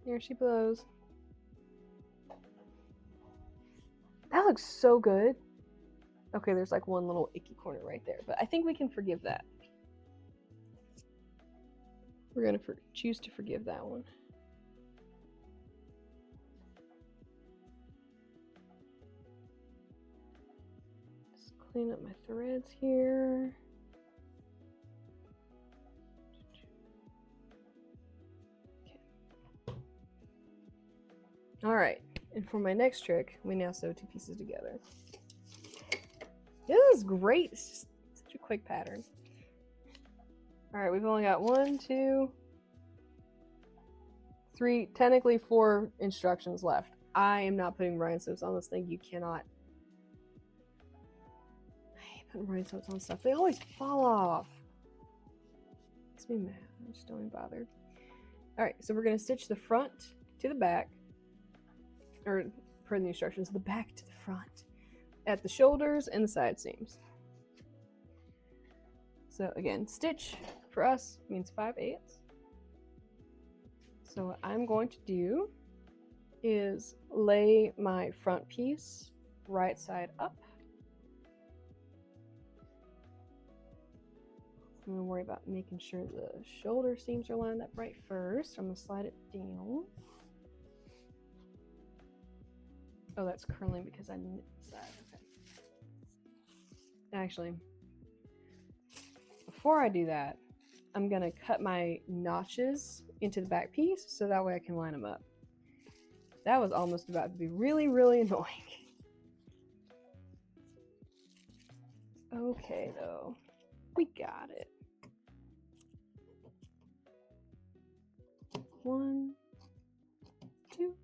There she blows. That looks so good. Okay, there's like one little icky corner right there, but I think we can forgive that. We're gonna choose to forgive that one. Just clean up my threads here. Okay. All right, and for my next trick, we now sew two pieces together. This is great. It's just such a quick pattern. All right, we've only got 1, 2, 3, technically 4 instructions left. I am not putting rhinestones on this thing. You cannot. I hate putting rhinestones on stuff. They always fall off. Makes me mad. I just don't even bother. All right, so we're gonna stitch the front to the back, or per the instructions, the back to the front, at the shoulders and the side seams. So again, stitch for us means 5/8. So what I'm going to do is lay my front piece right side up. I'm gonna worry about making sure the shoulder seams are lined up right first. I'm gonna slide it down. Oh, that's curling because I knit that. Okay. Actually, before I do that, I'm gonna cut my notches into the back piece so that way I can line them up. That was almost about to be really, really annoying. Okay, though. We got it. 1, 2,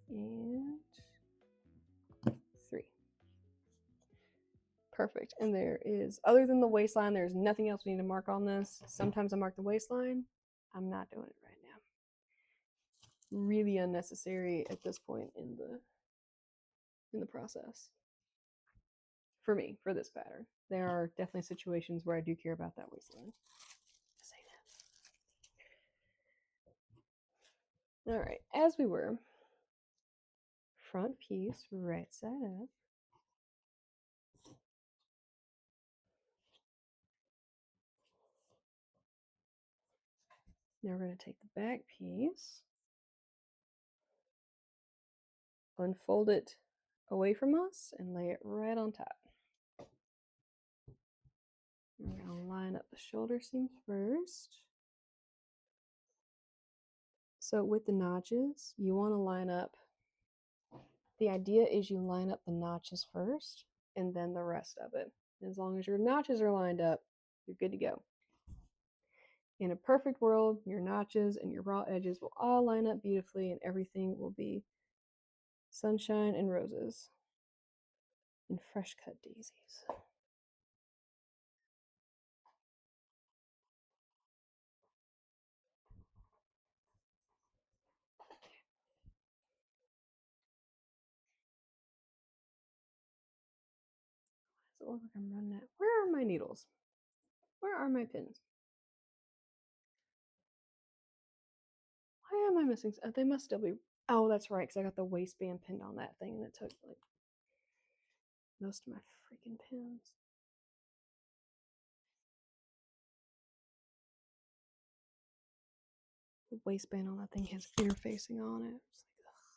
and 3. Perfect. And there is, other than the waistline, there's nothing else we need to mark on this. Sometimes I mark the waistline. I'm not doing it right now. Really unnecessary at this point in the process. For me, for this pattern. There are definitely situations where I do care about that waistline. Just saying that. All right, as we were, front piece, right side up. Now we're going to take the back piece, unfold it away from us, and lay it right on top. We're going to line up the shoulder seams first. So with the notches, you want to line up, the idea is you line up the notches first and then the rest of it. As long as your notches are lined up, you're good to go. In a perfect world, your notches and your raw edges will all line up beautifully and everything will be sunshine and roses and fresh cut daisies. Does it look like I'm running out? Where are my needles? Where are my pins? Why am I missing? They must still be. Oh, that's right, because I got the waistband pinned on that thing, and it took like most of my freaking pins. The waistband on that thing has interfacing on it. It's like, ugh.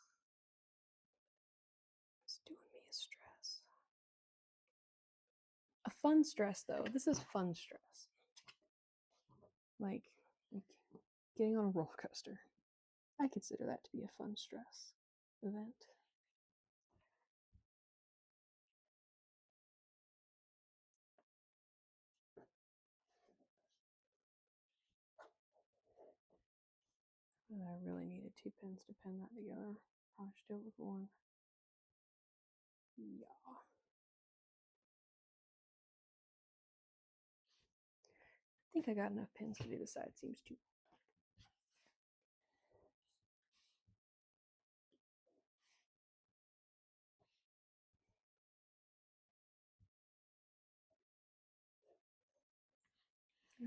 It's doing me a stress. A fun stress, though. This is fun stress. Like getting on a roller coaster. I consider that to be a fun stress event. I really needed 2 pins to pin that together. Probably should do it with 1. Yeah. I think I got enough pins to do the side seams too.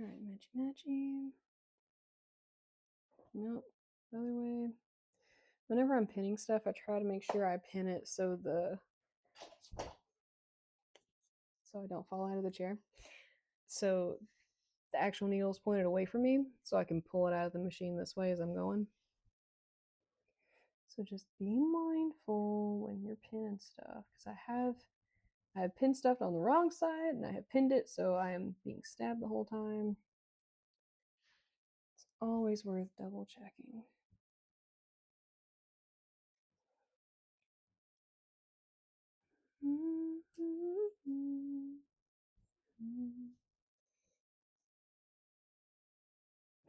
Alright, matchy. Nope. Other way. Whenever I'm pinning stuff, I try to make sure I pin it so I don't fall out of the chair. So the actual needle is pointed away from me, so I can pull it out of the machine this way as I'm going. So just be mindful when you're pinning stuff, because I have pinned stuff on the wrong side, and I have pinned it so I am being stabbed the whole time. It's always worth double checking.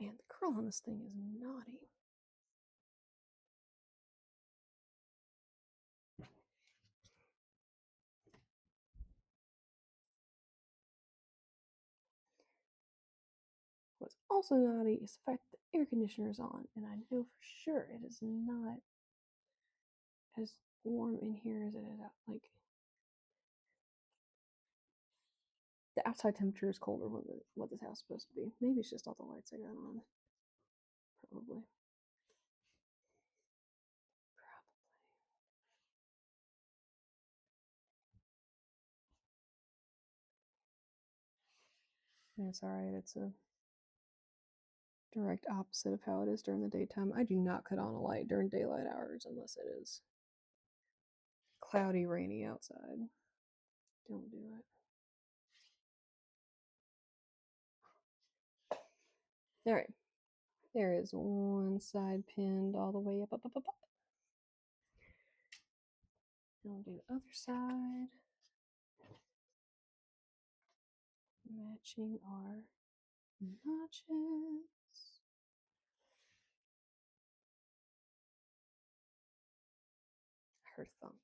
Man, the curl on this thing is naughty. What's also naughty is the fact that the air conditioner is on, and I know for sure it is not as warm in here as it is out. Like, the outside temperature is colder than what this house is supposed to be. Maybe it's just all the lights I got on. Probably. It's alright. It's a direct opposite of how it is during the daytime. I do not cut on a light during daylight hours unless it is cloudy, rainy outside. Don't do it. Alright. There is one side pinned all the way up. And we'll do the other side. Matching our notches. I heard a thunk.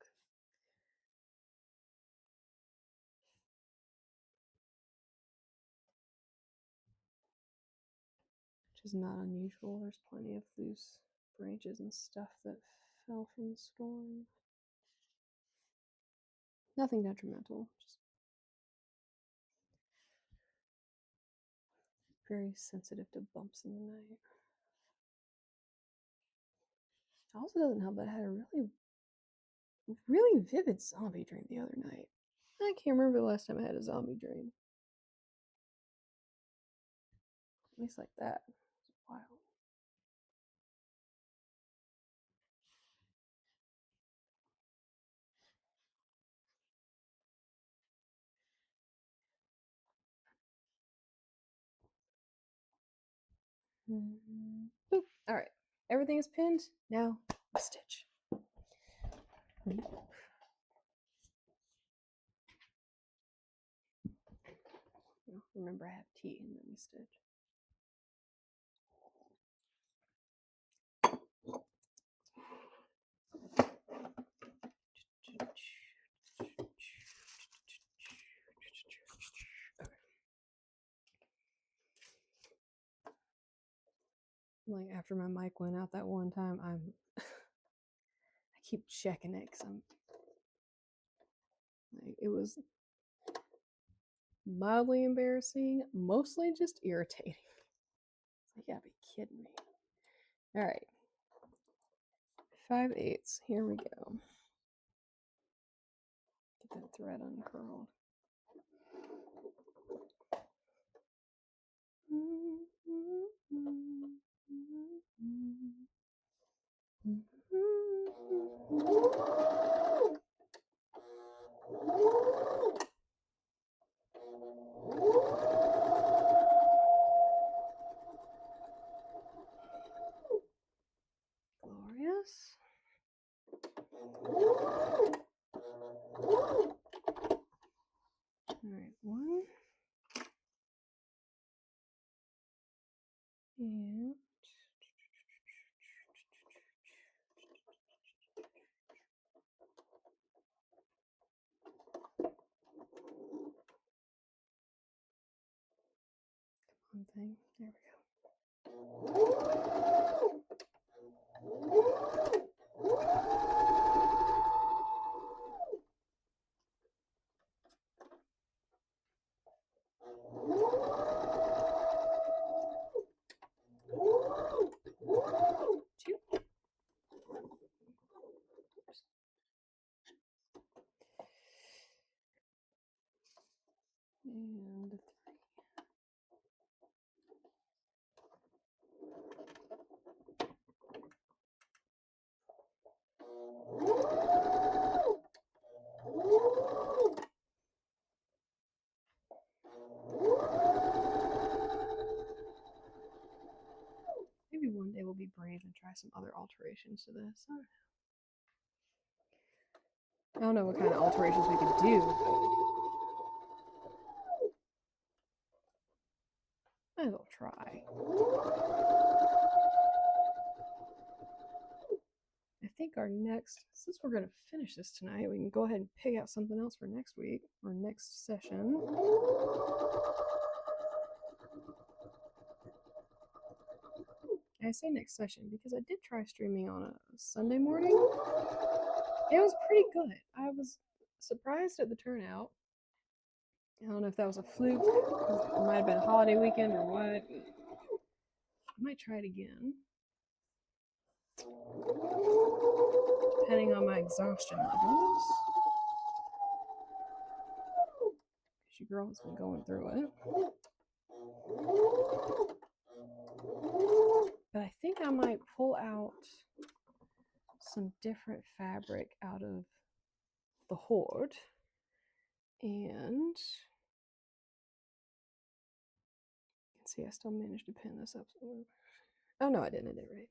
Which is not unusual. There's plenty of loose branches and stuff that fell from the storm. Nothing detrimental, just very sensitive to bumps in the night. It also doesn't help that I had a really vivid zombie dream the other night. I can't remember the last time I had a zombie dream. At least like that. It's wild. Boop. All right. Everything is pinned. Now, stitch. Remember, I have tea and then we stitch. Like after my mic went out that one time, I keep checking it because I'm like, it was mildly embarrassing, mostly just irritating. It's like, yeah, be kidding me. All right. 5/8. Here we go. Get that thread uncurled. Glorious. All right, one. And one thing. There we go. Two. And three. Maybe one day we'll be brave and try some other alterations to this. I don't know what kind of alterations we could do. Might as well try. I think our next, since we're going to finish this tonight, we can go ahead and pick out something else for next week or next session. I say next session because I did try streaming on a Sunday morning. It was pretty good. I was surprised at the turnout. I don't know if that was a fluke, it might have been a holiday weekend or what. I might try it again. Depending on my exhaustion levels. Because your girl has been going through it. But I think I might pull out some different fabric out of the hoard. And you can see I still managed to pin this up. Oh no, I didn't. I did it right.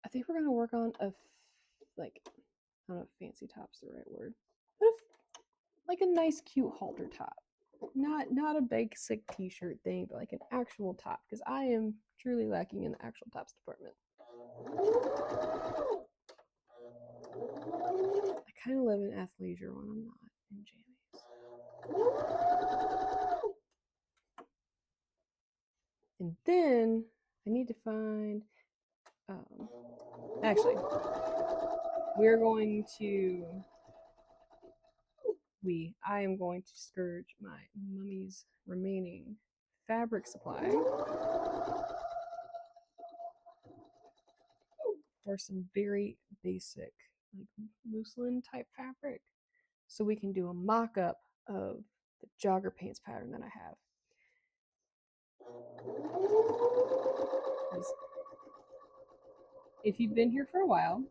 I think we're gonna work on a I don't know if fancy top's the right word, but like a nice, cute halter top. Not a basic t-shirt thing, but like an actual top, because I am truly lacking in the actual tops department. I kind of live in athleisure when I'm not in jammies. And then I need to find, actually, I am going to scourge my mummy's remaining fabric supply for some very basic, like muslin type fabric, so we can do a mock-up of the jogger pants pattern that I have. If you've been here for a while,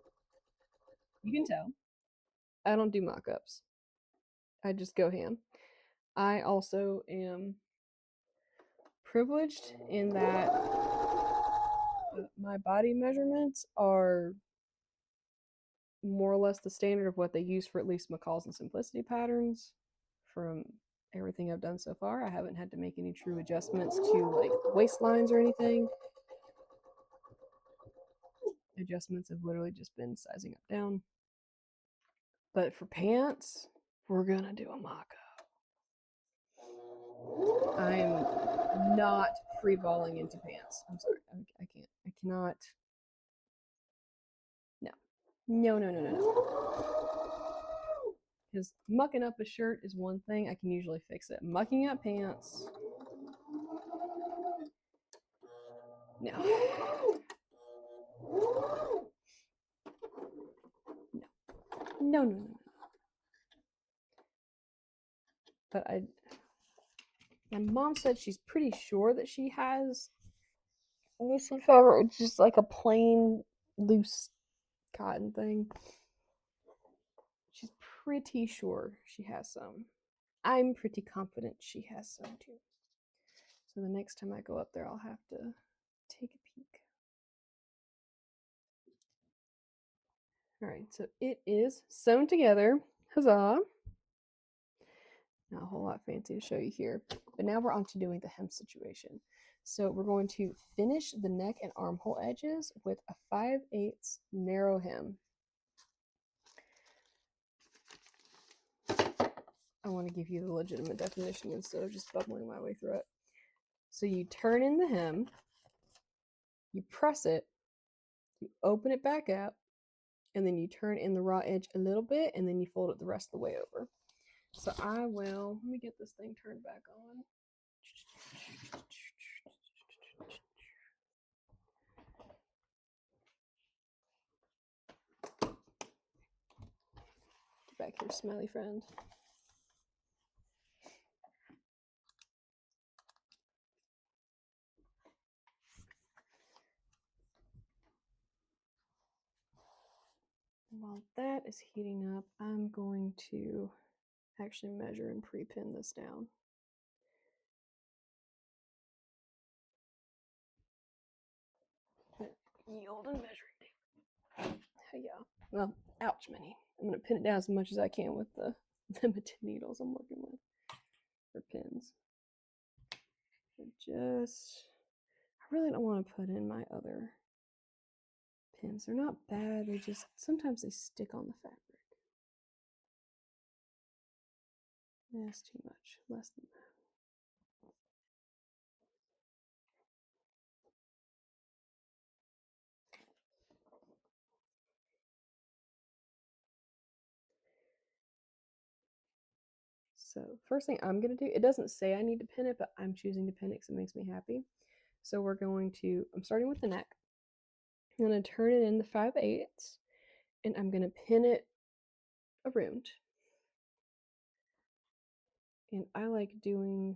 you can tell I don't do mock-ups. I just go ham. I also am privileged in that my body measurements are more or less the standard of what they use for at least McCall's and Simplicity patterns. From everything I've done so far, I haven't had to make any true adjustments to like waistlines or anything. Adjustments have literally just been sizing up down. But for pants, we're gonna do a mock-up. I am not freeballing into pants. I'm sorry, I can't. I cannot. No. Because mucking up a shirt is one thing. I can usually fix it. Mucking up pants, No. No, no, no, no. But my mom said she's pretty sure that she has loose leaf fiber. It's just like a plain loose cotton thing. She's pretty sure she has some. I'm pretty confident she has some too. So the next time I go up there, I'll have to take a peek. All right, so it is sewn together. Huzzah! Not a whole lot fancy to show you here, but now we're on to doing the hem situation. So we're going to finish the neck and armhole edges with a 5/8 narrow hem. I want to give you the legitimate definition instead of just bubbling my way through it. So you turn in the hem, you press it, you open it back up, and then you turn in the raw edge a little bit, and then you fold it the rest of the way over. So I will, let me get this thing turned back on. Get back here, smiley friend. While that is heating up, I'm going to actually measure and pre-pin this down. Yield and measuring tape. Yeah. Well, ouch, Minnie. I'm going to pin it down as much as I can with the limited needles I'm working with for pins. I really don't want to put in my other pins. They're not bad. They just, sometimes they stick on the fabric. That's too much. Less than that. So first thing I'm going to do, it doesn't say I need to pin it, but I'm choosing to pin it because it makes me happy. So we're going to, I'm starting with the neck. I'm going to turn it in the 5/8 and I'm going to pin it around. And I like doing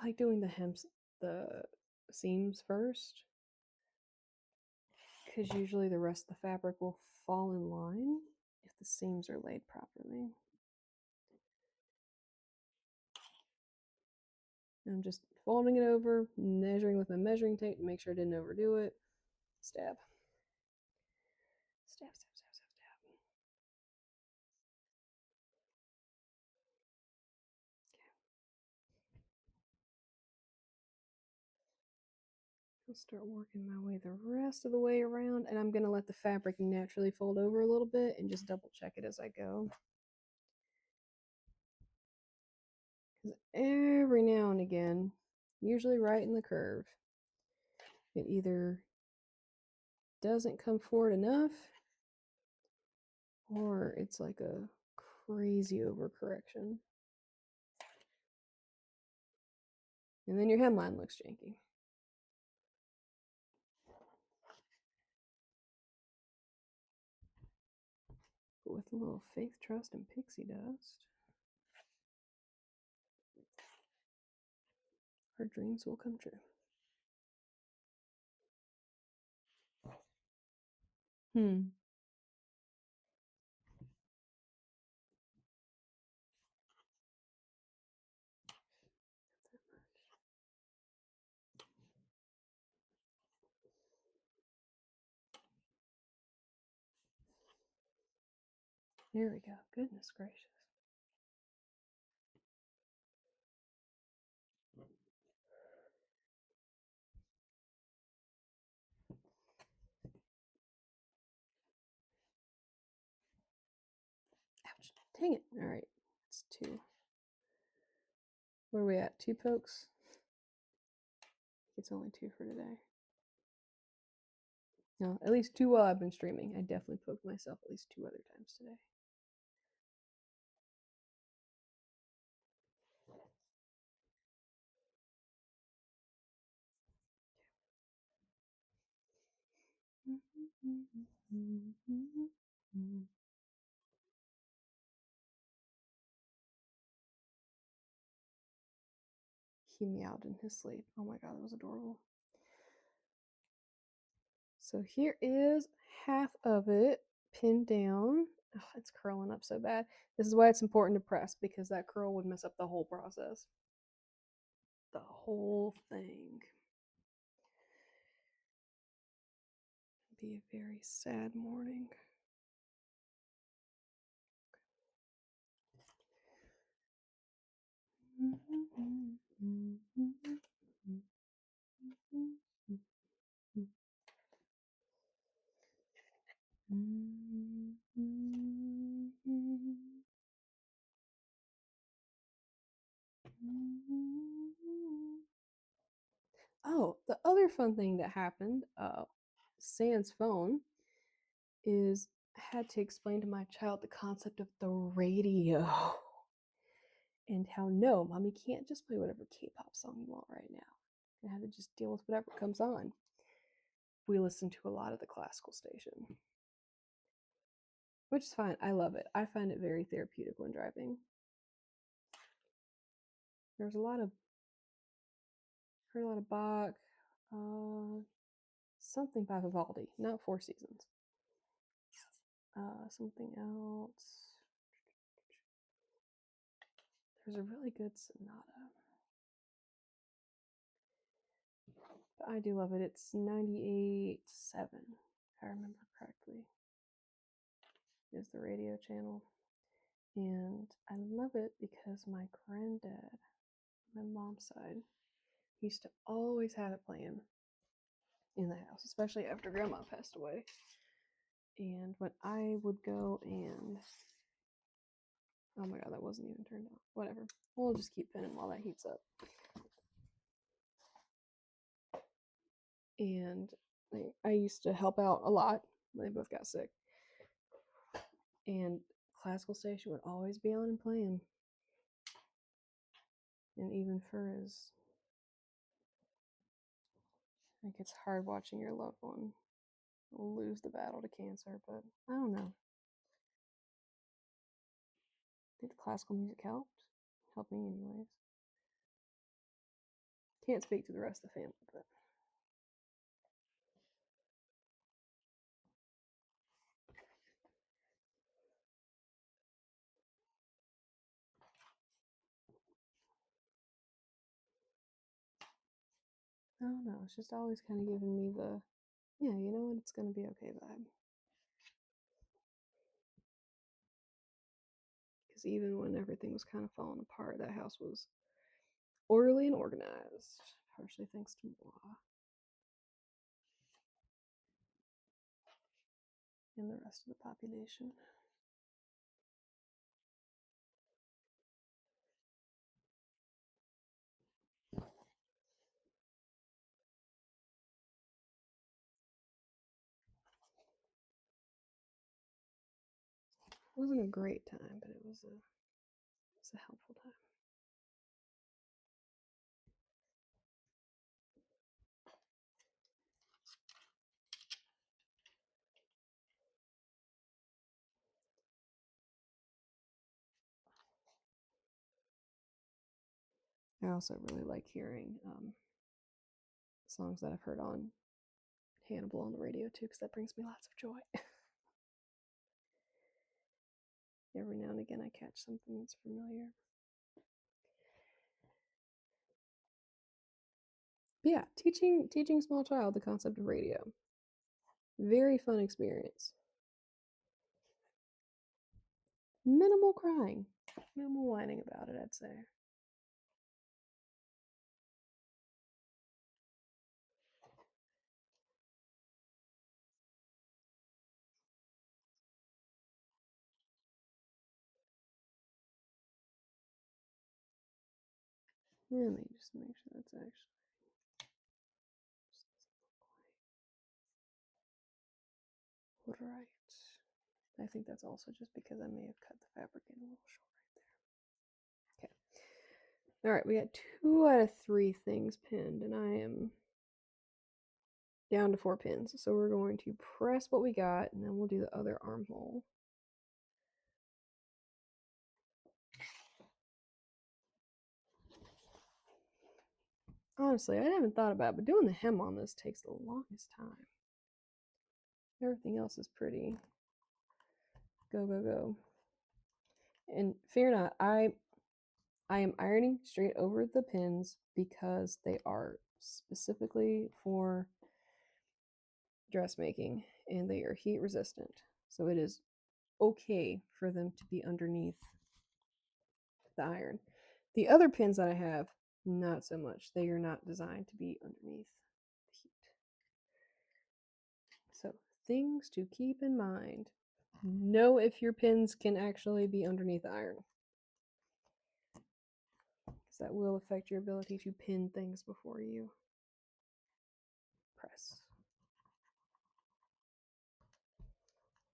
the hems, the seams first, because usually the rest of the fabric will fall in line if the seams are laid properly. I'm just folding it over, measuring with my measuring tape to make sure I didn't overdo it. Stab. Stab, stab, stab, stab, stab. Okay. I'll start working my way the rest of the way around, and I'm going to let the fabric naturally fold over a little bit and just double check it as I go. Because every now and again, usually right in the curve, it either doesn't come forward enough or it's like a crazy overcorrection. And then your hemline looks janky. But with a little faith, trust, and pixie dust, our dreams will come true. There we go. Goodness gracious. Ouch. Dang it. All right. It's 2. Where are we at? 2 pokes? It's only 2 for today. No, at least 2 while I've been streaming. I definitely poked myself at least 2 other times today. He meowed in his sleep. Oh my god, that was adorable. So here is half of it pinned down. Oh, it's curling up so bad. This is why it's important to press, because that curl would mess up the whole process. The whole thing. It'd be a very sad morning. Oh, the other fun thing that happened, Sans phone, is I had to explain to my child the concept of the radio. And how no, mommy can't just play whatever K-pop song you want right now. You have to just deal with whatever comes on. We listen to a lot of the classical station, which is fine. I love it. I find it very therapeutic when driving. There's heard a lot of Bach, something by Vivaldi, not Four Seasons. Something else. There's a really good sonata. But I do love it. It's 98.7, if I remember correctly, is the radio channel. And I love it because my granddad, my mom's side, used to always have it playing in the house, especially after grandma passed away. And when I would go and, oh my god, that wasn't even turned on. Whatever. We'll just keep pinning while that heats up. And I used to help out a lot when they both got sick. And classical station would always be on and playing. And even for as, like, it's hard watching your loved one lose the battle to cancer, but I don't know. I think the classical music helped me anyways. Can't speak to the rest of the family, but I don't know. It's just always kind of giving me the, yeah, you know what, it's gonna be okay vibe. Because even when everything was kind of falling apart, that house was orderly and organized, partially thanks to moi and the rest of the population. It wasn't a great time, but it was a helpful time. I also really like hearing songs that I've heard on Hannibal on the radio too, because that brings me lots of joy. Every now and again I catch something that's familiar. But yeah, teaching small child the concept of radio. Very fun experience. Minimal crying. Minimal whining about it, I'd say. Let me just make sure that's actually right. I think that's also just because I may have cut the fabric in a little short right there. Okay. All right, we got 2 out of 3 things pinned, and I am down to 4 pins. So we're going to press what we got, and then we'll do the other armhole. Honestly, I haven't thought about it, but doing the hem on this takes the longest time. Everything else is pretty go, go, go. And fear not, I am ironing straight over the pins because they are specifically for dressmaking and they are heat resistant. So it is okay for them to be underneath the iron. The other pins that I have, not so much. They are not designed to be underneath heat. So things to keep in mind. Know if your pins can actually be underneath the iron, because that will affect your ability to pin things before you press.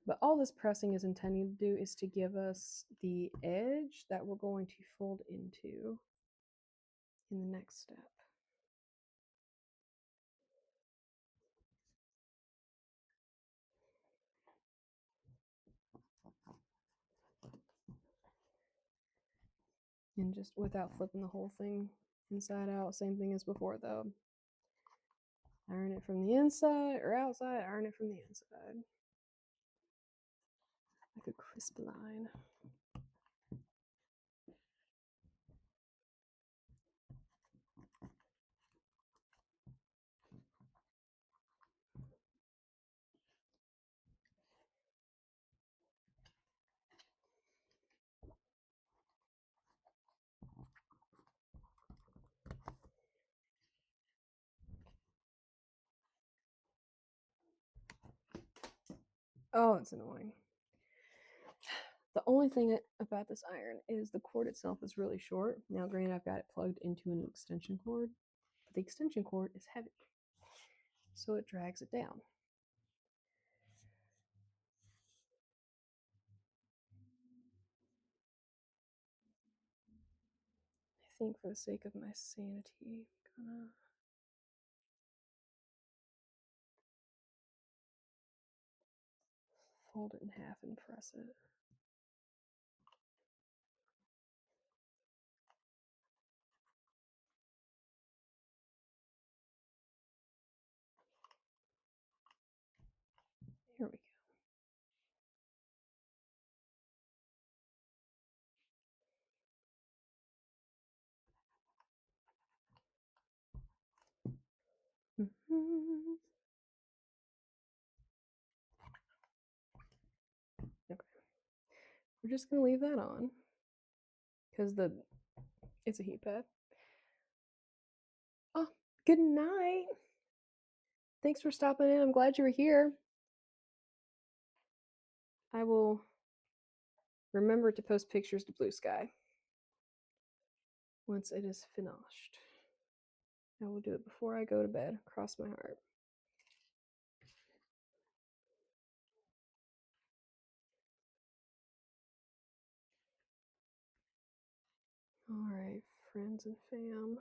But all this pressing is intending to do is to give us the edge that we're going to fold into in the next step. And just without flipping the whole thing inside out, same thing as before though. Iron it from the inside or outside, iron it from the inside. Like a crisp line. Oh, it's annoying. The only thing about this iron is the cord itself is really short. Now, granted, I've got it plugged into an extension cord, but the extension cord is heavy, so it drags it down. I think for the sake of my sanity, I'm gonna fold it in half and press it. Here we go. Okay. We're just gonna leave that on because it's a heat pad. Oh, good night. Thanks for stopping in. I'm glad you were here. I will remember to post pictures to Blue Sky once it is finished. I will do it before I go to bed. Cross my heart. All right, friends and fam.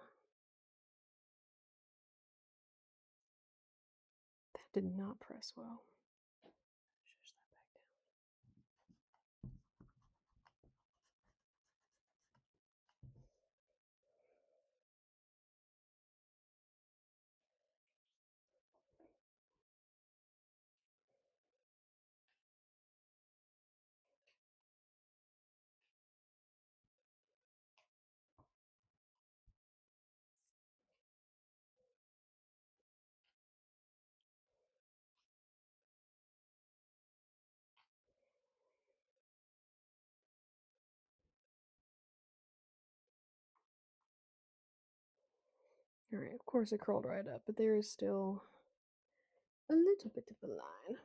That did not press well. Shush that back down. All right, of course it curled right up, but there is still a little bit of a line.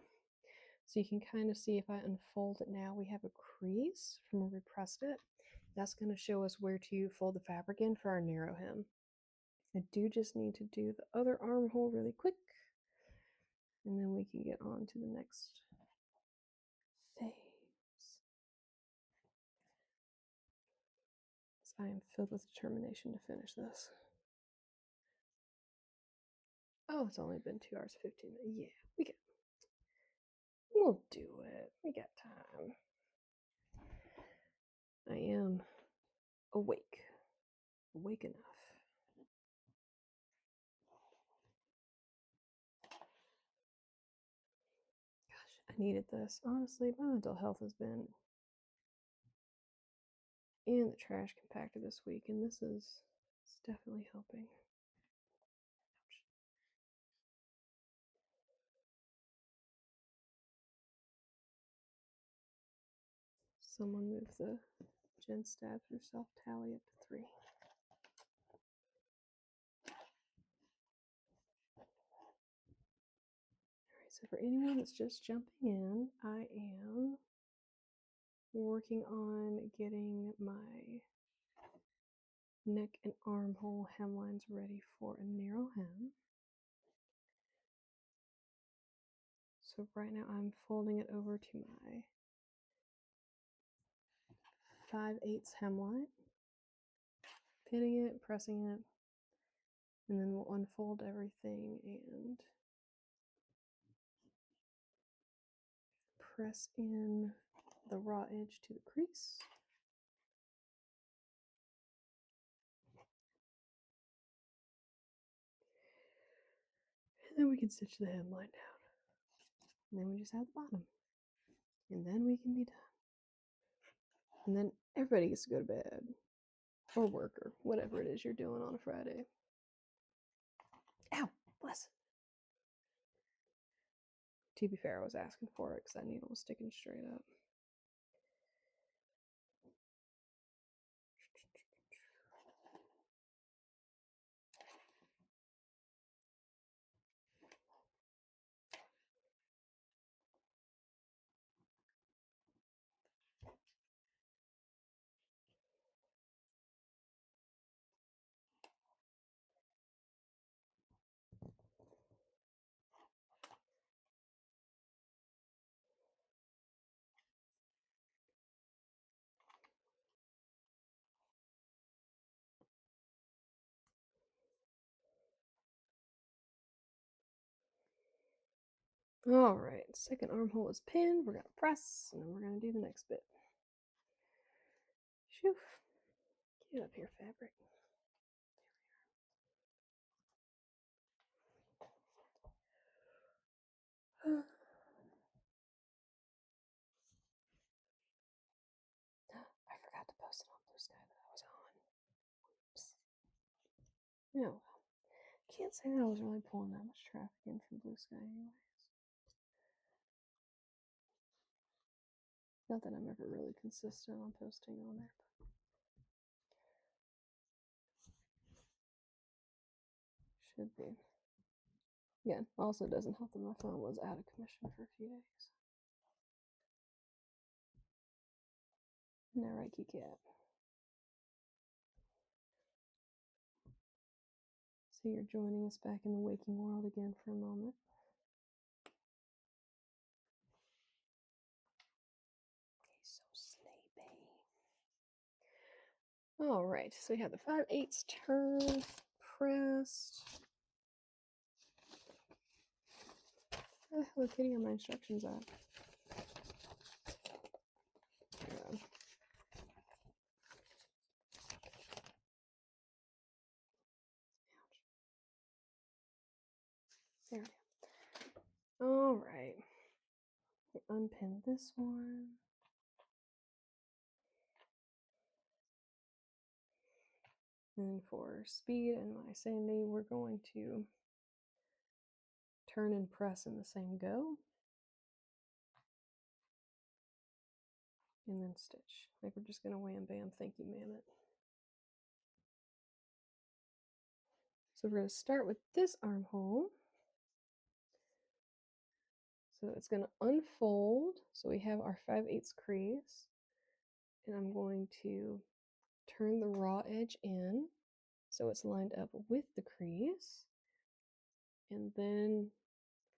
So you can kind of see if I unfold it now, we have a crease from where we pressed it. That's going to show us where to fold the fabric in for our narrow hem. I do just need to do the other armhole really quick, and then we can get on to the next phase. I am filled with determination to finish this. Oh, it's only been 2 hours 15 minutes. Yeah, we'll do it. We got time. I am awake enough. Gosh, I needed this. Honestly, my mental health has been in the trash compactor this week, and this is it's definitely helping. Ouch. Someone move the Jen stabs herself tally up to 3. Alright, so for anyone that's just jumping in, I am working on getting my neck and armhole hemlines ready for a narrow hem. So right now I'm folding it over to my 5/8 hemline, pinning it, pressing it, and then we'll unfold everything and press in the raw edge to the crease. And then we can stitch the hemline down. And then we just have the bottom. And then we can be done. And then everybody gets to go to bed. Or work, or whatever it is you're doing on a Friday. Ow! Bless it. To be fair, I was asking for it because that needle was sticking straight up. Alright, second armhole is pinned. We're going to press, and then we're going to do the next bit. Shoo. Get up here, fabric. There we are. I forgot to post it on Blue Sky that I was on. Oops. No, can't say that I was really pulling that much traffic in from Blue Sky anyways. Not that I'm ever really consistent on posting on there. Should be. Yeah, also doesn't help that my phone was out of commission for a few days. Isn't that right, Kitty Cat? So you're joining us back in the waking world again for a moment. He's so sleepy. Alright, so we have the 5/8 turn pressed. Where the hell, Kitty, are my instructions at? Yeah. There we go. Alright. Unpin this one. And for speed and my sanity, we're going to turn and press in the same go. And then stitch. Like we're just going to wham bam, thank you, ma'am it. So we're going to start with this armhole. So it's going to unfold. So we have our 5/8 crease. And I'm going to turn the raw edge in so it's lined up with the crease. And then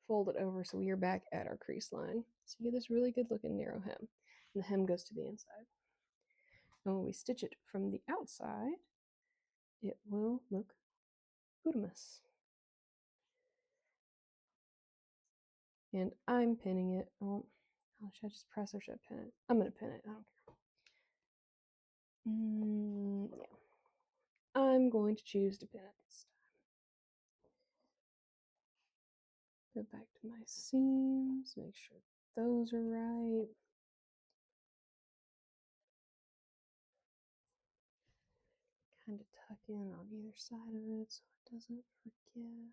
fold it over so we are back at our crease line. So you get this really good looking narrow hem. And the hem goes to the inside. And when we stitch it from the outside, it will look Budamus. And I'm pinning it. Oh, should I just press or should I pin it? I'm going to pin it. I don't care. Yeah. I'm going to choose to pin it this time. Go back to my seams. Make sure those are right. Kind of tuck in on either side of it so it doesn't forget.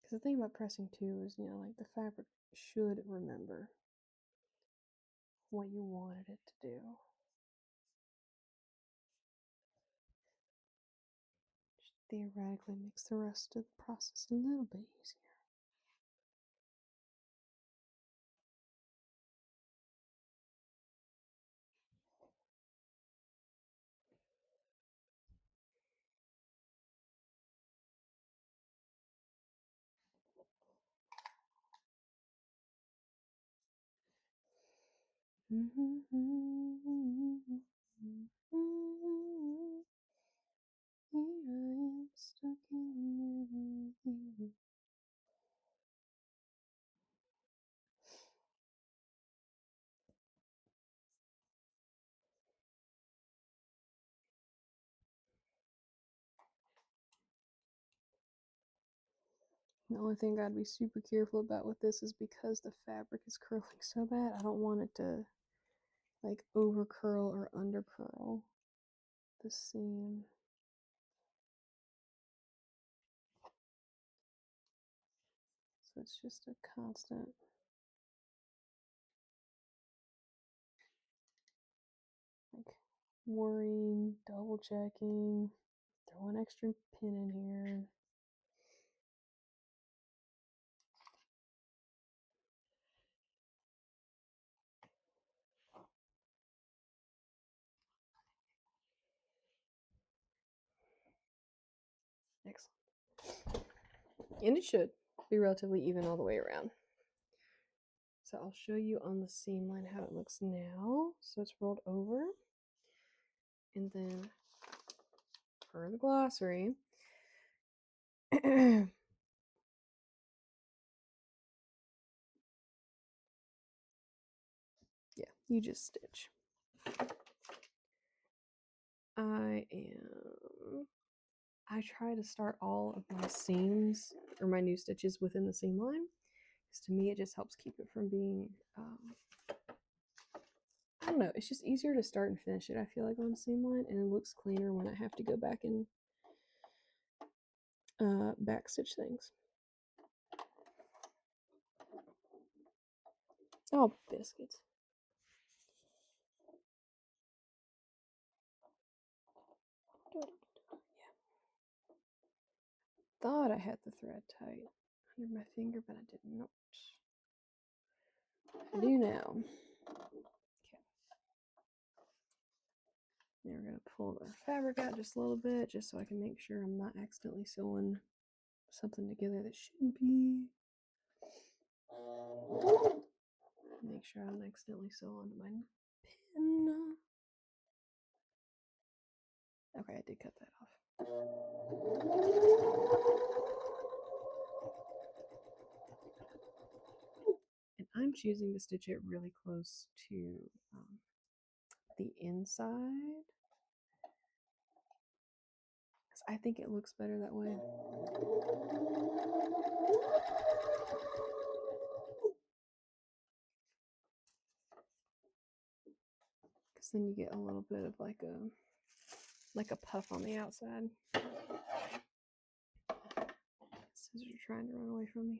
Because the thing about pressing too is, you know, like the fabric should remember what you wanted it to do. Just theoretically makes the rest of the process a little bit easier. Here I am stuck in the middle here. The only thing I'd be super careful about with this is because the fabric is curling so bad, I don't want it to like over curl or under curl the seam. So it's just a constant like worrying, double checking, throw an extra pin in here. Excellent. And it should be relatively even all the way around. So I'll show you on the seam line how it looks now. So it's rolled over. And then for the glossary, yeah, you just stitch. I try to start all of my seams or my new stitches within the seam line, because to me it just helps keep it from being I don't know, it's just easier to start and finish it, I feel like, on the seam line, and it looks cleaner when I have to go back and back stitch things. Oh, biscuits. Yeah. Thought I had the thread tight under my finger, but I did not. I do now. Okay. Now we're going to pull the fabric out just a little bit, just so I can make sure I'm not accidentally sewing something together that shouldn't be. Make sure I don't accidentally sew onto my pin. Okay, I did cut that off. And I'm choosing to stitch it really close to the inside, because I think it looks better that way. Because then you get a little bit of like a puff on the outside. Scissors are trying to run away from me.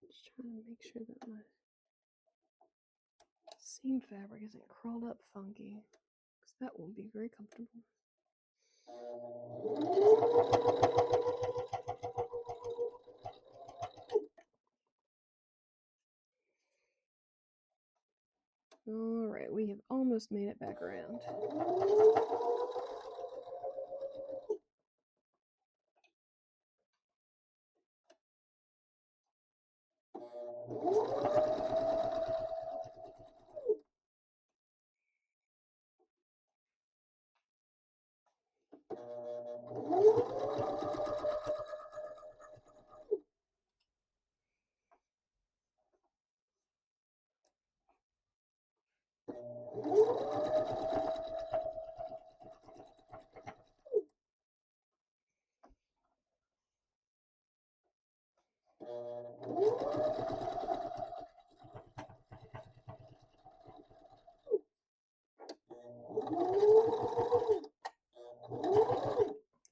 Just trying to make sure that my seam fabric isn't curled up funky, because that won't be very comfortable. All right, we have almost made it back around.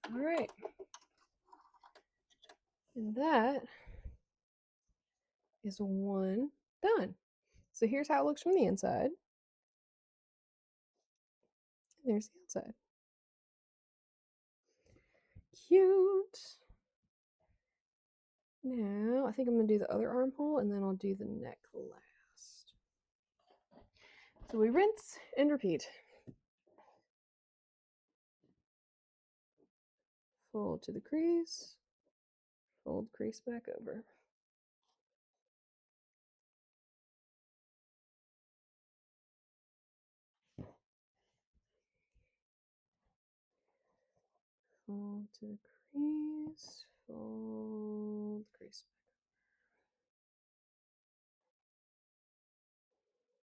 All right. And that is one done. So here's how it looks from the inside. There's the outside. Cute. Now, I think I'm going to do the other armhole and then I'll do the neck last. So we rinse and repeat. Fold to the crease. Fold crease back over. Fold to the crease. Fold crease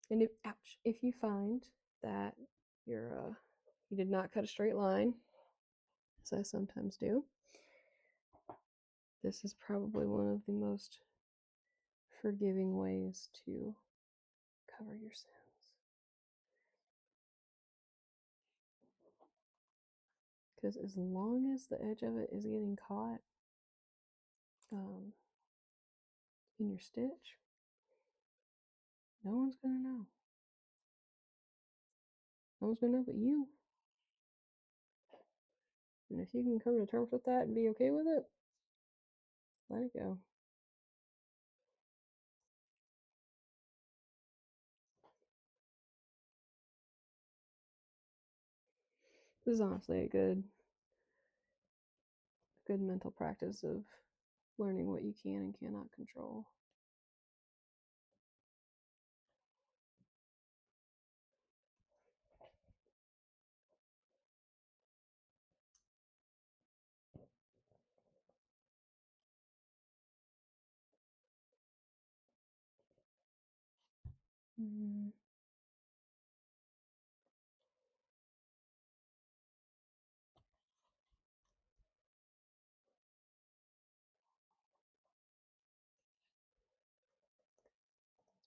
back. And if you find that you did not cut a straight line, as I sometimes do, this is probably one of the most forgiving ways to cover your sins. Because as long as the edge of it is getting caught in your stitch, no one's going to know. No one's going to know but you. And if you can come to terms with that and be okay with it, let it go. This is honestly a good mental practice of learning what you can and cannot control. Mm.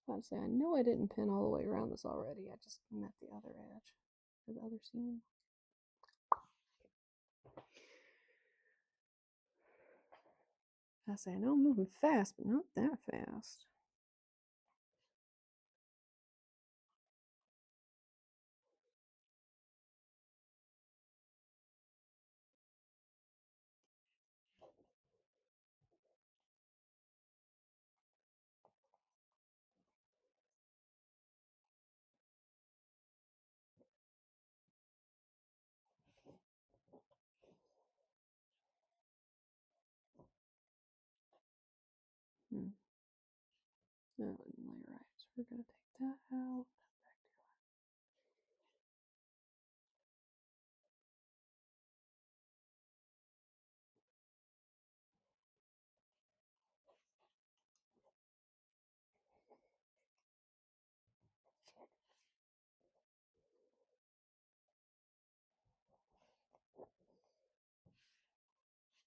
I was about to say, I know I didn't pin all the way around this already. I just met the other edge, or the other seam. I say, I know I'm moving fast, but not that fast. No, it didn't lay right. So we're going to take that out.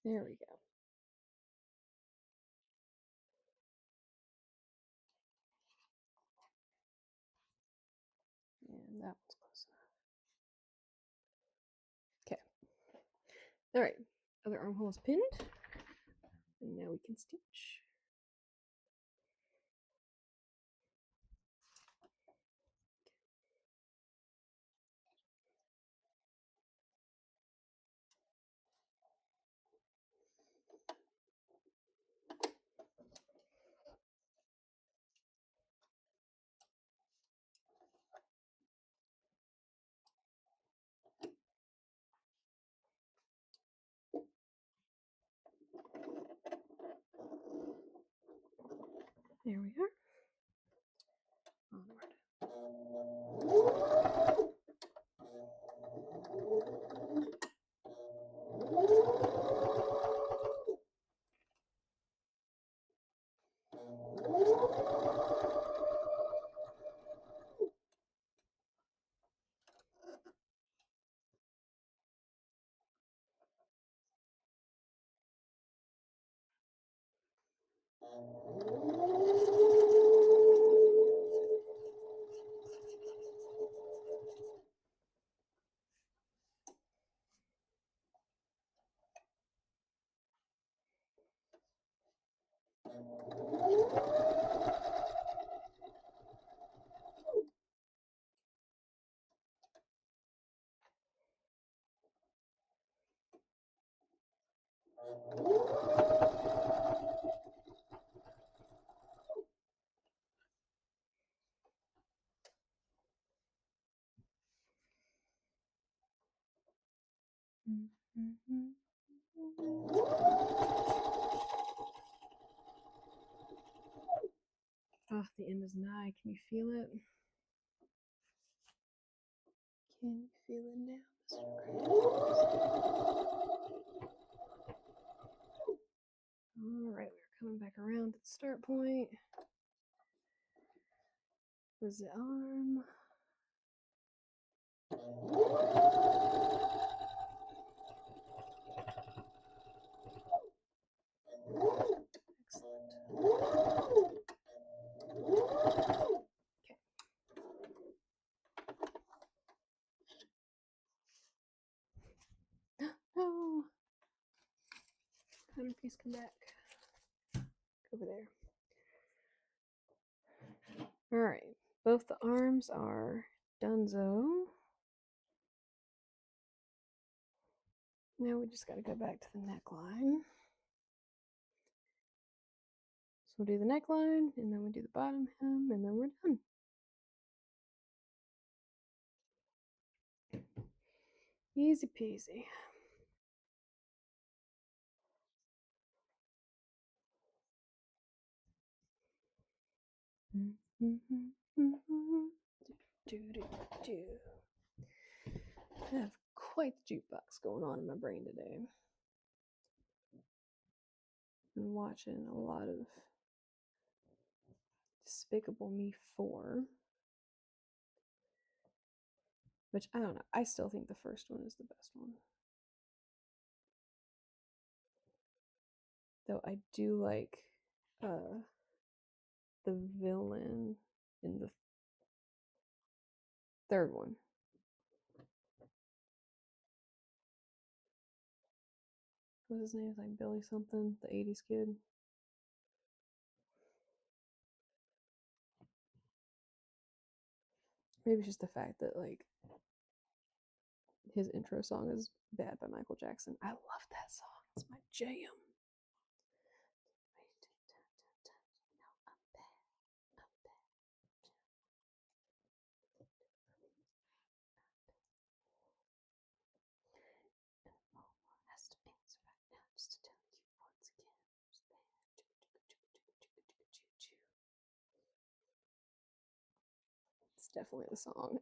There we go. And that one's close enough. Okay. All right. Other armhole is pinned. And now we can stitch. There we are. Onward. Oh, the end is nigh. Can you feel it? Can you feel it now, Mr. All right, we're coming back around to the start point. Where's the arm? Excellent. Okay. No. Piece, come back. Over there. All right. Both the arms are donezo. Now we just got to go back to the neckline. So we'll do the neckline, and then we do the bottom hem, and then we're done. Easy peasy. I have quite the jukebox going on in my brain today. Been watching a lot of Despicable Me 4, which I don't know. I still think the first one is the best one. Though I do like the villain in the third one. What's his name? It's like Billy something, the 80s kid. Maybe it's just the fact that like his intro song is Bad by Michael Jackson. I love that song. It's my jam. It's definitely the song.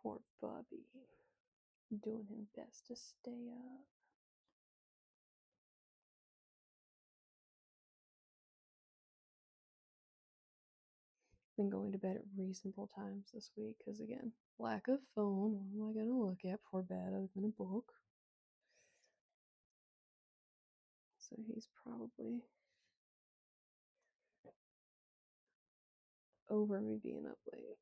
Poor Bubby. Doing his best to stay up. Been going to bed at reasonable times this week because, again, lack of phone. What am I going to look at before bed other than a book? So he's probably over me being up late.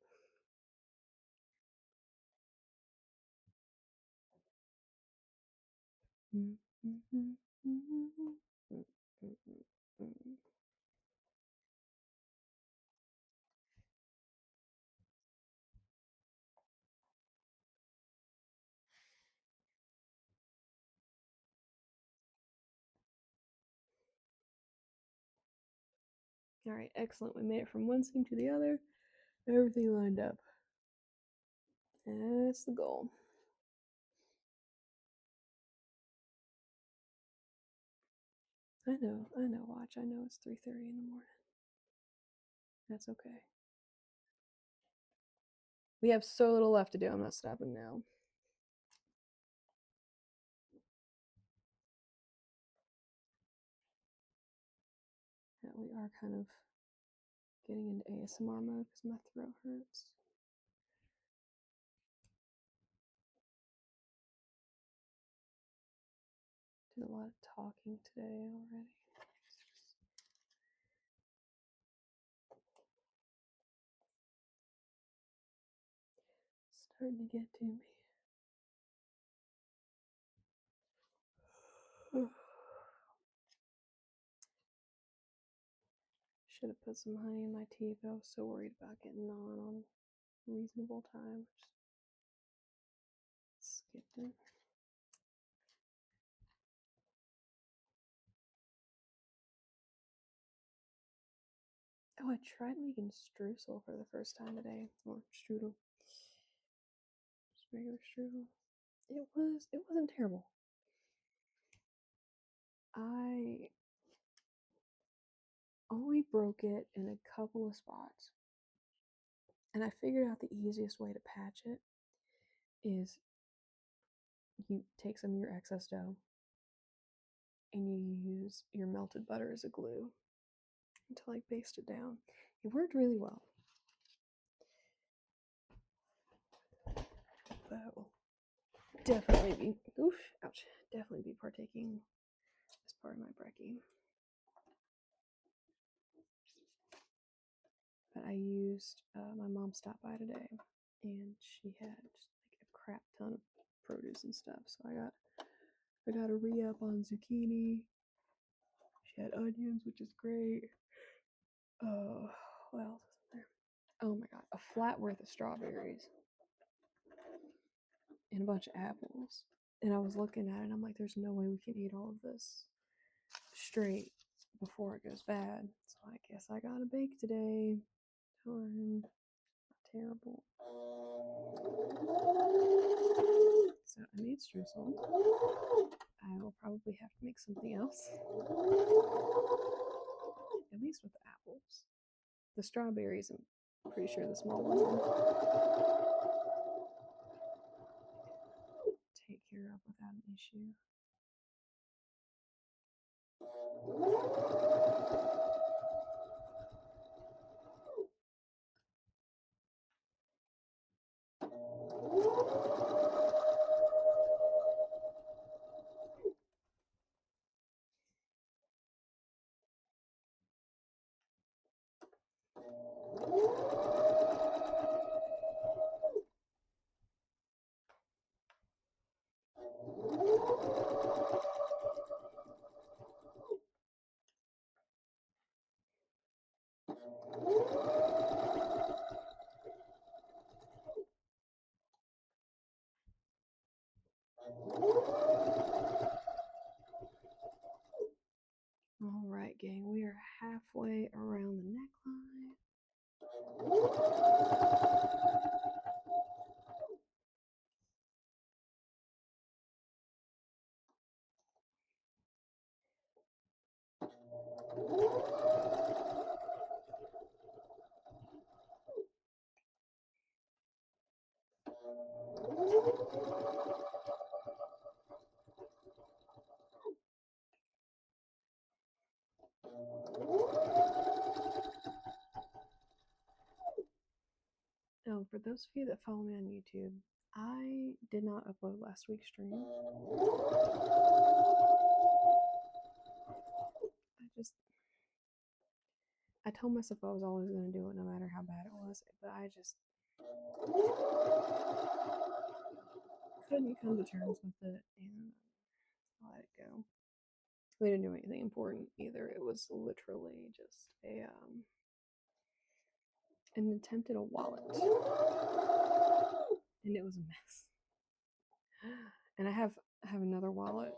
All right, excellent. We made it from one seam to the other. Everything lined up. That's the goal. I know, watch. I know it's 3:30 in the morning. That's okay. We have so little left to do. I'm not stopping now. Yeah, we are kind of getting into ASMR mode because my throat hurts. Did a lot of talking today already. Starting to get to me. Should have put some honey in my tea, but I was so worried about getting on reasonable time. Just skipped it. Oh, I tried making streusel for the first time today. Or strudel. Just regular strudel. It wasn't terrible. I only broke it in a couple of spots. And I figured out the easiest way to patch it is you take some of your excess dough and you use your melted butter as a glue to like baste it down. It worked really well. But I will definitely be, definitely be partaking as part of my brekkie. But I used, my mom stopped by today and she had just like a crap ton of produce and stuff. So I got a re-up on zucchini. She had onions, which is great. What else is in there? Oh my god, a flat worth of strawberries and a bunch of apples. And I was looking at it and I'm like, there's no way we can eat all of this straight before it goes bad. So I guess I gotta bake today. Darn. Terrible. So I made streusel. I will probably have to make something else. At least with the apples. The strawberries, I'm pretty sure the small one will take care of without an issue. All right, gang, we are halfway around the neckline. Oh, for those of you that follow me on YouTube, I did not upload last week's stream. I told myself I was always going to do it no matter how bad it was, but I just couldn't come to terms with it and I let it go. We didn't do anything important either. It was literally just an attempt at a wallet. And it was a mess. And I have another wallet.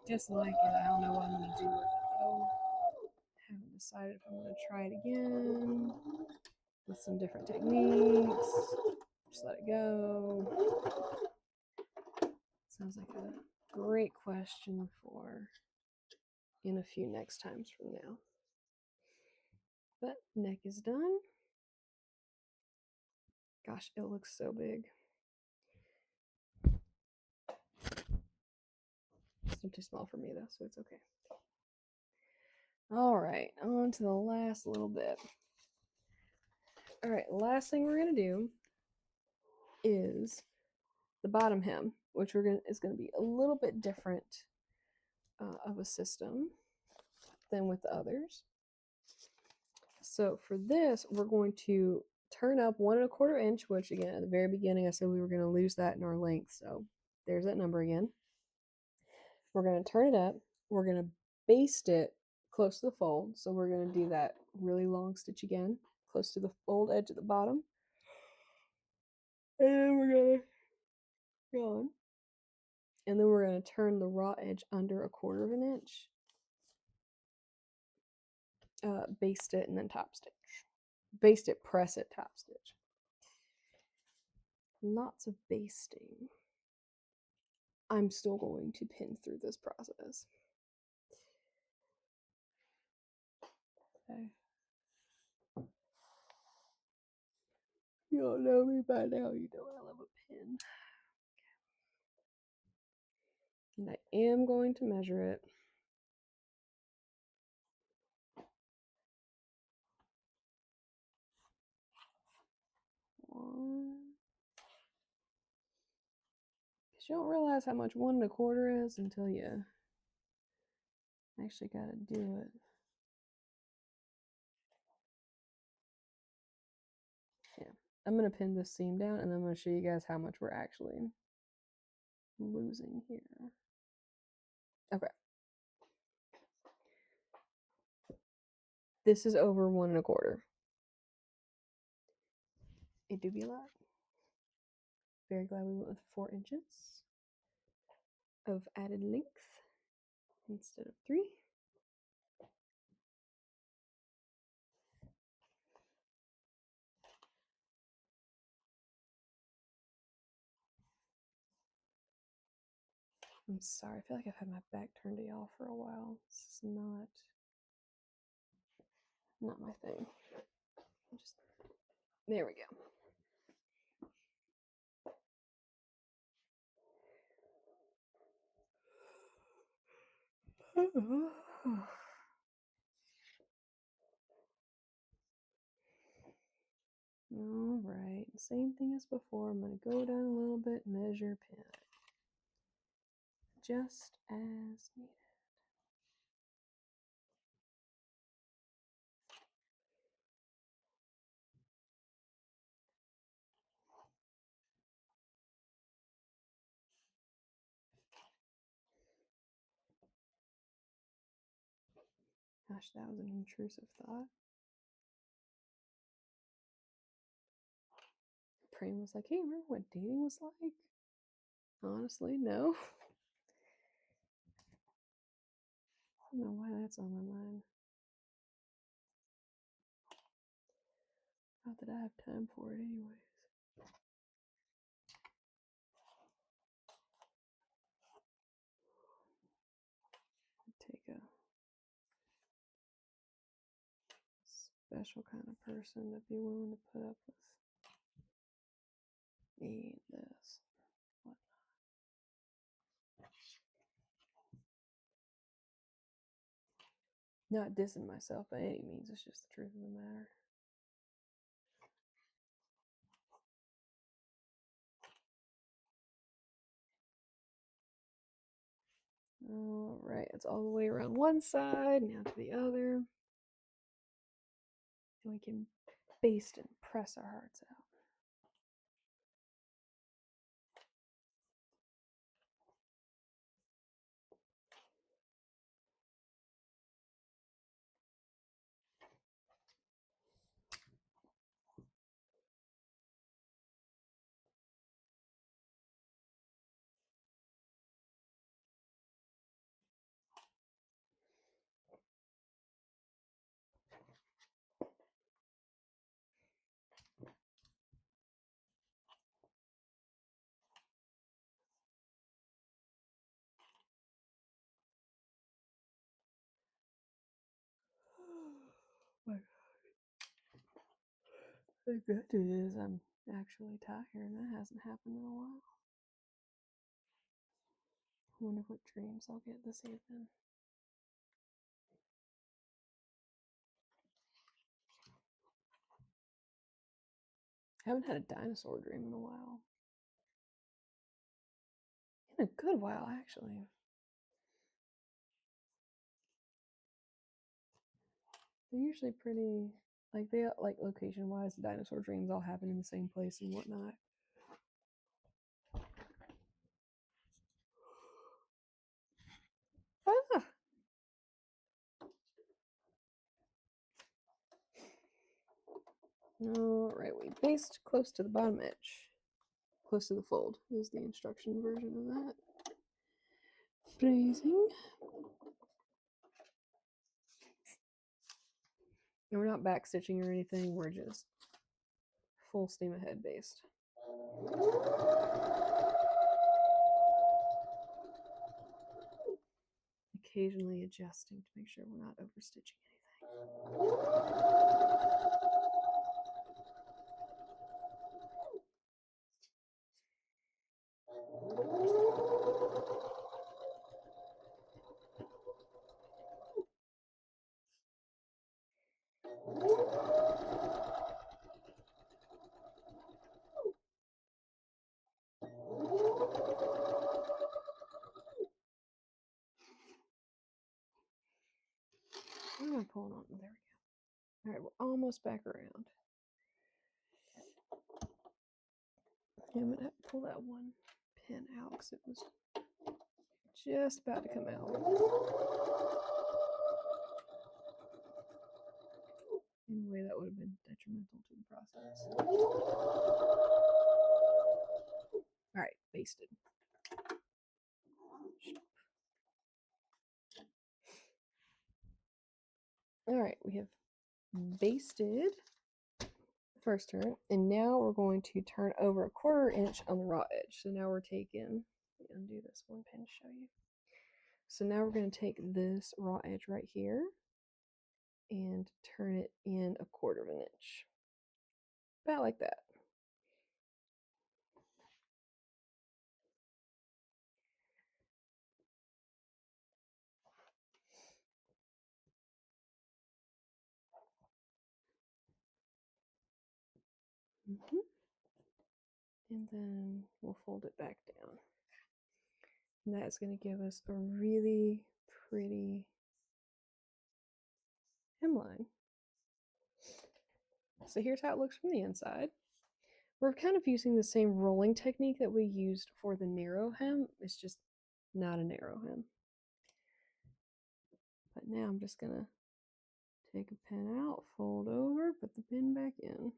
Just like it. I don't know what I'm going to do with it. decided if I'm going to try it again with some different techniques. Just let it go. Sounds like a great question for in a few next times from now. But neck is done. Gosh, it looks so big. It's still too small for me though, so it's okay. All right, on to the last little bit. All right, last thing we're gonna do is the bottom hem, which is gonna be a little bit different of a system than with the others. So for this, we're going to turn up 1 1/4 inch, which again, at the very beginning, I said we were going to lose that in our length. So there's that number again. We're going to turn it up. We're going to baste it close to the fold. So we're going to do that really long stitch again, close to the fold edge at the bottom. And we're going to go on. And then we're going to turn the raw edge under 1/4 inch. Baste it and then top stitch. Baste it, press it, top stitch. Lots of basting. I'm still going to pin through this process. Okay. You don't know me by now, you know I love a pin. And I am going to measure it. Because you don't realize how much 1 1/4 is until you actually got to do it. Yeah, I'm going to pin this seam down and then I'm going to show you guys how much we're actually losing here. Okay. This is over 1 1/4. It do be a lot. Very glad we went with 4 inches of added length instead of 3. I'm sorry, I feel like I've had my back turned to y'all for a while. This is not my thing. There we go. All right, same thing as before. I'm going to go down a little bit, measure, pin. Just as needed. Gosh, that was an intrusive thought. Praying was like, hey, remember what dating was like? Honestly, no. I don't know why that's on my mind. Not that I have time for it anyways. Take a special kind of person to be willing to put up with me and this. Not dissing myself by any means, it's just the truth of the matter. All right, it's all the way around one side, now to the other. And we can baste and press our hearts out. The good news is I'm actually tired, and that hasn't happened in a while. I wonder what dreams I'll get this evening. I haven't had a dinosaur dream in a while. In a good while, actually. They're usually pretty, like, they, like, location-wise, the dinosaur dreams all happen in the same place and whatnot. Ah! Alright, we based close to the bottom edge. Close to the fold is the instruction version of that. Freezing. And we're not back stitching or anything, we're just full steam ahead based. Occasionally adjusting to make sure we're not overstitching anything. I'm gonna pull it on. There we go. Alright, we're almost back around. I'm gonna have to pull that one pin out because it was just about to come out. In a way that would have been detrimental to the process. Alright, basted. Alright, we have basted the first turn, and now we're going to turn over 1/4 inch on the raw edge. So now we're taking, undo this one pin to show you. So now we're going to take this raw edge right here and turn it in 1/4 inch. About like that. And then we'll fold it back down. And that's going to give us a really pretty hemline. So here's how it looks from the inside. We're kind of using the same rolling technique that we used for the narrow hem. It's just not a narrow hem. But now I'm just going to take a pin out, fold over, put the pin back in.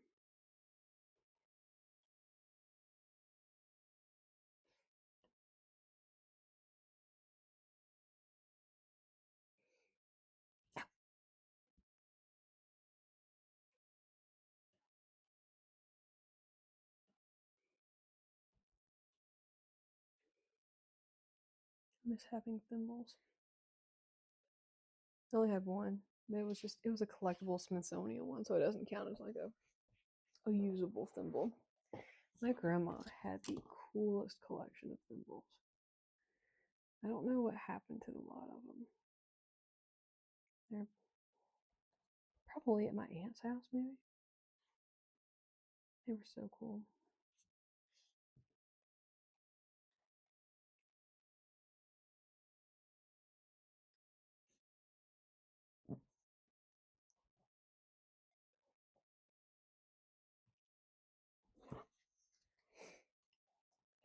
I miss having thimbles. I only have one. But it was a collectible Smithsonian one, so it doesn't count as like a usable thimble. My grandma had the coolest collection of thimbles. I don't know what happened to a lot of them. They're probably at my aunt's house, maybe. They were so cool.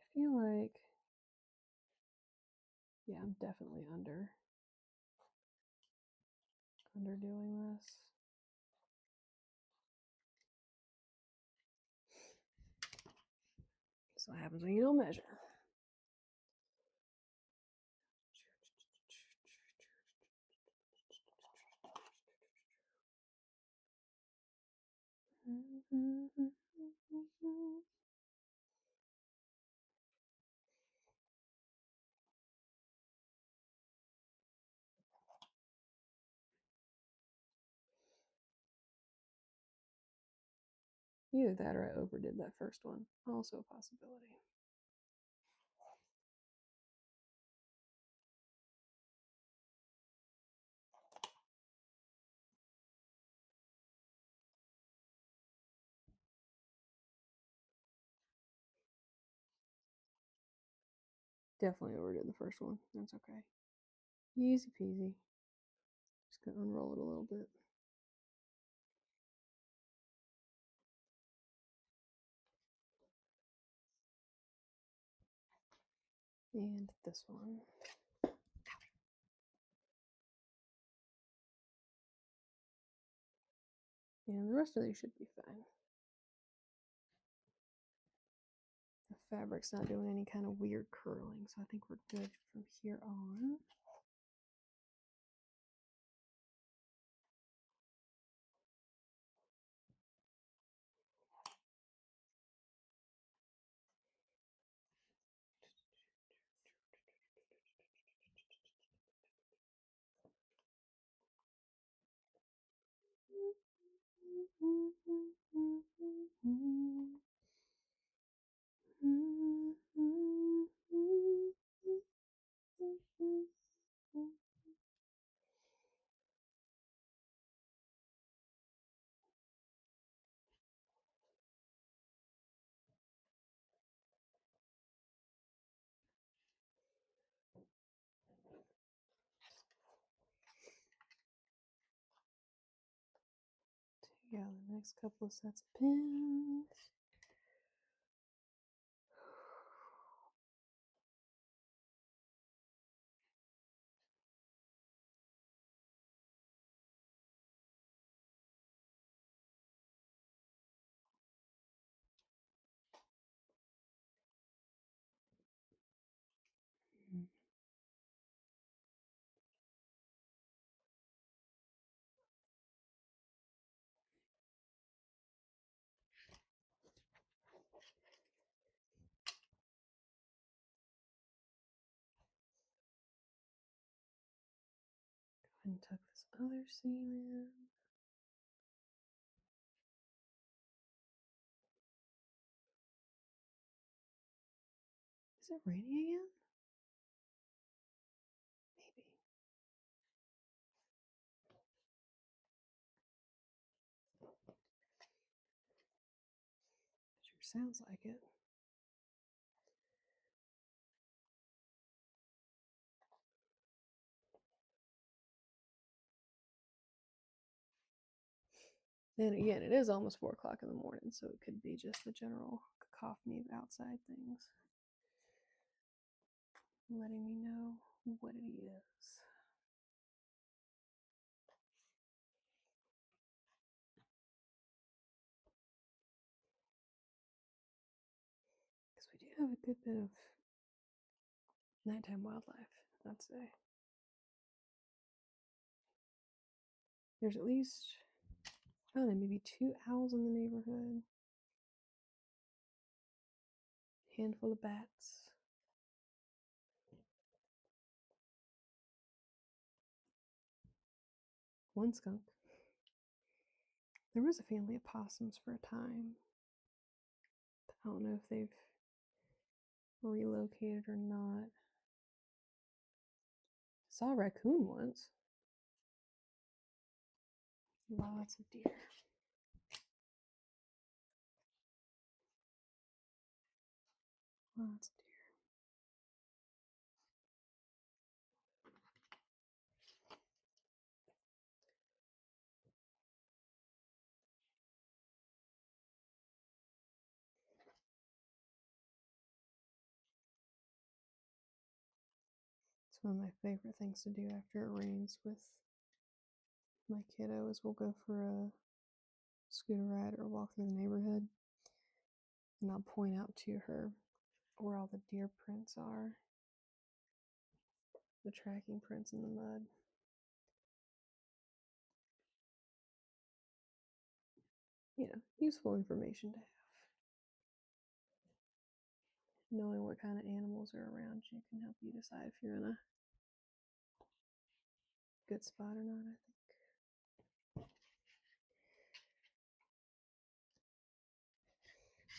I feel like, yeah, I'm definitely underdoing this. That's what happens when you don't measure. Either that or I overdid that first one. Also a possibility. Definitely overdid the first one. That's okay. Easy peasy. Just gonna unroll it a little bit. And this one. And the rest of these should be fine. The fabric's not doing any kind of weird curling, so I think we're good from here on. Yeah, the next couple of sets of pins. Go ahead and tuck this other seam in. Is it raining again? Maybe. Sure sounds like it. Then again, it is almost 4 o'clock in the morning, so it could be just the general cacophony of outside things letting me know what it is. Because we do have a good bit of nighttime wildlife, I'd say. There's at least, I don't know, maybe 2 owls in the neighborhood. A handful of bats. One skunk. There was a family of possums for a time. I don't know if they've relocated or not. Saw a raccoon once. Lots of deer. Lots of deer. It's one of my favorite things to do after it rains with my kiddo is we'll go for a scooter ride or walk through the neighborhood, and I'll point out to her where all the deer prints are, the tracking prints in the mud. You know, useful information to have. Knowing what kind of animals are around you can help you decide if you're in a good spot or not, I think.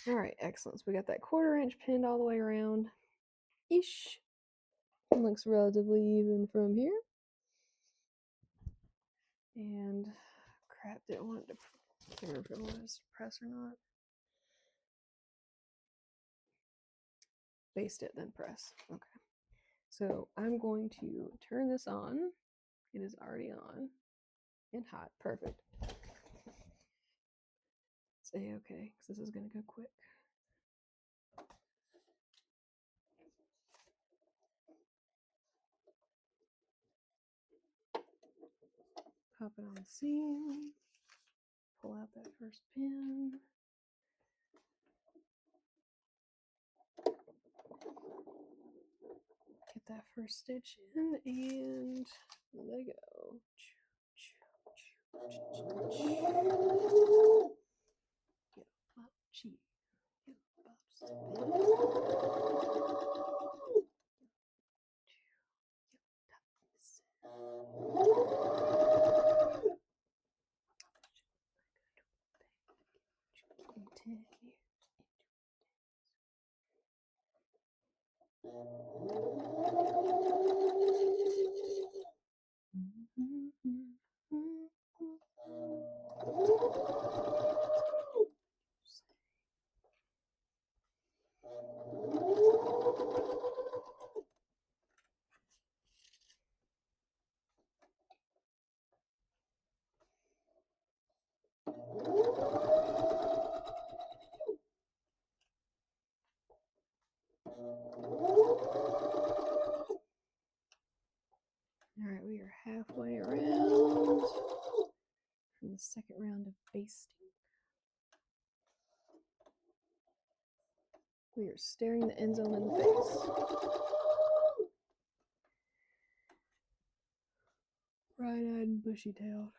All right, excellent. So we got that 1/4 inch pinned all the way around. Ish. It looks relatively even from here. And crap, didn't want to care if it was to press or not. Baste it, then press. Okay. So I'm going to turn this on. It is already on and hot. Perfect. Say okay, because this is going to go quick. Pop it on the seam. Pull out that first pin. Get that first stitch in, and there they go. Alright, we are halfway around from the second round of basting. We are staring the end zone in the face. Bright-eyed and bushy-tailed.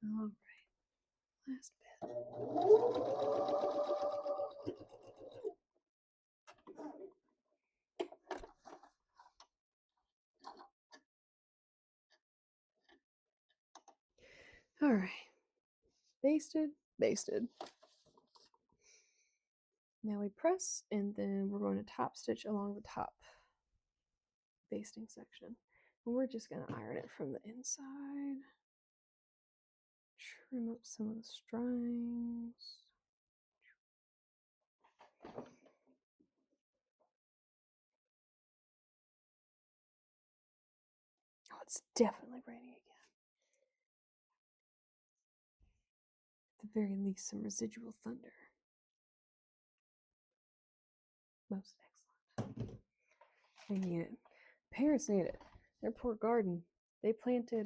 All right, last bit. All right, basted, basted. Now we press, and then we're going to top stitch along the top basting section. And we're just going to iron it from the inside. Trim up some of the strings. Oh, it's definitely raining again. At the very least, some residual thunder. Most excellent. They need it. Parents need it. Their poor garden. They planted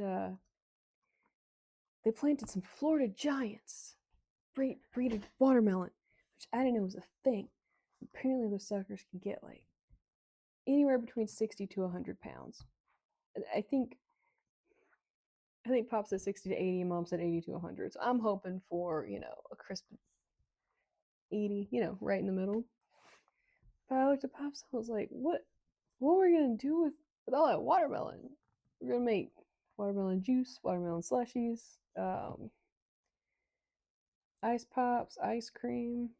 some Florida giants. Breeded watermelon, which I didn't know was a thing. Apparently those suckers can get like anywhere between 60 to 100 pounds. I think Pop said 60 to 80 and Mom said 80 to 100. So I'm hoping for, a crisp 80, right in the middle. But I looked at Pops and I was like, what are we going to do with all that watermelon? We're going to make watermelon juice, watermelon slushies, ice pops, ice cream.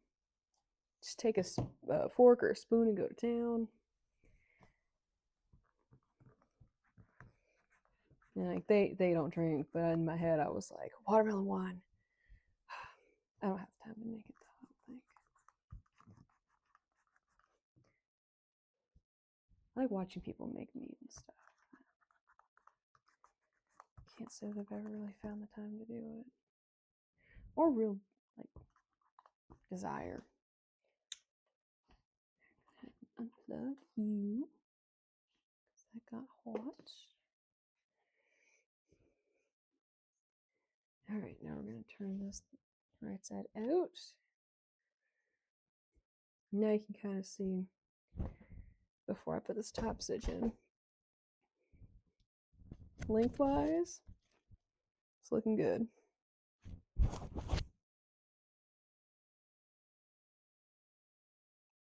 Just take a fork or a spoon and go to town. And like they don't drink, but in my head I was like, watermelon wine. I don't have time to make it though, I don't think. I like watching people make meat and stuff. Can't say that I've ever really found the time to do it. Or real desire. unplug you. That got hot. All right, now we're going to turn this right side out. Now you can kind of see before I put this top stitch in. Lengthwise, it's looking good.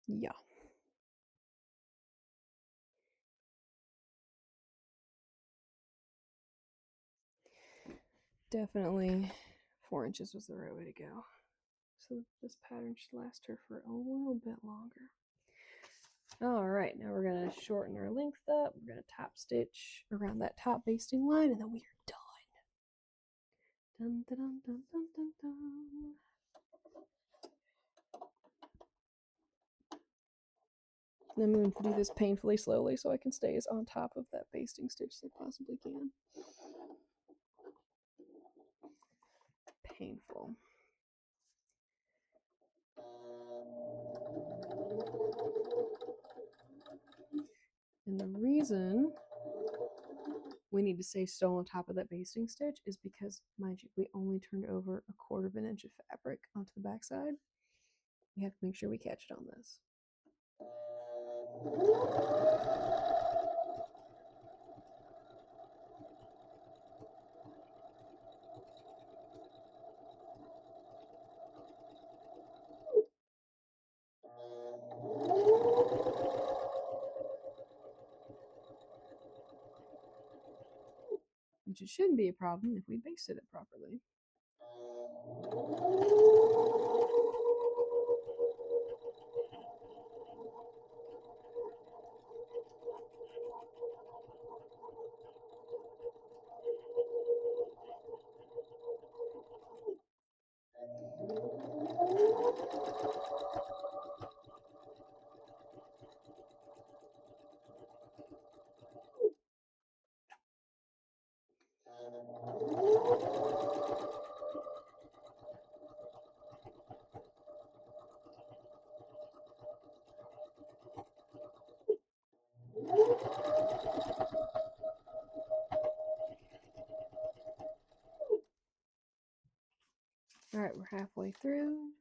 Yeah. Definitely 4 inches was the right way to go. So this pattern should last her for a little bit longer. All right, now we're going to shorten our length up. We're going to top stitch around that top basting line, and then we are done. Dun, dun, dun, dun, dun, dun, dun. I'm going to do this painfully slowly so I can stay as on top of that basting stitch as I possibly can. Painful. And the reason we need to stay still on top of that basting stitch is because, mind you, we only turned over 1/4 inch of fabric onto the back side. We have to make sure we catch it on this. Which it shouldn't be a problem if we basted it properly. All right, we're halfway through.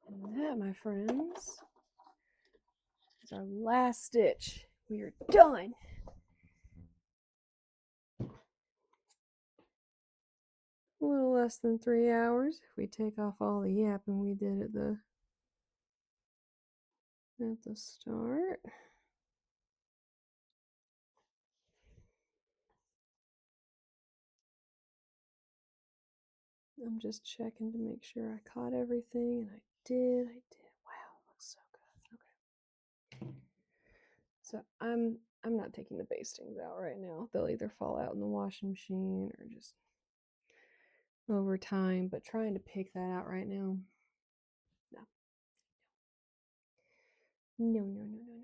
And that, my friends, is our last stitch. We are done. A little less than 3 hours if we take off all the yapping we did at the start. I'm just checking to make sure I caught everything, and I did. Wow, it looks so good. Okay. So I'm not taking the bastings out right now. They'll either fall out in the washing machine or just over time, but trying to pick that out right now. No. No, no, no, no, no, no.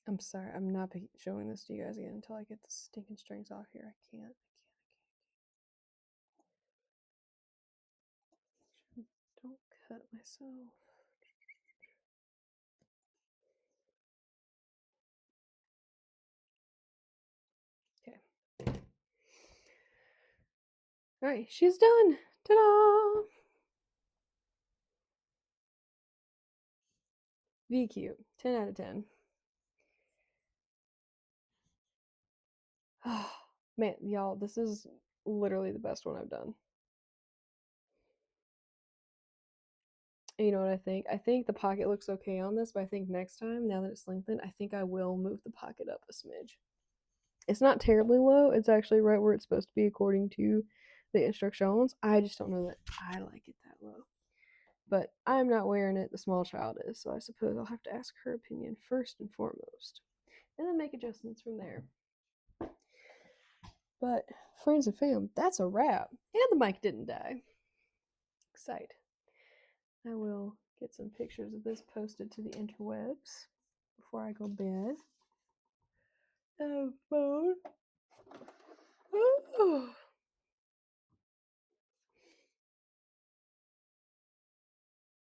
I'm sorry, I'm not showing this to you guys again until I get the stinking strings off here. I can't. cut myself. Okay. Alright, she's done. Ta-da! V cute. 10 out of 10. Man, y'all, this is literally the best one I've done. And you know what I think? I think the pocket looks okay on this, but I think next time, now that it's lengthened, I think I will move the pocket up a smidge. It's not terribly low. It's actually right where it's supposed to be according to the instructions. I just don't know that I like it that low. But I'm not wearing it. The small child is, so I suppose I'll have to ask her opinion first and foremost, and then make adjustments from there. But friends and fam, that's a wrap. And the mic didn't die. Excite. I will get some pictures of this posted to the interwebs before I go bed. Oh, phone. Oh.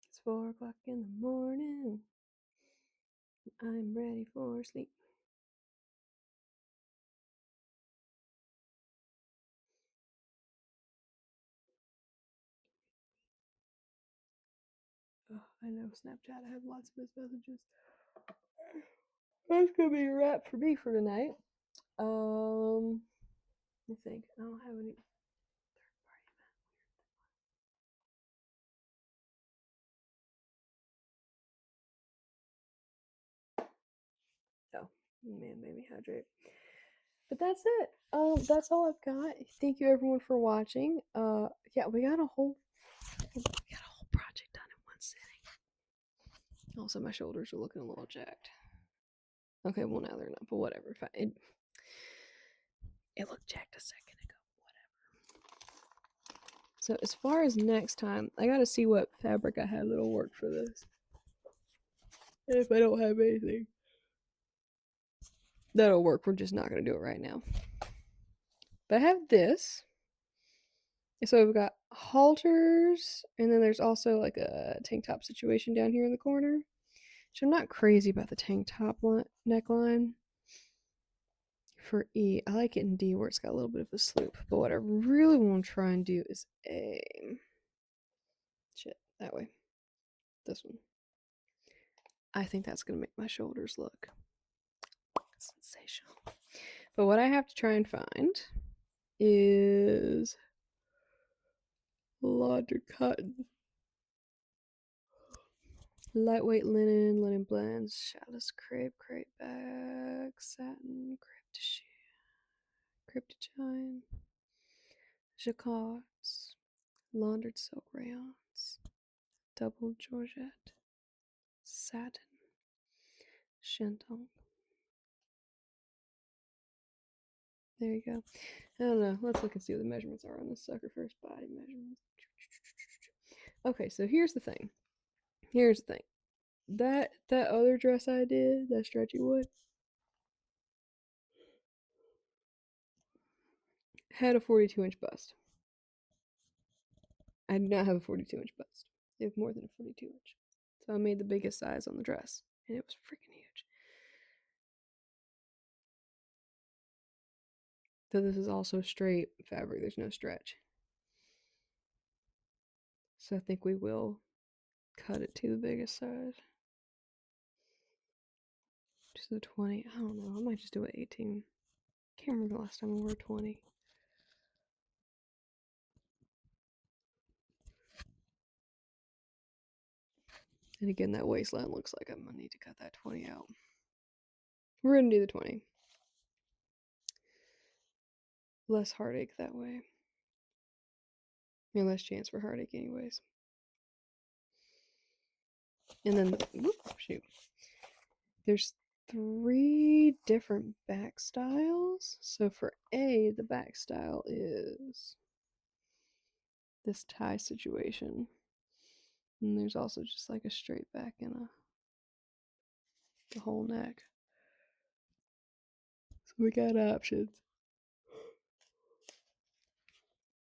It's 4 o'clock in the morning. I'm ready for sleep. Oh, I know Snapchat. I have lots of missed messages. That's gonna be a wrap for me for tonight. Let me think. I don't have any Oh, man, made me hydrate. But that's it. That's all I've got. Thank you everyone for watching. Yeah, we got a whole project done in one sitting. Also, my shoulders are looking a little jacked. Okay, well now they're not, but whatever. It looked jacked a second ago. Whatever. So as far as next time, I gotta see what fabric I have that'll work for this. And if I don't have anything that'll work, we're just not gonna do it right now. But I have this. So we've got halters, and then there's also like a tank top situation down here in the corner. Which I'm not crazy about the tank top neckline for E. I like it in D where it's got a little bit of a sloop. But what I really want to try and do is a that way. This one. I think that's gonna make my shoulders look sensational. But what I have to try and find is laundered cotton. Lightweight linen, linen blends, challis crepe, crepe bag, satin, crepe de chine, crepe de chine, jacquards, laundered silk rayons, double georgette, satin, shantung. There you go. I don't know. Let's look and see what the measurements are on this sucker first. Body measurements. Okay, so here's the thing. That other dress I did, that stretchy wood, had a 42-inch bust. I do not have a 42-inch bust. I have more than a 42-inch. So I made the biggest size on the dress, and it was freaking huge. So this is also straight fabric. There's no stretch. So I think we will cut it to the biggest size. Just a 20. I don't know. I might just do an 18. Can't remember the last time I wore 20. And again, that waistline looks like I'm gonna need to cut that 20 out. We're gonna do the 20. Less heartache that way. And less chance for heartache anyways. And then, shoot. There's 3 different back styles. So for A, the back style is this tie situation. And there's also just like a straight back and the whole neck. So we got options.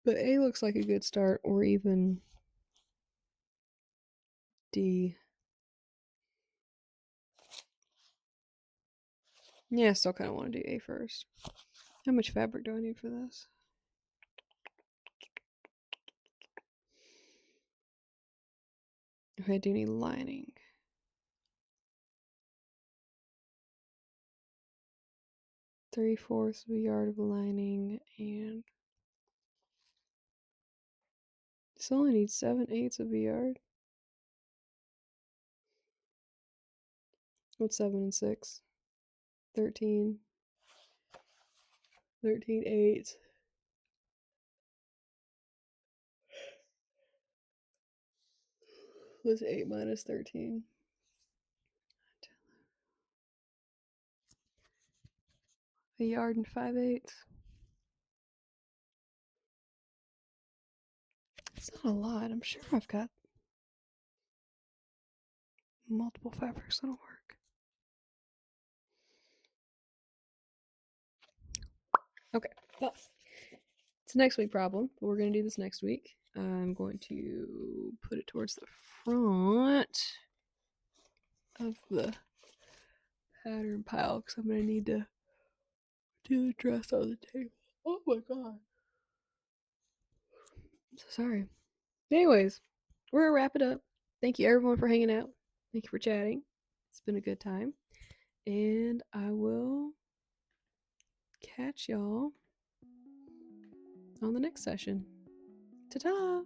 But A looks like a good start, or even D. Yeah, I still kind of want to do A first. How much fabric do I need for this? Okay, I do need lining. 3/4 of a yard of lining, and this only needs 7/8 of a yard. What's 7 and 6? 13. 13/8. What's 8 minus 13? A yard and 5/8. It's not a lot. I'm sure I've got multiple fabrics that'll work. Okay, well, it's a next week problem, but we're going to do this next week. I'm going to put it towards the front of the pattern pile because I'm going to need to do the dress on the table. Oh my god. I'm so sorry. Anyways, we're going to wrap it up. Thank you everyone for hanging out. Thank you for chatting. It's been a good time. And I will catch y'all on the next session. Ta-ta!